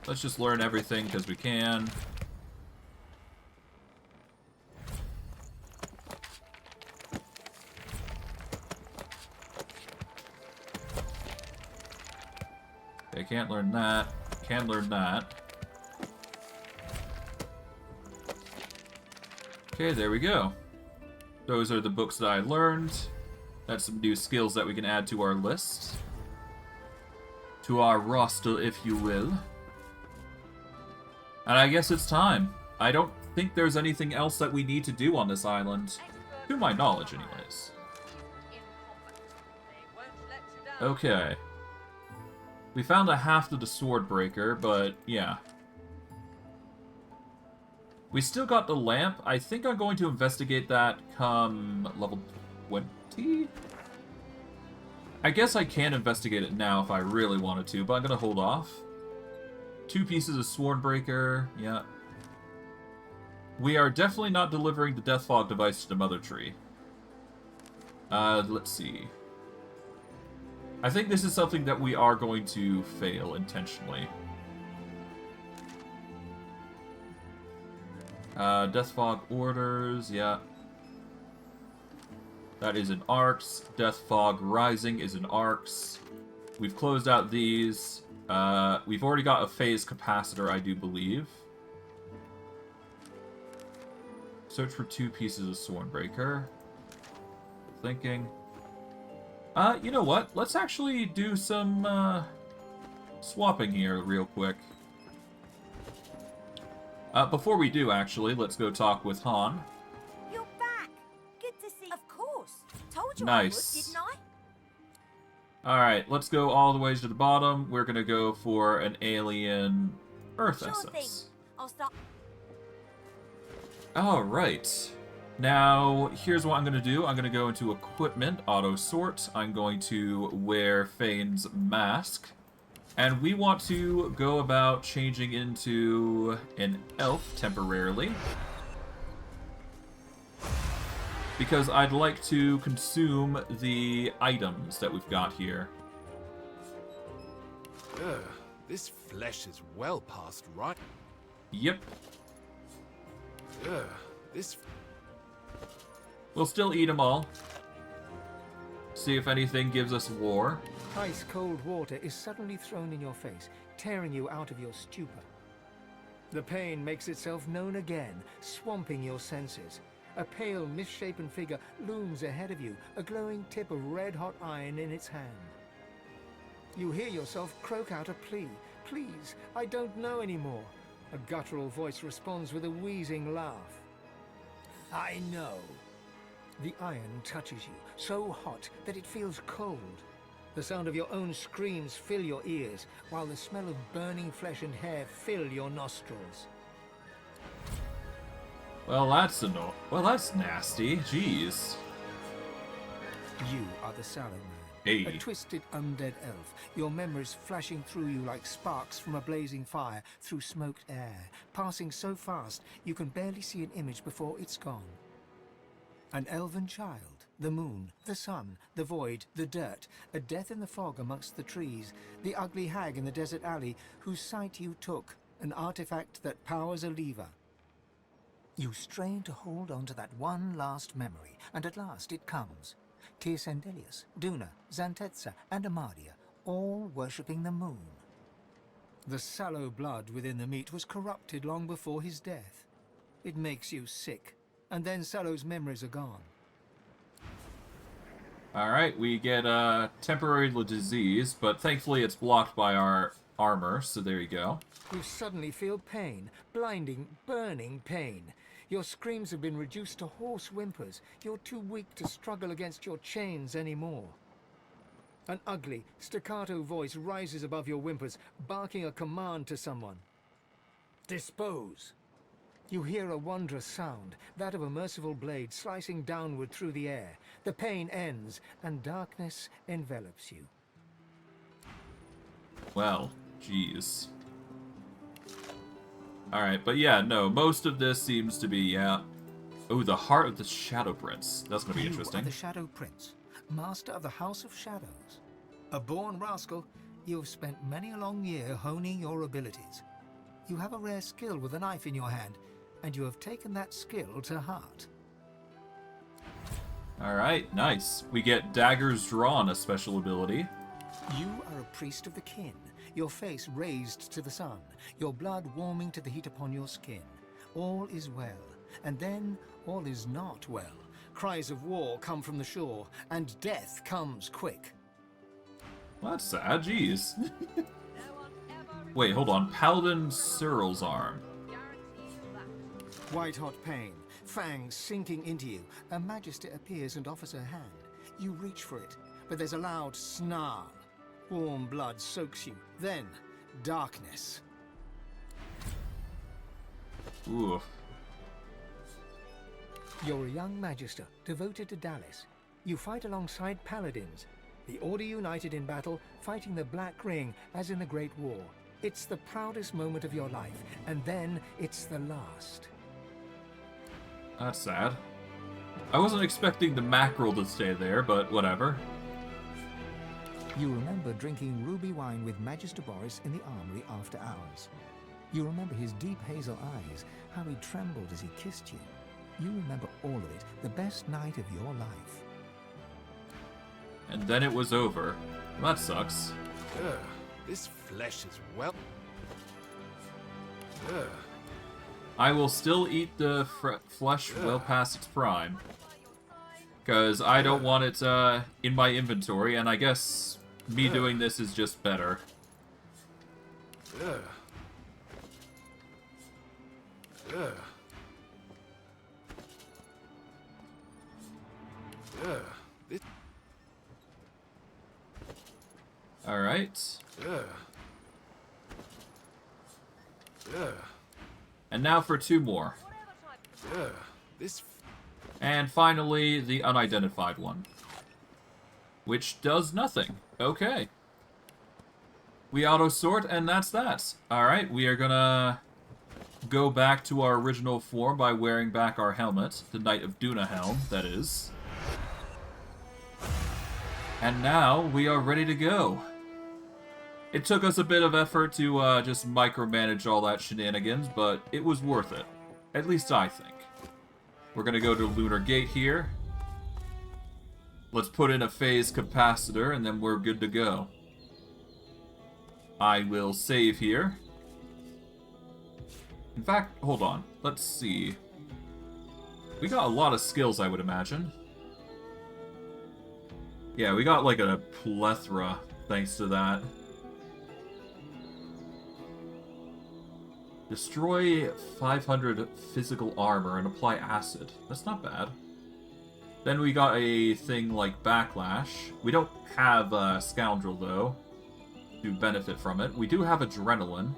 Let's just learn everything because we can. Okay, can't learn that. Can learn that. Okay, there we go. Those are the books that I learned. That's some new skills that we can add to our list. To our roster, if you will. And I guess it's time. I don't think there's anything else that we need to do on this island. To my knowledge, anyways. Okay. We found a half of the sword breaker, but yeah. We still got the lamp. I think I'm going to investigate that come level 20? I guess I can investigate it now if I really wanted to, but I'm going to hold off. 2 pieces of sword breaker, yeah. We are definitely not delivering the death fog device to the mother tree. Let's see. I think this is something that we are going to fail intentionally. Death fog orders, yeah. That is in arcs. Death fog rising is in arcs. We've closed out these. We've already got a phase capacitor, I do believe. Search for 2 pieces of Swornbreaker. Thinking. You know what? Let's actually do some, swapping here real quick. Before we do, actually, let's go talk with Han. You're back! Good to see you. Of course. Told you Nice. I would, didn't I? Alright, let's go all the way to the bottom. We're gonna go for an alien Earth Sure thing. essence. I'll start. Alright. Now, here's what I'm gonna do. I'm gonna go into equipment, auto sort. I'm going to wear Fane's mask. And we want to go about changing into an elf temporarily. Because I'd like to consume the items that we've got here. Ugh, this flesh is well past right. Yep. Ugh, this... We'll still eat them all. See if anything gives us war. Ice-cold water is suddenly thrown in your face, tearing you out of your stupor. The pain makes itself known again, swamping your senses. A pale, misshapen figure looms ahead of you, a glowing tip of red-hot iron in its hand. You hear yourself croak out a plea. Please, I don't know anymore. A guttural voice responds with a wheezing laugh. I know. The iron touches you, so hot that it feels cold. The sound of your own screams fill your ears, while the smell of burning flesh and hair fill your nostrils. Well, that's nasty. Jeez. You are the Sallow Man. Hey. A twisted undead elf, your memories flashing through you like sparks from a blazing fire through smoked air, passing so fast you can barely see an image before it's gone. An elven child, the moon, the sun, the void, the dirt, a death in the fog amongst the trees, the ugly hag in the desert alley whose sight you took, an artifact that powers a lever. You strain to hold on to that one last memory, and at last it comes. Tearsendelius, Duna, Xantetza, and Amadia, all worshipping the moon. The sallow blood within the meat was corrupted long before his death. It makes you sick, and then Sallow's memories are gone. Alright, we get temporary disease, but thankfully it's blocked by our armor, so there you go. You suddenly feel pain, blinding, burning pain. Your screams have been reduced to hoarse whimpers. You're too weak to struggle against your chains anymore. An ugly, staccato voice rises above your whimpers, barking a command to someone. Dispose. You hear a wondrous sound, that of a merciful blade slicing downward through the air. The pain ends, and darkness envelops you. Well, jeez. Alright, but yeah, no, most of this seems to be, yeah. Oh, the Heart of the Shadow Prince. That's going to be interesting. You are the Shadow Prince, master of the House of Shadows. A born rascal, you have spent many a long year honing your abilities. You have a rare skill with a knife in your hand, and you have taken that skill to heart. Alright, nice. We get Daggers Drawn, a special ability. You are a priest of the kin, your face raised to the sun, your blood warming to the heat upon your skin. All is well, and then all is not well. Cries of war come from the shore, and death comes quick. Well, that's sad, jeez. Wait, hold on. Paladin Cyril's arm. White-hot pain, fangs sinking into you. A magister appears and offers her hand. You reach for it, but there's a loud snarl. Warm blood soaks you. Then, darkness. Ooh. You're a young magister, devoted to Dallas. You fight alongside paladins. The Order united in battle, fighting the Black Ring as in the Great War. It's the proudest moment of your life, and then it's the last. That's sad. I wasn't expecting the mackerel to stay there, but whatever. You remember drinking ruby wine with Magister Boris in the armory after hours. You remember his deep hazel eyes, how he trembled as he kissed you. You remember all of it, the best night of your life. And then it was over. Well, that sucks. Ugh, this flesh is well... Ugh. I will still eat the flesh well past its prime. Because I don't want it in my inventory, and I guess me doing this is just better. Ugh. Ugh. Ugh. This... Alright. Ugh. Ugh. And now for two more. Ugh. This... And finally, the unidentified one. Which does nothing. Okay. We auto-sort, and that's that. Alright, we are gonna go back to our original form by wearing back our helmet. The Knight of Duna helm, that is. And now, we are ready to go. It took us a bit of effort to just micromanage all that shenanigans, but it was worth it. At least I think. We're gonna go to Lunar Gate here. Let's put in a phase capacitor, and then we're good to go. I will save here. In fact, hold on. Let's see. We got a lot of skills, I would imagine. Yeah, we got like a plethora thanks to that. Destroy 500 physical armor and apply acid. That's not bad. Then we got a thing like Backlash. We don't have Scoundrel, though, to benefit from it. We do have Adrenaline.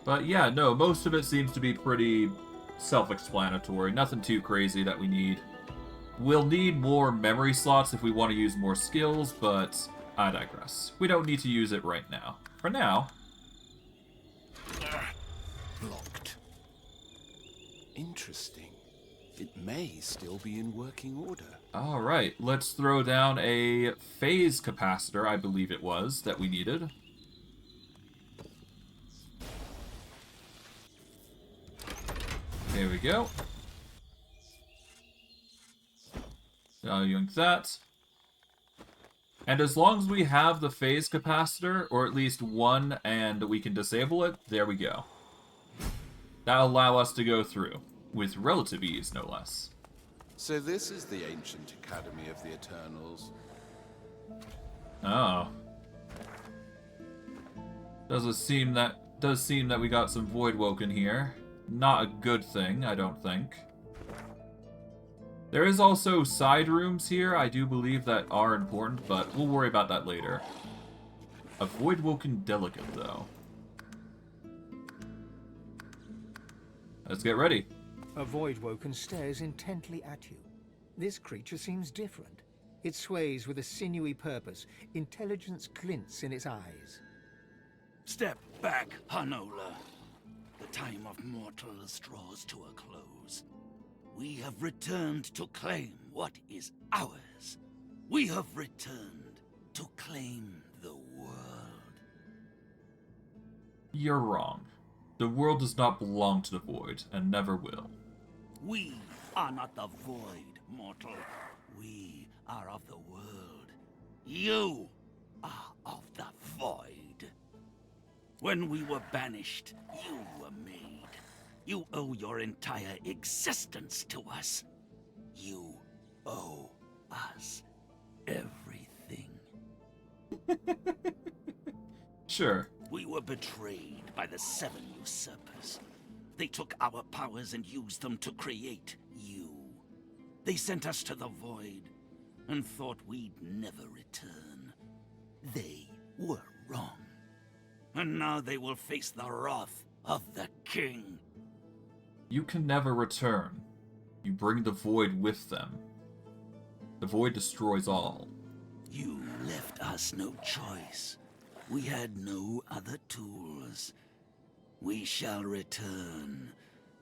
But yeah, no, most of it seems to be pretty self-explanatory. Nothing too crazy that we need. We'll need more memory slots if we want to use more skills, but I digress. We don't need to use it right now. For now... Blocked. Interesting. It may still be in working order. Alright, let's throw down a phase capacitor, I believe it was, that we needed. There we go. Yoink that. And as long as we have the phase capacitor, or at least one, and we can disable it, there we go. That'll allow us to go through, with relative ease, no less. So this is the ancient Academy of the Eternals. Oh. Does seem that we got some Voidwoken here. Not a good thing, I don't think. There is also side rooms here, I do believe, that are important, but we'll worry about that later. A Voidwoken Delegate, though. Let's get ready. A void woken stares intently at you. This creature seems different. It sways with a sinewy purpose. Intelligence glints in its eyes. Step back, Hanola. The time of mortals draws to a close. We have returned to claim what is ours. We have returned to claim the world. You're wrong. The world does not belong to the Void, and never will. We are not the Void, mortal. We are of the world. You are of the Void. When we were banished, you were made. You owe your entire existence to us. You owe us everything. Sure. We were betrayed by the 7 usurpers. They took our powers and used them to create you. They sent us to the Void and thought we'd never return. They were wrong. And now they will face the wrath of the King. You can never return. You bring the Void with them. The Void destroys all. You left us no choice. We had no other tools. We shall return,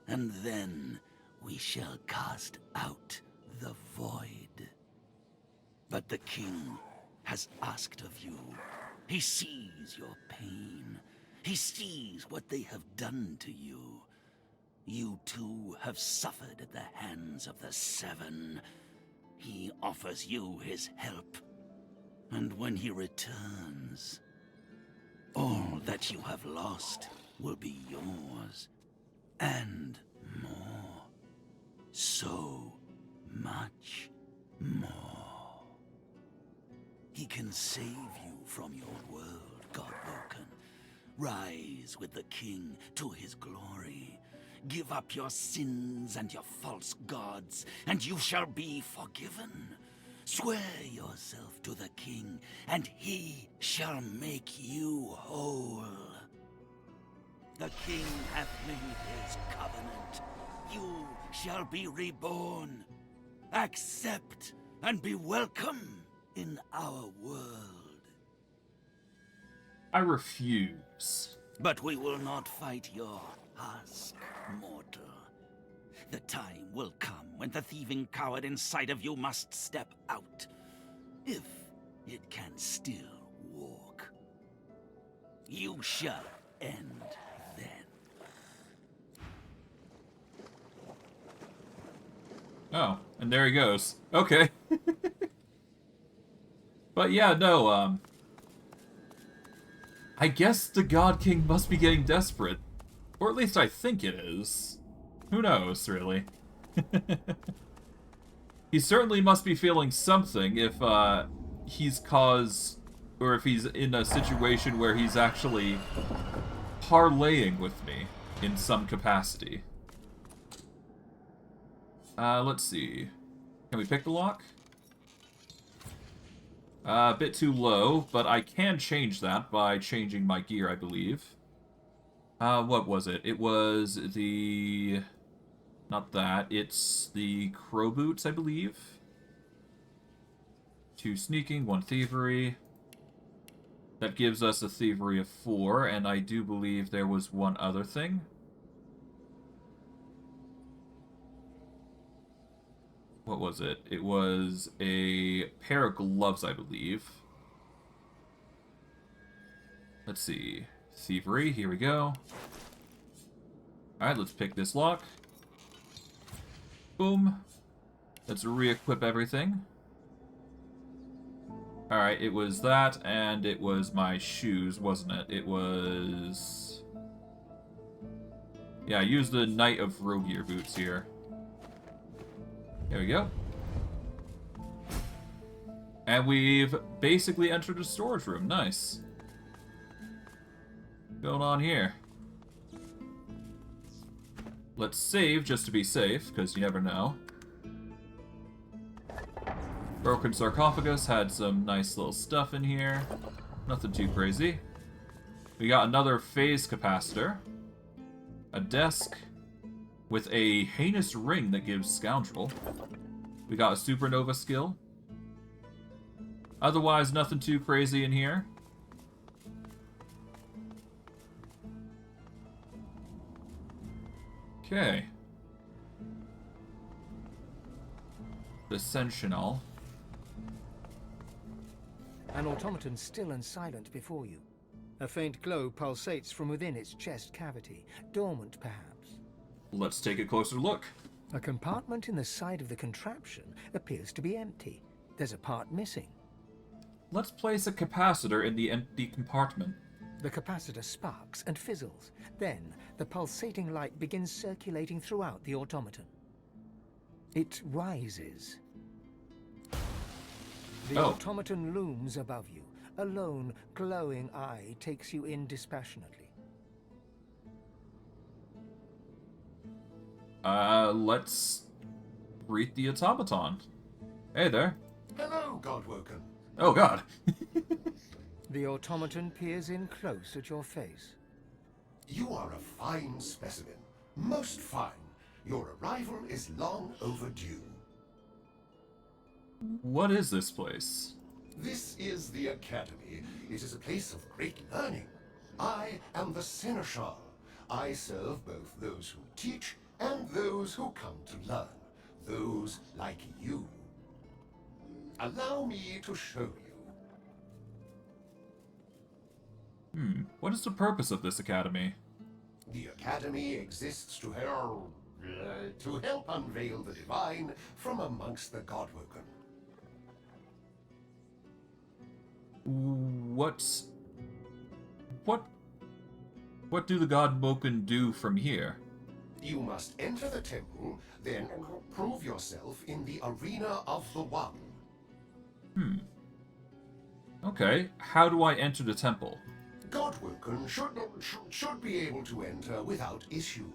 and then we shall cast out the Void. But the King has asked of you. He sees your pain. He sees what they have done to you. You too have suffered at the hands of the 7. He offers you his help. And when he returns, all that you have lost will be yours. And more. So much more. He can save you from your world, Godwoken. Rise with the King to his glory. Give up your sins and your false gods, and you shall be forgiven. Swear yourself to the King, and he shall make you whole. The King hath made his covenant. You shall be reborn. Accept and be welcome in our world. I refuse. But we will not fight your husk, mortal. The time will come when the thieving coward inside of you must step out. If it can still walk. You shall end then. Oh, and there he goes. Okay. But yeah, no, I guess the God King must be getting desperate. Or at least I think it is. Who knows, really? He certainly must be feeling something if, he's caused... Or if he's in a situation where he's actually parlaying with me in some capacity. Let's see. Can we pick the lock? A bit too low, but I can change that by changing my gear, I believe. What was it? It was the... Not that. It's the crow boots, I believe. 2 sneaking, 1 thievery. That gives us a thievery of 4, and I do believe there was one other thing. What was it? It was a pair of gloves, I believe. Let's see. Thievery, here we go. Alright, let's pick this lock. Boom. Let's re-equip everything. Alright, it was that, and it was my shoes, wasn't it? It was... Yeah, I used the Knight of Rogear boots here. There we go. And we've basically entered a storage room. Nice. What's going on here? Let's save just to be safe, because you never know. Broken sarcophagus had some nice little stuff in here. Nothing too crazy. We got another phase capacitor. A desk. with a heinous ring that gives scoundrel. We got a supernova skill. Otherwise, nothing too crazy in here. Okay. The Sentinel. An automaton still and silent before you. A faint glow pulsates from within its chest cavity, dormant perhaps. Let's take a closer look. A compartment in the side of the contraption appears to be empty. There's a part missing. Let's place a capacitor in the empty compartment. The capacitor sparks and fizzles. Then, the pulsating light begins circulating throughout the automaton. It rises. The automaton looms above you. A lone, glowing eye takes you in dispassionately. Let's greet the automaton. Hey there. Hello, Godwoken. Oh, God. The automaton peers in close at your face. You are a fine specimen. Most fine. Your arrival is long overdue. What is this place? This is the Academy. It is a place of great learning. I am the Seneschal. I serve both those who teach and those who come to learn. Those like you. Allow me to show you. What is the purpose of this academy? The Academy exists to help unveil the divine from amongst the Godwoken. What do the Godwoken do from here? You must enter the temple, then prove yourself in the arena of the One. Okay, how do I enter the temple? Godwoken should be able to enter without issue.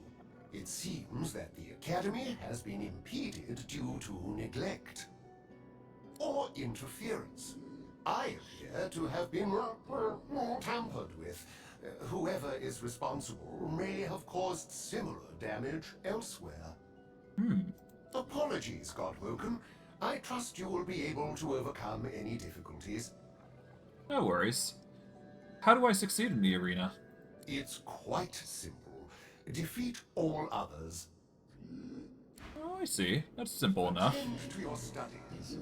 It seems that the Academy has been impeded due to neglect or interference. I appear to have been tampered with. Whoever is responsible may have caused similar damage elsewhere. Apologies, Godwoken. I trust you will be able to overcome any difficulties. No worries. How do I succeed in the arena? It's quite simple. Defeat all others. Oh, I see. That's simple enough. Attend to your studies.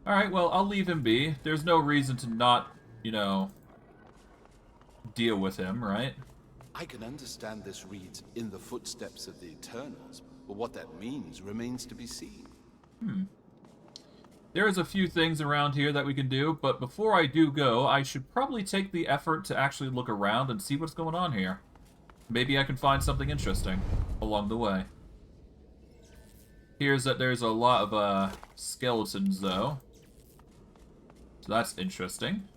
Alright, well, I'll leave him be. There's no reason to not, deal with him, right? I can understand this reads in the footsteps of the Eternals, but what that means remains to be seen. There's a few things around here that we can do, but before I do go, I should probably take the effort to actually look around and see what's going on here. Maybe I can find something interesting along the way. Here's that there's a lot of skeletons, though. So that's interesting.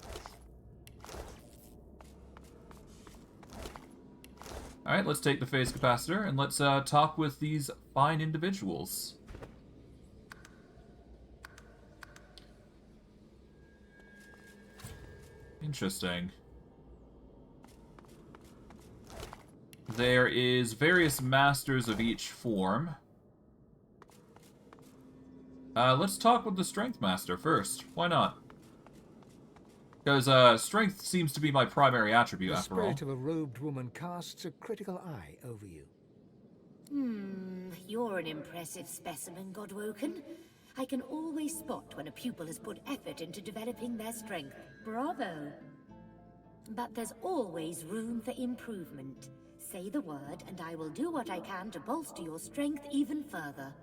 Alright, let's take the phase capacitor and let's talk with these fine individuals. Interesting. There is various masters of each form. Let's talk with the Strength Master first. Why not? Because strength seems to be my primary attribute, after all. The spirit of a robed woman casts a critical eye over you. You're an impressive specimen, Godwoken. I can always spot when a pupil has put effort into developing their strength. Bravo! But there's always room for improvement. Say the word, and I will do what I can to bolster your strength even further.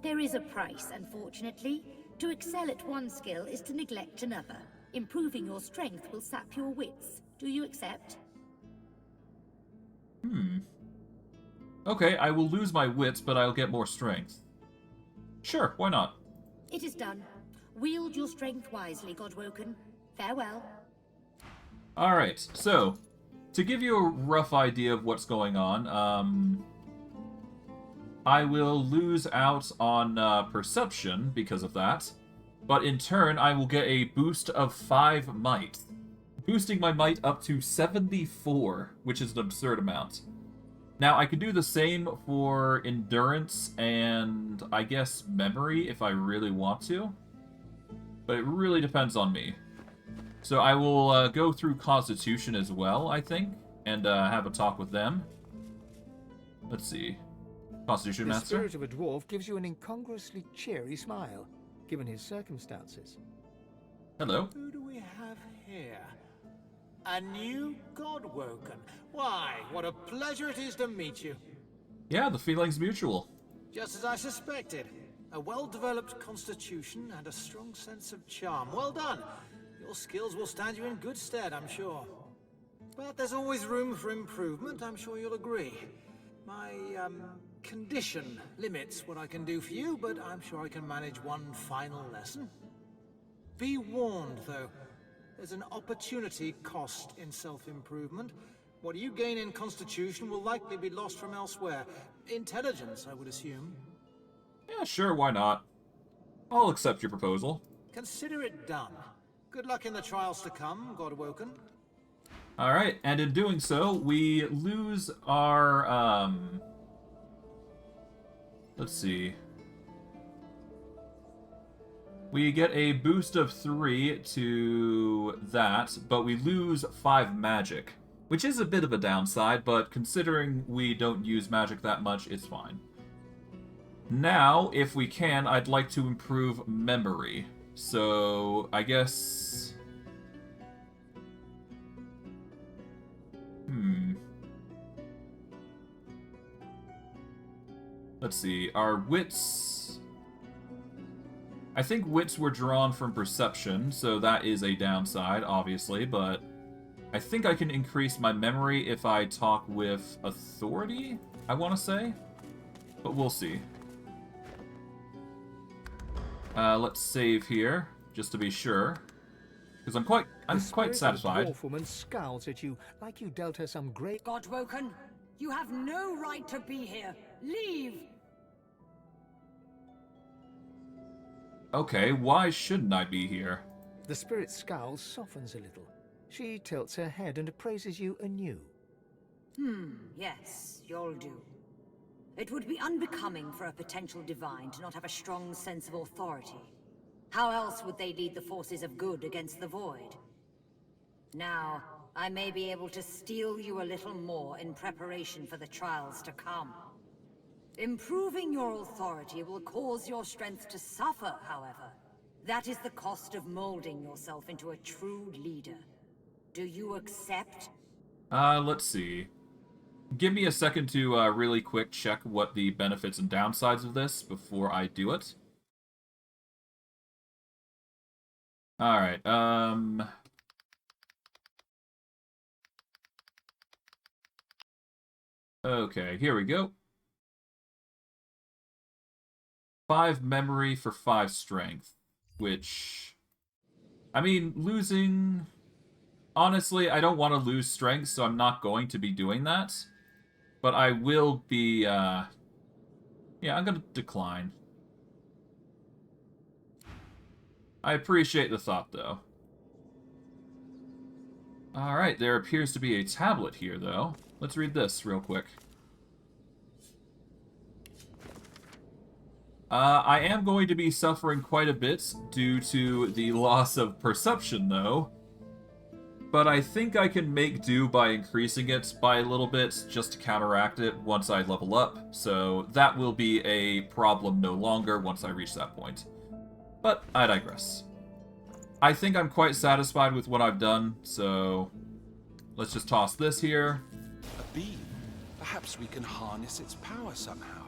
There is a price, unfortunately. To excel at one skill is to neglect another. Improving your strength will sap your wits. Do you accept? Okay, I will lose my wits, but I'll get more strength. Sure, why not? It is done. Wield your strength wisely, Godwoken. Farewell. Alright, so, to give you a rough idea of what's going on, I will lose out on perception because of that, but in turn I will get a boost of 5 might boosting my might up to 74, which is an absurd amount. Now, I could do the same for endurance and, I guess, memory if I really want to. But it really depends on me. So I will go through Constitution as well, I think, and have a talk with them. Let's see. Constitution The Master? spirit of a dwarf gives you an incongruously cheery smile, given his circumstances. Hello. Who do we have here? A new Godwoken. Why, what a pleasure it is to meet you. Yeah, the feeling's mutual. Just as I suspected. A well-developed constitution and a strong sense of charm. Well done. Your skills will stand you in good stead, I'm sure. But there's always room for improvement, I'm sure you'll agree. My, condition limits what I can do for you, but I'm sure I can manage one final lesson. Be warned, though. There's an opportunity cost in self-improvement. What you gain in Constitution will likely be lost from elsewhere. Intelligence, I would assume. Yeah, sure, why not? I'll accept your proposal. Consider it done. Good luck in the trials to come, Godwoken. Alright, and in doing so, we lose our, let's see. We get a boost of 3 to that, but we lose 5 magic. Which is a bit of a downside, but considering we don't use magic that much, it's fine. Now, if we can, I'd like to improve memory. So, I guess... Let's see, our wits... I think wits were drawn from perception, so that is a downside, obviously, but... I think I can increase my memory if I talk with authority, I want to say. But we'll see. Let's save here, just to be sure. Because I'm quite satisfied. The dwarf woman scowls at you like you dealt her some great... Godwoken, you have no right to be here. Leave! Okay, why shouldn't I be here? The spirit's scowl softens a little. She tilts her head and appraises you anew. Yes, you'll do. It would be unbecoming for a potential divine to not have a strong sense of authority. How else would they lead the forces of good against the void? Now, I may be able to steel you a little more in preparation for the trials to come. Improving your authority will cause your strength to suffer, however. That is the cost of molding yourself into a true leader. Do you accept? Let's see. Give me a second to really quick check what the benefits and downsides of this before I do it. Alright, okay, here we go. 5 memory for 5 strength, which... I mean, losing... Honestly, I don't want to lose strength, so I'm not going to be doing that. But I will be, yeah, I'm going to decline. I appreciate the thought, though. Alright, there appears to be a tablet here, though. Let's read this real quick. I am going to be suffering quite a bit due to the loss of perception, though. But I think I can make do by increasing it by a little bit just to counteract it once I level up. So that will be a problem no longer once I reach that point. But I digress. I think I'm quite satisfied with what I've done, so let's just toss this here. A beam. Perhaps we can harness its power somehow.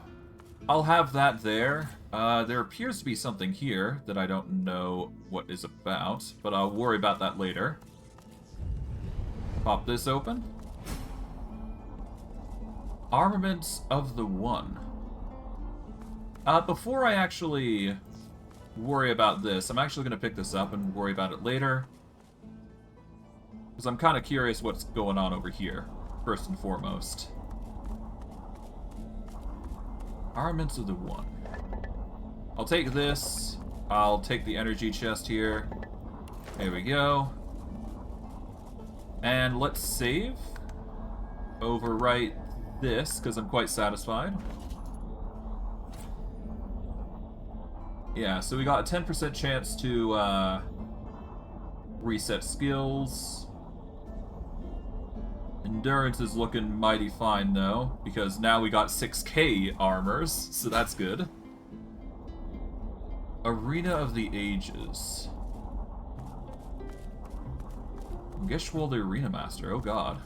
I'll have that there. There appears to be something here that I don't know what is about, but I'll worry about that later. Pop this open. Armaments of the One. Before I actually worry about this, I'm actually going to pick this up and worry about it later. Because I'm kind of curious what's going on over here, first and foremost. Armaments of the One. I'll take this. I'll take the energy chest here. There we go. And let's save. Overwrite this, because I'm quite satisfied. Yeah, so we got a 10% chance to reset skills. Endurance is looking mighty fine, though, because now we got 6k armors, so that's good. Arena of the Ages. Geshwal the Arena Master, oh god.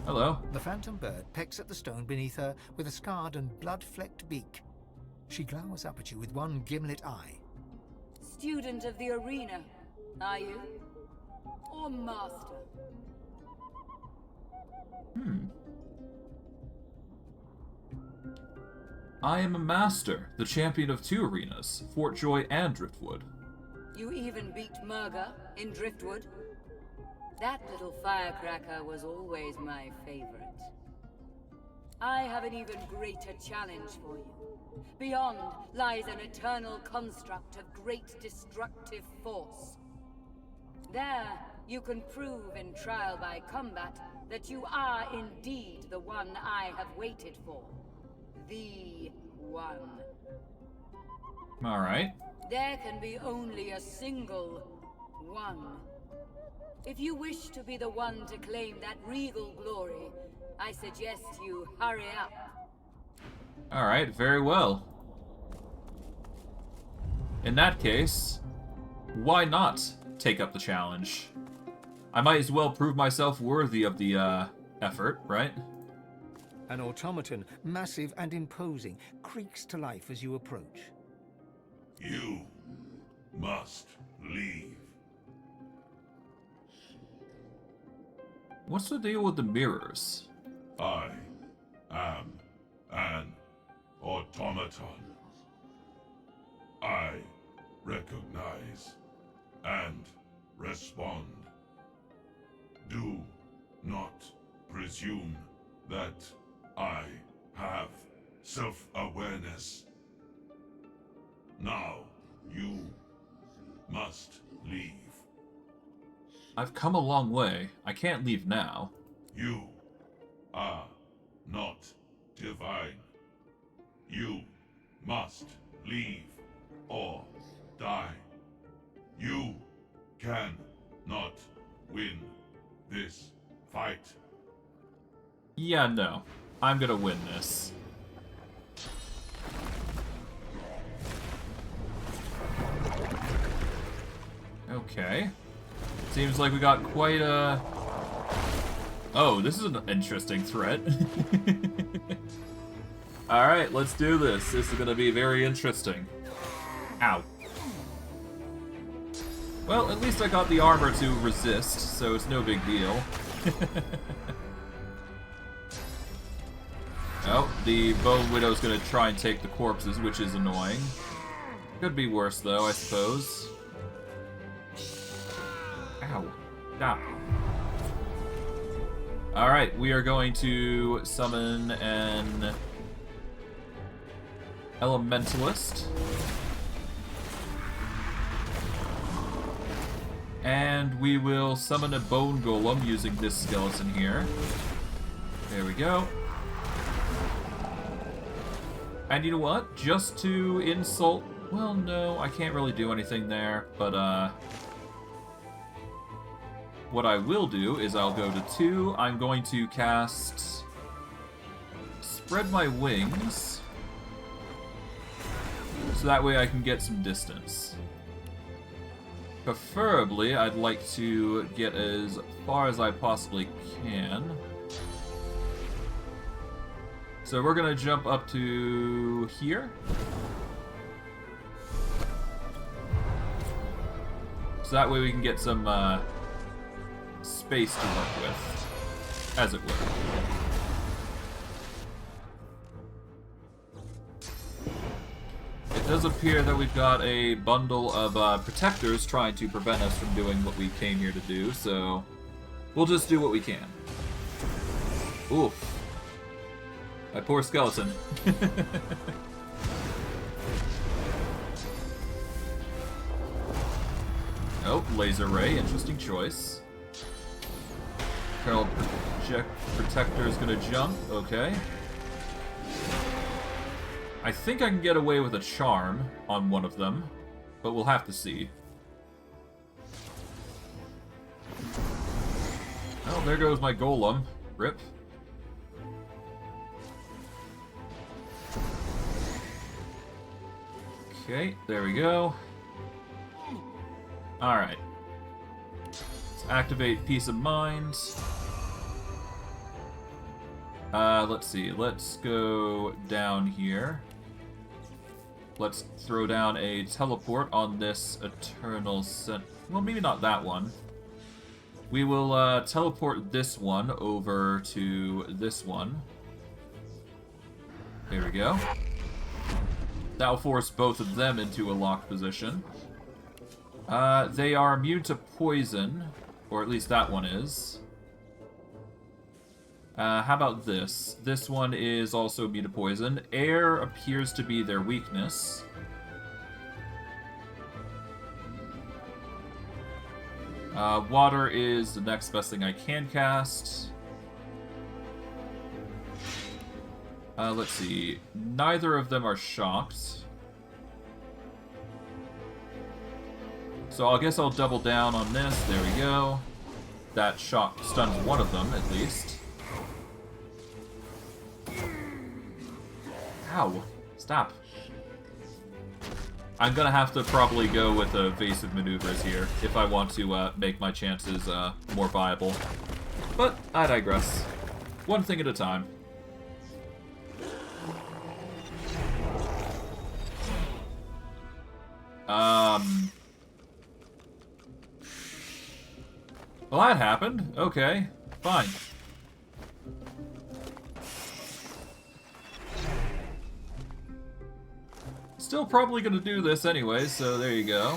Hello. The phantom bird pecks at the stone beneath her with a scarred and blood-flecked beak. She glowers up at you with one gimlet eye. Student of the arena, are you? Or master? I am a master, the champion of 2 arenas, Fort Joy and Driftwood. You even beat Murga in Driftwood? That little firecracker was always my favorite. I have an even greater challenge for you. Beyond lies an eternal construct of great destructive force. There, you can prove in trial by combat that you are indeed the one I have waited for. The one. Alright. There can be only a single one. If you wish to be the one to claim that regal glory, I suggest you hurry up. Alright, very well. In that case, why not take up the challenge? I might as well prove myself worthy of the effort, right? An automaton, massive and imposing, creaks to life as you approach. You must leave. What's the deal with the mirrors? I am an automaton. I recognize and respond. Do not presume that I have self-awareness. Now, you must leave. I've come a long way. I can't leave now. You are not divine. You must leave or die. You cannot win this fight. Yeah, no. I'm gonna win this. Okay. Seems like we got quite a... Oh, this is an interesting threat. Alright, let's do this. This is gonna be very interesting. Ow. Well, at least I got the armor to resist, so it's no big deal. Oh, the Bone Widow's gonna try and take the corpses, which is annoying. Could be worse, though, I suppose. Ow. Stop. Alright, we are going to summon an Elementalist. And we will summon a Bone Golem using this skeleton here. There we go. And you know what? Just to insult... Well, no, I can't really do anything there, but, what I will do is I'll go to 2. I'm going to cast... Spread My Wings. So that way I can get some distance. Preferably, I'd like to get as far as I possibly can. So we're gonna jump up to here. So that way we can get some space to work with, as it were. It does appear that we've got a bundle of protectors trying to prevent us from doing what we came here to do, so we'll just do what we can. Oof. My poor skeleton. Oh, laser ray, interesting choice. Eternal Protector is gonna jump. Okay. I think I can get away with a charm on one of them, but we'll have to see. Oh, there goes my golem. Rip. Okay, there we go. Alright. Let's activate Peace of Mind. Let's see. Let's go down here. Let's throw down a teleport on this Eternal Sin. Well, maybe not that one. We will teleport this one over to this one. There we go. That'll force both of them into a locked position. They are immune to poison, or at least that one is. How about this? This one is also immune to poison. Air appears to be their weakness. Water is the next best thing I can cast. Let's see. Neither of them are shocked. So I guess I'll double down on this. There we go. That shock stuns one of them, at least. Ow. Stop. I'm gonna have to probably go with evasive maneuvers here if I want to make my chances more viable. But I digress. One thing at a time. Well, that happened. Okay, fine. Still probably gonna do this anyway, so there you go.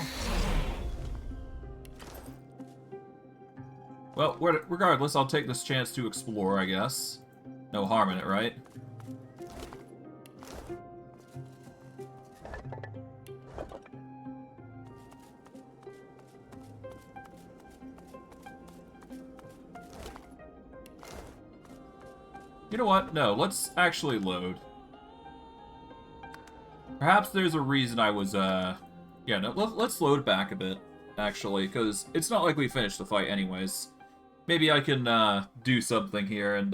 Well, regardless, I'll take this chance to explore, I guess. No harm in it, right? You know what? No, let's actually load. Perhaps there's a reason I was, yeah, no, let's load back a bit, actually, because it's not like we finished the fight anyways. Maybe I can, do something here and,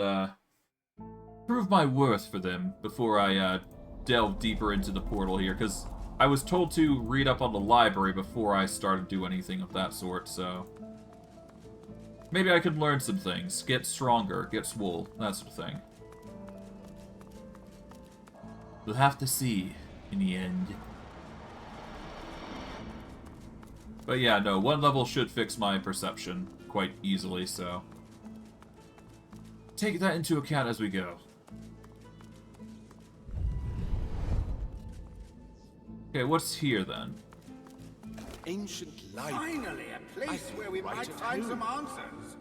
prove my worth for them before I, delve deeper into the portal here, because I was told to read up on the library before I started to do anything of that sort, so... Maybe I could learn some things, get stronger, get swole, that sort of thing. We'll have to see in the end. But yeah, no, one level should fix my perception quite easily, so... Take that into account as we go. Okay, what's here then? Ancient library. Finally, a place where we might find some answers.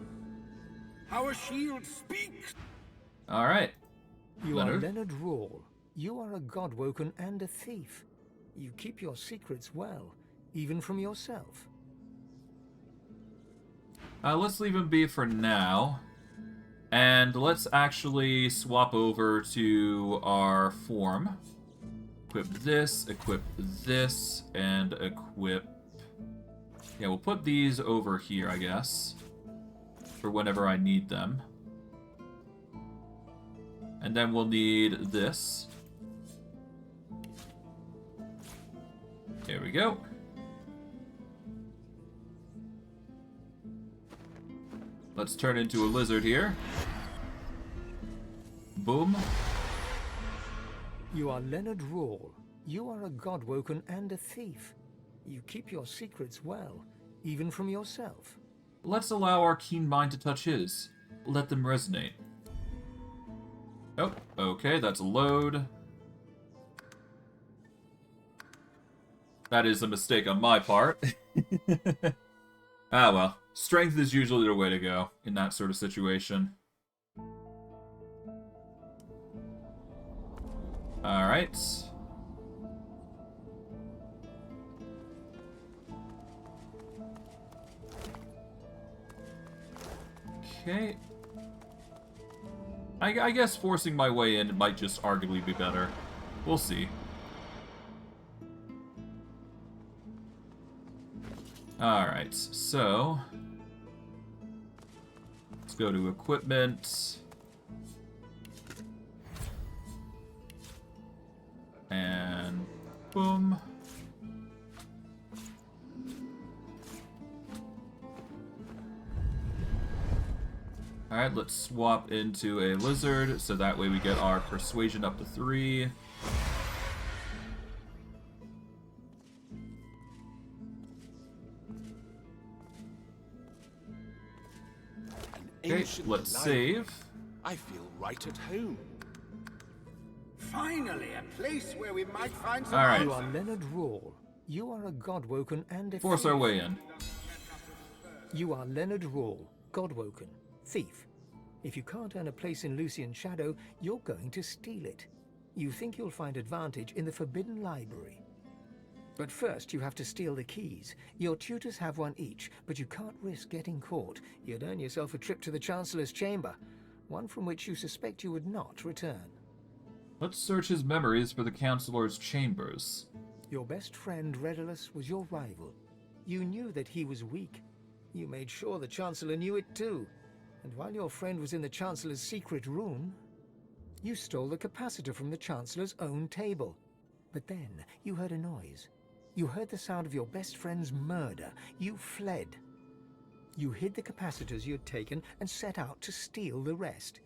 Our shield speaks. Alright. You Leonard? are Leonard Rawle. You are a godwoken and a thief. You keep your secrets well, even from yourself. Let's leave him be for now. And let's actually swap over to our form. Equip this, and equip... Yeah, we'll put these over here, I guess. For whenever I need them. And then we'll need this. There we go. Let's turn into a lizard here. Boom. You are Leonard Rawle. You are a godwoken and a thief. You keep your secrets well, even from yourself. Let's allow our keen mind to touch his. Let them resonate. Oh, okay, that's a load. That is a mistake on my part. Ah well, strength is usually the way to go in that sort of situation. Alright. Okay, I guess forcing my way in might just arguably be better. We'll see. Alright, so... let's go to equipment. And... boom. Alright, let's swap into a lizard, so that way we get our persuasion up to 3. Okay, let's save. I feel right at home. Finally, a place where we might find some Alright. You are Leonard Rawle. You are a Godwoken and a Force thief. our way in. You are Leonard Rawle, Godwoken, thief. If you can't earn a place in Lucian's shadow, you're going to steal it. You think you'll find advantage in the Forbidden Library. But first you have to steal the keys. Your tutors have one each, but you can't risk getting caught. You'd earn yourself a trip to the Chancellor's chamber, one from which you suspect you would not return. Let's search his memories for the Chancellor's chambers. Your best friend Redulus was your rival. You knew that he was weak. You made sure the Chancellor knew it too. And while your friend was in the Chancellor's secret room, you stole the capacitor from the Chancellor's own table. But then you heard a noise. You heard the sound of your best friend's murder. You fled. You hid the capacitors you had taken and set out to steal the rest.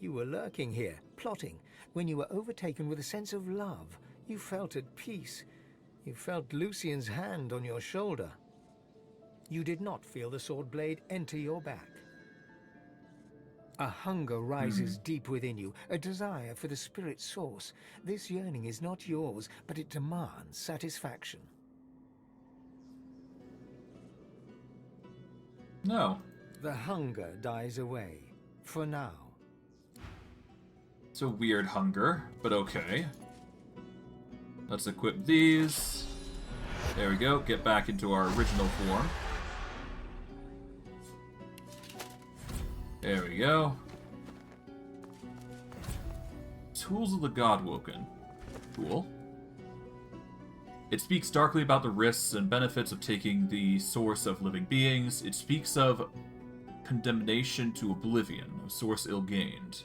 You were lurking here, plotting, when you were overtaken with a sense of love. You felt at peace. You felt Lucian's hand on your shoulder. You did not feel the sword blade enter your back. A hunger rises deep within you, a desire for the spirit source. This yearning is not yours, but it demands satisfaction. No. The hunger dies away, for now. It's a weird hunger, but okay. Let's equip these. There we go, get back into our original form. There we go. Tools of the Godwoken. Cool. It speaks darkly about the risks and benefits of taking the source of living beings. It speaks of condemnation to oblivion, a source ill-gained.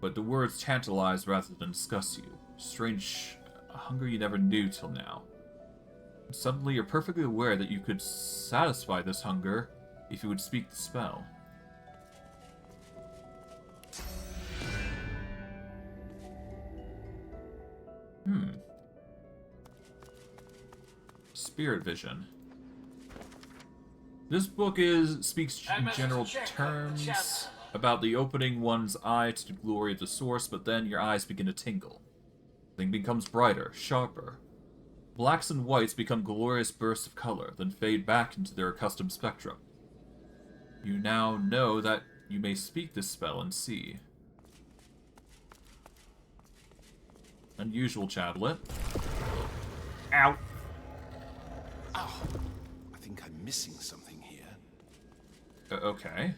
But the words tantalize rather than disgust you. Strange hunger you never knew till now. Suddenly you're perfectly aware that you could satisfy this hunger if you would speak the spell. Spirit vision. This book speaks in general terms about the opening one's eye to the glory of the source, but then your eyes begin to tingle. Thing becomes brighter, sharper. Blacks and whites become glorious bursts of color, then fade back into their accustomed spectrum. You now know that you may speak this spell and see. Unusual chablet. Ow! Ow! I think I'm missing something here. Okay.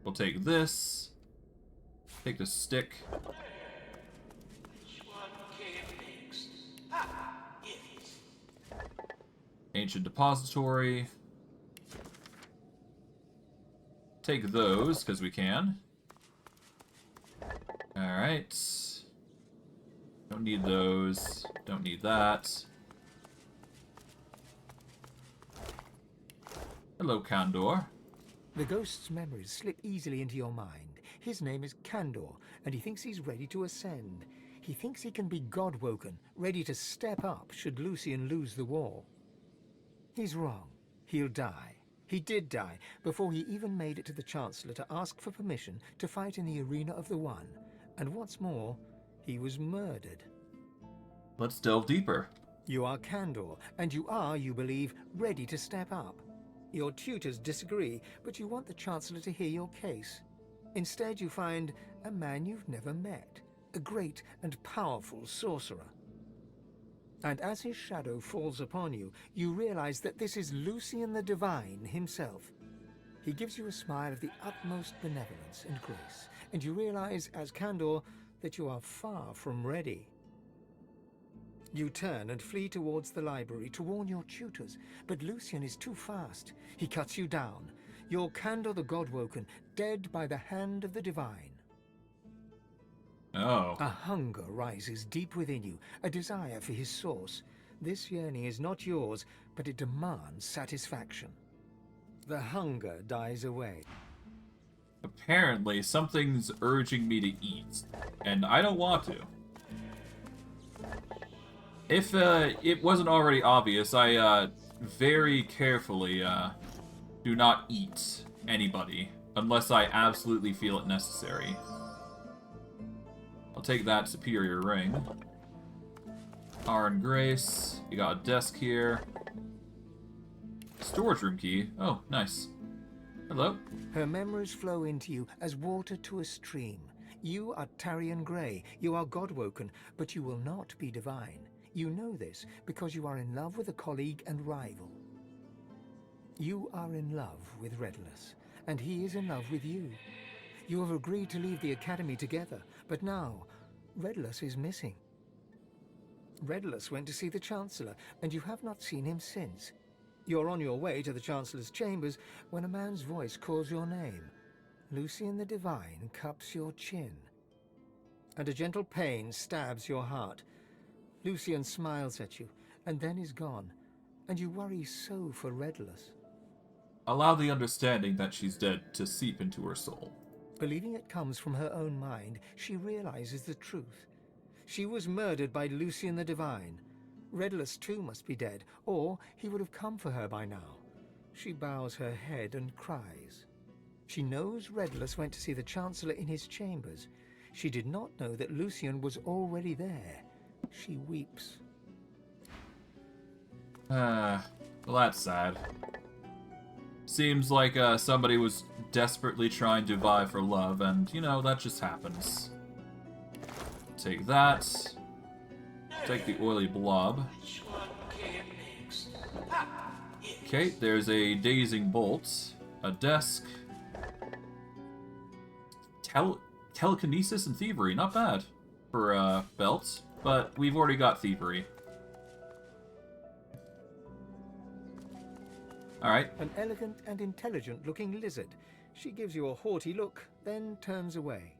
We'll take this. Take the stick. Ancient depository. Take those, because we can. Alright. Don't need those. Don't need that. Hello, Kandor. The ghost's memories slip easily into your mind. His name is Kandor, and he thinks he's ready to ascend. He thinks he can be Godwoken, ready to step up should Lucian lose the war. He's wrong. He'll die. He did die before he even made it to the Chancellor to ask for permission to fight in the Arena of the One. And what's more, he was murdered. Let's delve deeper. You are Kandor, and you are, you believe, ready to step up. Your tutors disagree, but you want the Chancellor to hear your case. Instead, you find a man you've never met, a great and powerful sorcerer. And as his shadow falls upon you, you realize that this is Lucian the Divine himself. He gives you a smile of the utmost benevolence and grace, and you realize, as Candor, that you are far from ready. You turn and flee towards the library to warn your tutors, but Lucian is too fast. He cuts you down. You're Candor the Godwoken, dead by the hand of the divine. Oh. A hunger rises deep within you, a desire for his source. This yearning is not yours, but it demands satisfaction. The hunger dies away. Apparently, something's urging me to eat, and I don't want to. If it wasn't already obvious, I very carefully do not eat anybody unless I absolutely feel it necessary. I'll take that superior ring. Power and Grace. You got a desk here. Storage room key. Oh, nice. Hello. Her memories flow into you as water to a stream. You are Tarian Grey. You are Godwoken, but you will not be divine. You know this because you are in love with a colleague and rival. You are in love with Redless, and he is in love with you. You have agreed to leave the Academy together, but now Redless is missing. Redless went to see the Chancellor, and you have not seen him since. You're on your way to the Chancellor's chambers when a man's voice calls your name. Lucian the Divine cups your chin, and a gentle pain stabs your heart. Lucian smiles at you, and then is gone, and you worry so for Redless. Allow the understanding that she's dead to seep into her soul. Believing it comes from her own mind, she realizes the truth. She was murdered by Lucian the Divine. Redless too must be dead, or he would have come for her by now. She bows her head and cries. She knows Redless went to see the Chancellor in his chambers. She did not know that Lucian was already there. She weeps. Well, that's sad. Seems like somebody was desperately trying to vie for love, and, you know, that just happens. Take that. Take the oily blob. Okay, there's a dazing bolt. A desk. Telekinesis and thievery, not bad for belts, but we've already got thievery. Alright. An elegant and intelligent-looking lizard. She gives you a haughty look, then turns away.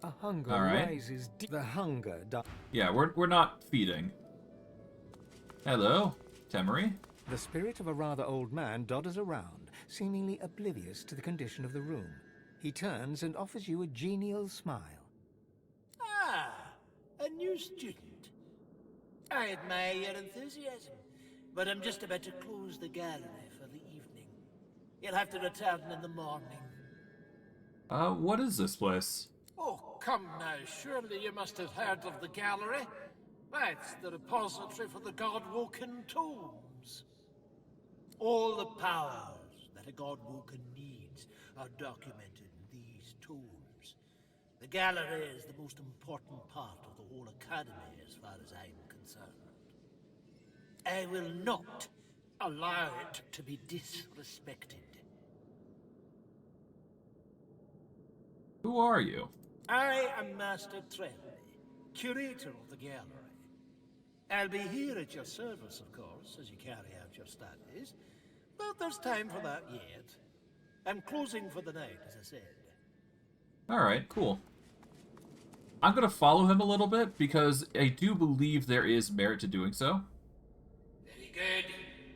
A hunger rises deep. The hunger dies. Yeah, we're not feeding. Hello, Temery. The spirit of a rather old man dodders around, seemingly oblivious to the condition of the room. He turns and offers you a genial smile. Ah, a new student. I admire your enthusiasm, but I'm just about to close the gallery for the evening. You'll have to return in the morning. What is this place? Oh, come now. Surely you must have heard of the gallery. That's the repository for the God-woken tomes. All the powers that a God-woken needs are documented in these tomes. The gallery is the most important part of the whole Academy as far as I'm concerned. I will not allow it to be disrespected. Who are you? I am Master Trenley, curator of the gallery. I'll be here at your service, of course, as you carry out your studies, but there's time for that yet. I'm closing for the night, as I said. Alright, cool. I'm gonna follow him a little bit, because I do believe there is merit to doing so. Very good,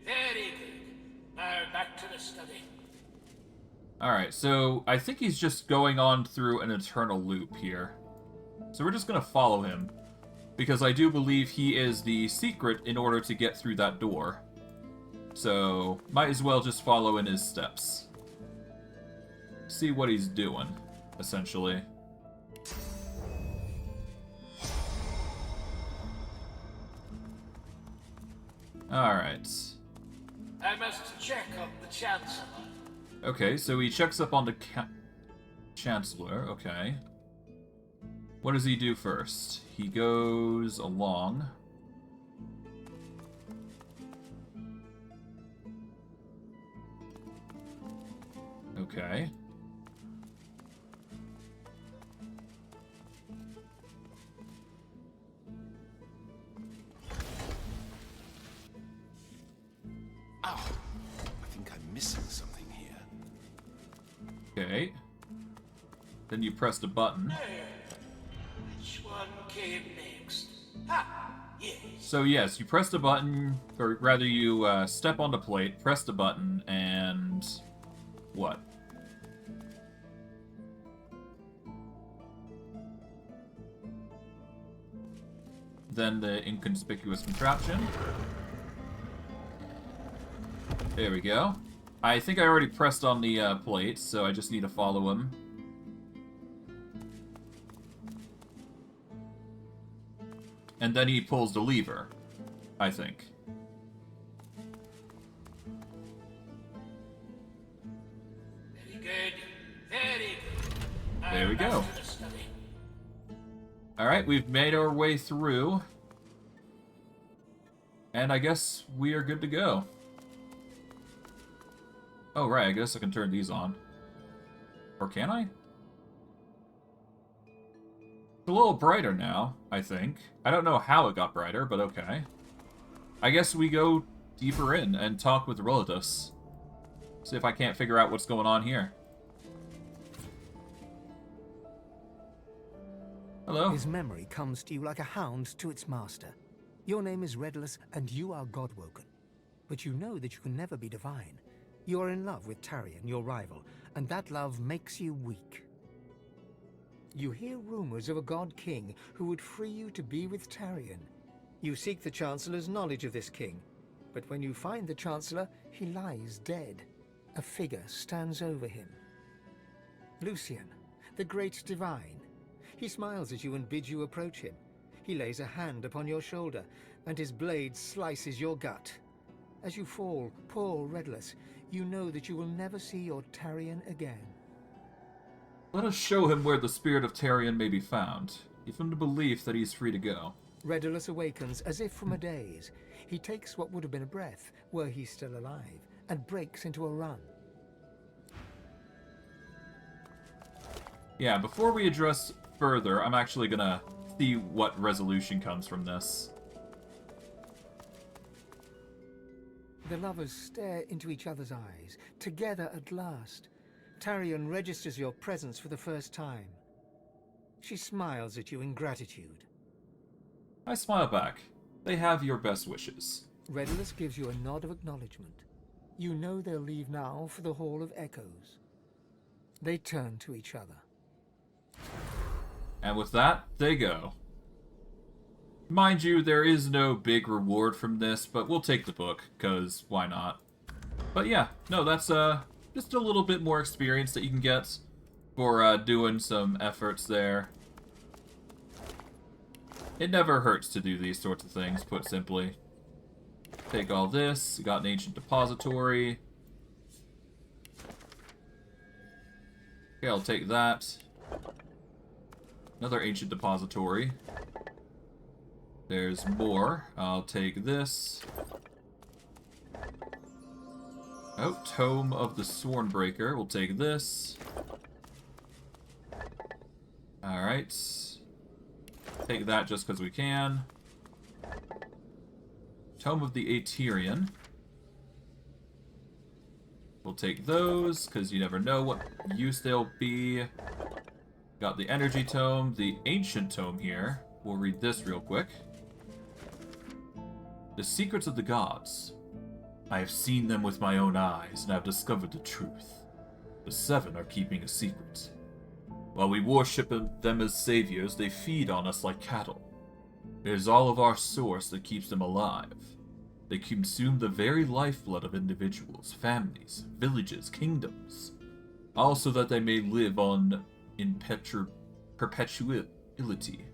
very good. Now back to the study. Alright, so I think he's just going on through an eternal loop here. So we're just gonna follow him, because I do believe he is the secret in order to get through that door. So, might as well just follow in his steps. See what he's doing, essentially. Alright. I must check on the Chancellor. Okay, so he checks up on the Chancellor, okay. What does he do first? He goes along. Okay. Oh, I think I'm missing something here. Okay. Then you pressed a button. Which one came next? Ha! Yes. So yes, you pressed a button, or rather you step on the plate, press the button, and... what? Then the inconspicuous contraption. There we go. I think I already pressed on the plate, so I just need to follow him. And then he pulls the lever, I think. Very good. Very good. There we go. Back to the study. Alright, we've made our way through. And I guess we are good to go. Oh, right, I guess I can turn these on. Or can I? It's a little brighter now, I think. I don't know how it got brighter, but okay. I guess we go deeper in and talk with Relatus. See if I can't figure out what's going on here. Hello? His memory comes to you like a hound to its master. Your name is Redulus, and you are Godwoken. But you know that you can never be divine. You are in love with Tarion, your rival, and that love makes you weak. You hear rumors of a god king who would free you to be with Tarion. You seek the Chancellor's knowledge of this king, but when you find the Chancellor, he lies dead. A figure stands over him. Lucian, the great divine. He smiles at you and bids you approach him. He lays a hand upon your shoulder, and his blade slices your gut. As you fall, poor Redulus, you know that you will never see your Tarion again. Let us show him where the spirit of Tarion may be found. Give him the belief that he's free to go. Redulus awakens as if from a daze. He takes what would have been a breath, were he still alive, and breaks into a run. Yeah, before we address further, I'm actually gonna see what resolution comes from this. The lovers stare into each other's eyes, together at last. Tarion registers your presence for the first time. She smiles at you in gratitude. I smile back. They have your best wishes. Redulus gives you a nod of acknowledgement. You know they'll leave now for the Hall of Echoes. They turn to each other. And with that, they go. Mind you, there is no big reward from this, but we'll take the book, because why not? But yeah, no, that's just a little bit more experience that you can get for doing some efforts there. It never hurts to do these sorts of things, put simply. Take all this, we got an ancient depository. Okay, I'll take that. Another ancient depository. There's more. I'll take this. Oh, Tome of the Swornbreaker. We'll take this. Alright. Take that just because we can. Tome of the Aterian. We'll take those, because you never know what use they'll be. Got the Energy Tome, the Ancient Tome here. We'll read this real quick. The Secrets of the Gods. I have seen them with my own eyes, and have discovered the truth. The Seven are keeping a secret. While we worship them as saviors, they feed on us like cattle. It is all of our source that keeps them alive. They consume the very lifeblood of individuals, families, villages, kingdoms. All so that they may live on in perpetuity.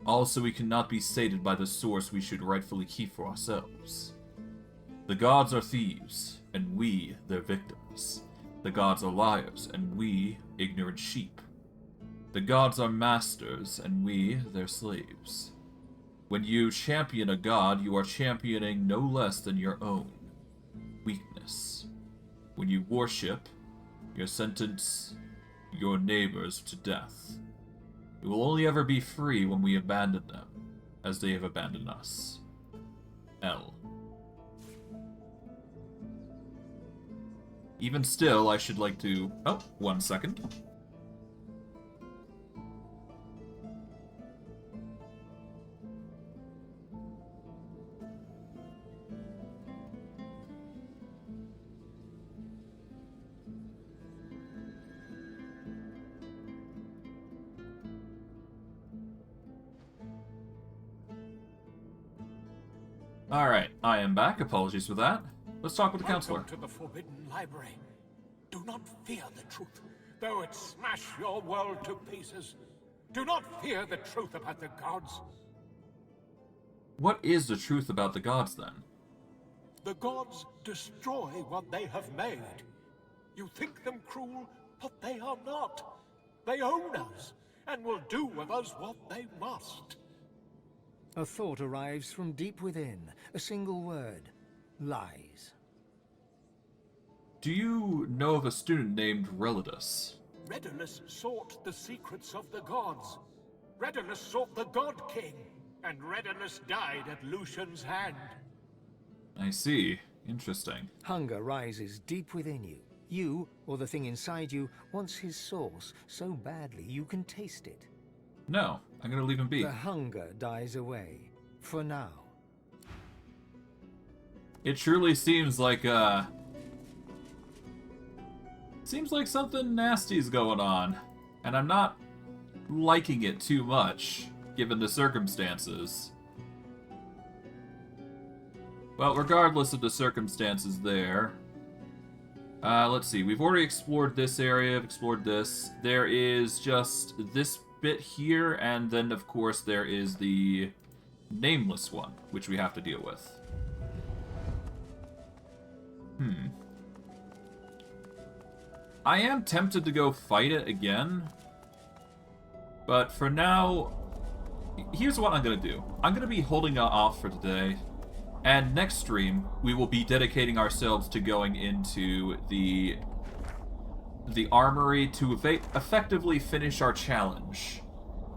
Also, we cannot be sated by the source we should rightfully keep for ourselves. The gods are thieves, and we their victims. The gods are liars, and we ignorant sheep. The gods are masters, and we their slaves. When you champion a god, you are championing no less than your own weakness. When you worship, You sentence your neighbors to death. We will only ever be free when we abandon them, as they have abandoned us. L. Even still, I should like to... Oh, 1 second. Alright, I am back. Apologies for that. Let's talk with the counselor. Welcome to the Forbidden Library. Do not fear the truth, though it smash your world to pieces. Do not fear the truth about the gods. What is the truth about the gods, then? The gods destroy what they have made. You think them cruel, but they are not. They own us, and will do with us what they must. A thought arrives from deep within. A single word. Lies. Do you know of a student named Relidus? Redulus sought the secrets of the gods. Redulus sought the God King, and Redulus died at Lucian's hand. I see. Interesting. Hunger rises deep within you. You, or the thing inside you, wants his source so badly you can taste it. No, I'm gonna leave him be. The hunger dies away. For now. It truly seems like, seems like something nasty's going on. And I'm not liking it too much, given the circumstances. Well, regardless of the circumstances there... let's see, we've already explored this area, explored this. There is just this bit here, and then, of course, there is the nameless one, which we have to deal with. I am tempted to go fight it again, but for now, here's what I'm going to do. I'm going to be holding it off for today, and next stream, we will be dedicating ourselves to going into the armory to effectively finish our challenge.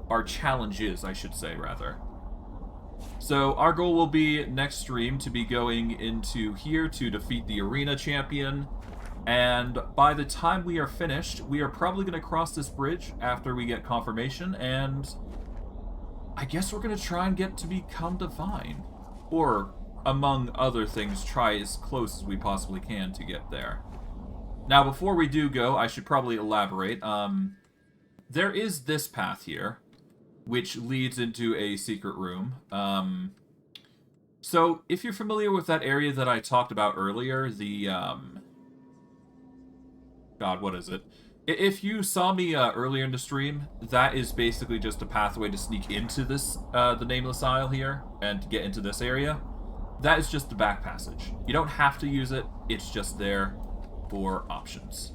Our challenges, I should say, rather. So, our goal will be, next stream, to be going into here to defeat the arena champion. And by the time we are finished, we are probably going to cross this bridge after we get confirmation, and I guess we're going to try and get to become divine. Or, among other things, try as close as we possibly can to get there. Now, before we do go, I should probably elaborate. There is this path here, which leads into a secret room. So, if you're familiar with that area that I talked about earlier, the, God, what is it? If you saw me earlier in the stream, that is basically just a pathway to sneak into this, the Nameless Isle here, and to get into this area. That is just the back passage. You don't have to use it, it's just there for options.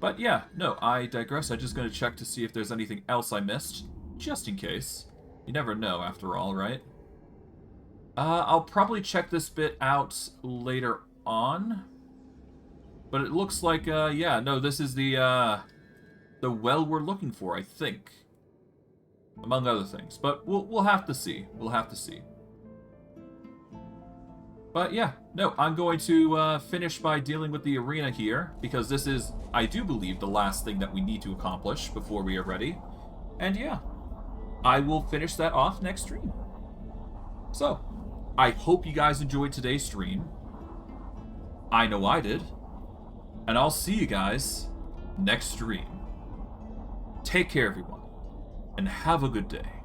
But yeah, no, I digress. I'm just going to check to see if there's anything else I missed, just in case. You never know, after all, right? I'll probably check this bit out later on. But it looks like, yeah, no, this is the well we're looking for, I think. Among other things. But we'll have to see. We'll have to see. But yeah, no, I'm going to finish by dealing with the arena here, because this is, I do believe, the last thing that we need to accomplish before we are ready. And yeah, I will finish that off next stream. So, I hope you guys enjoyed today's stream. I know I did. And I'll see you guys next stream. Take care, everyone, and have a good day.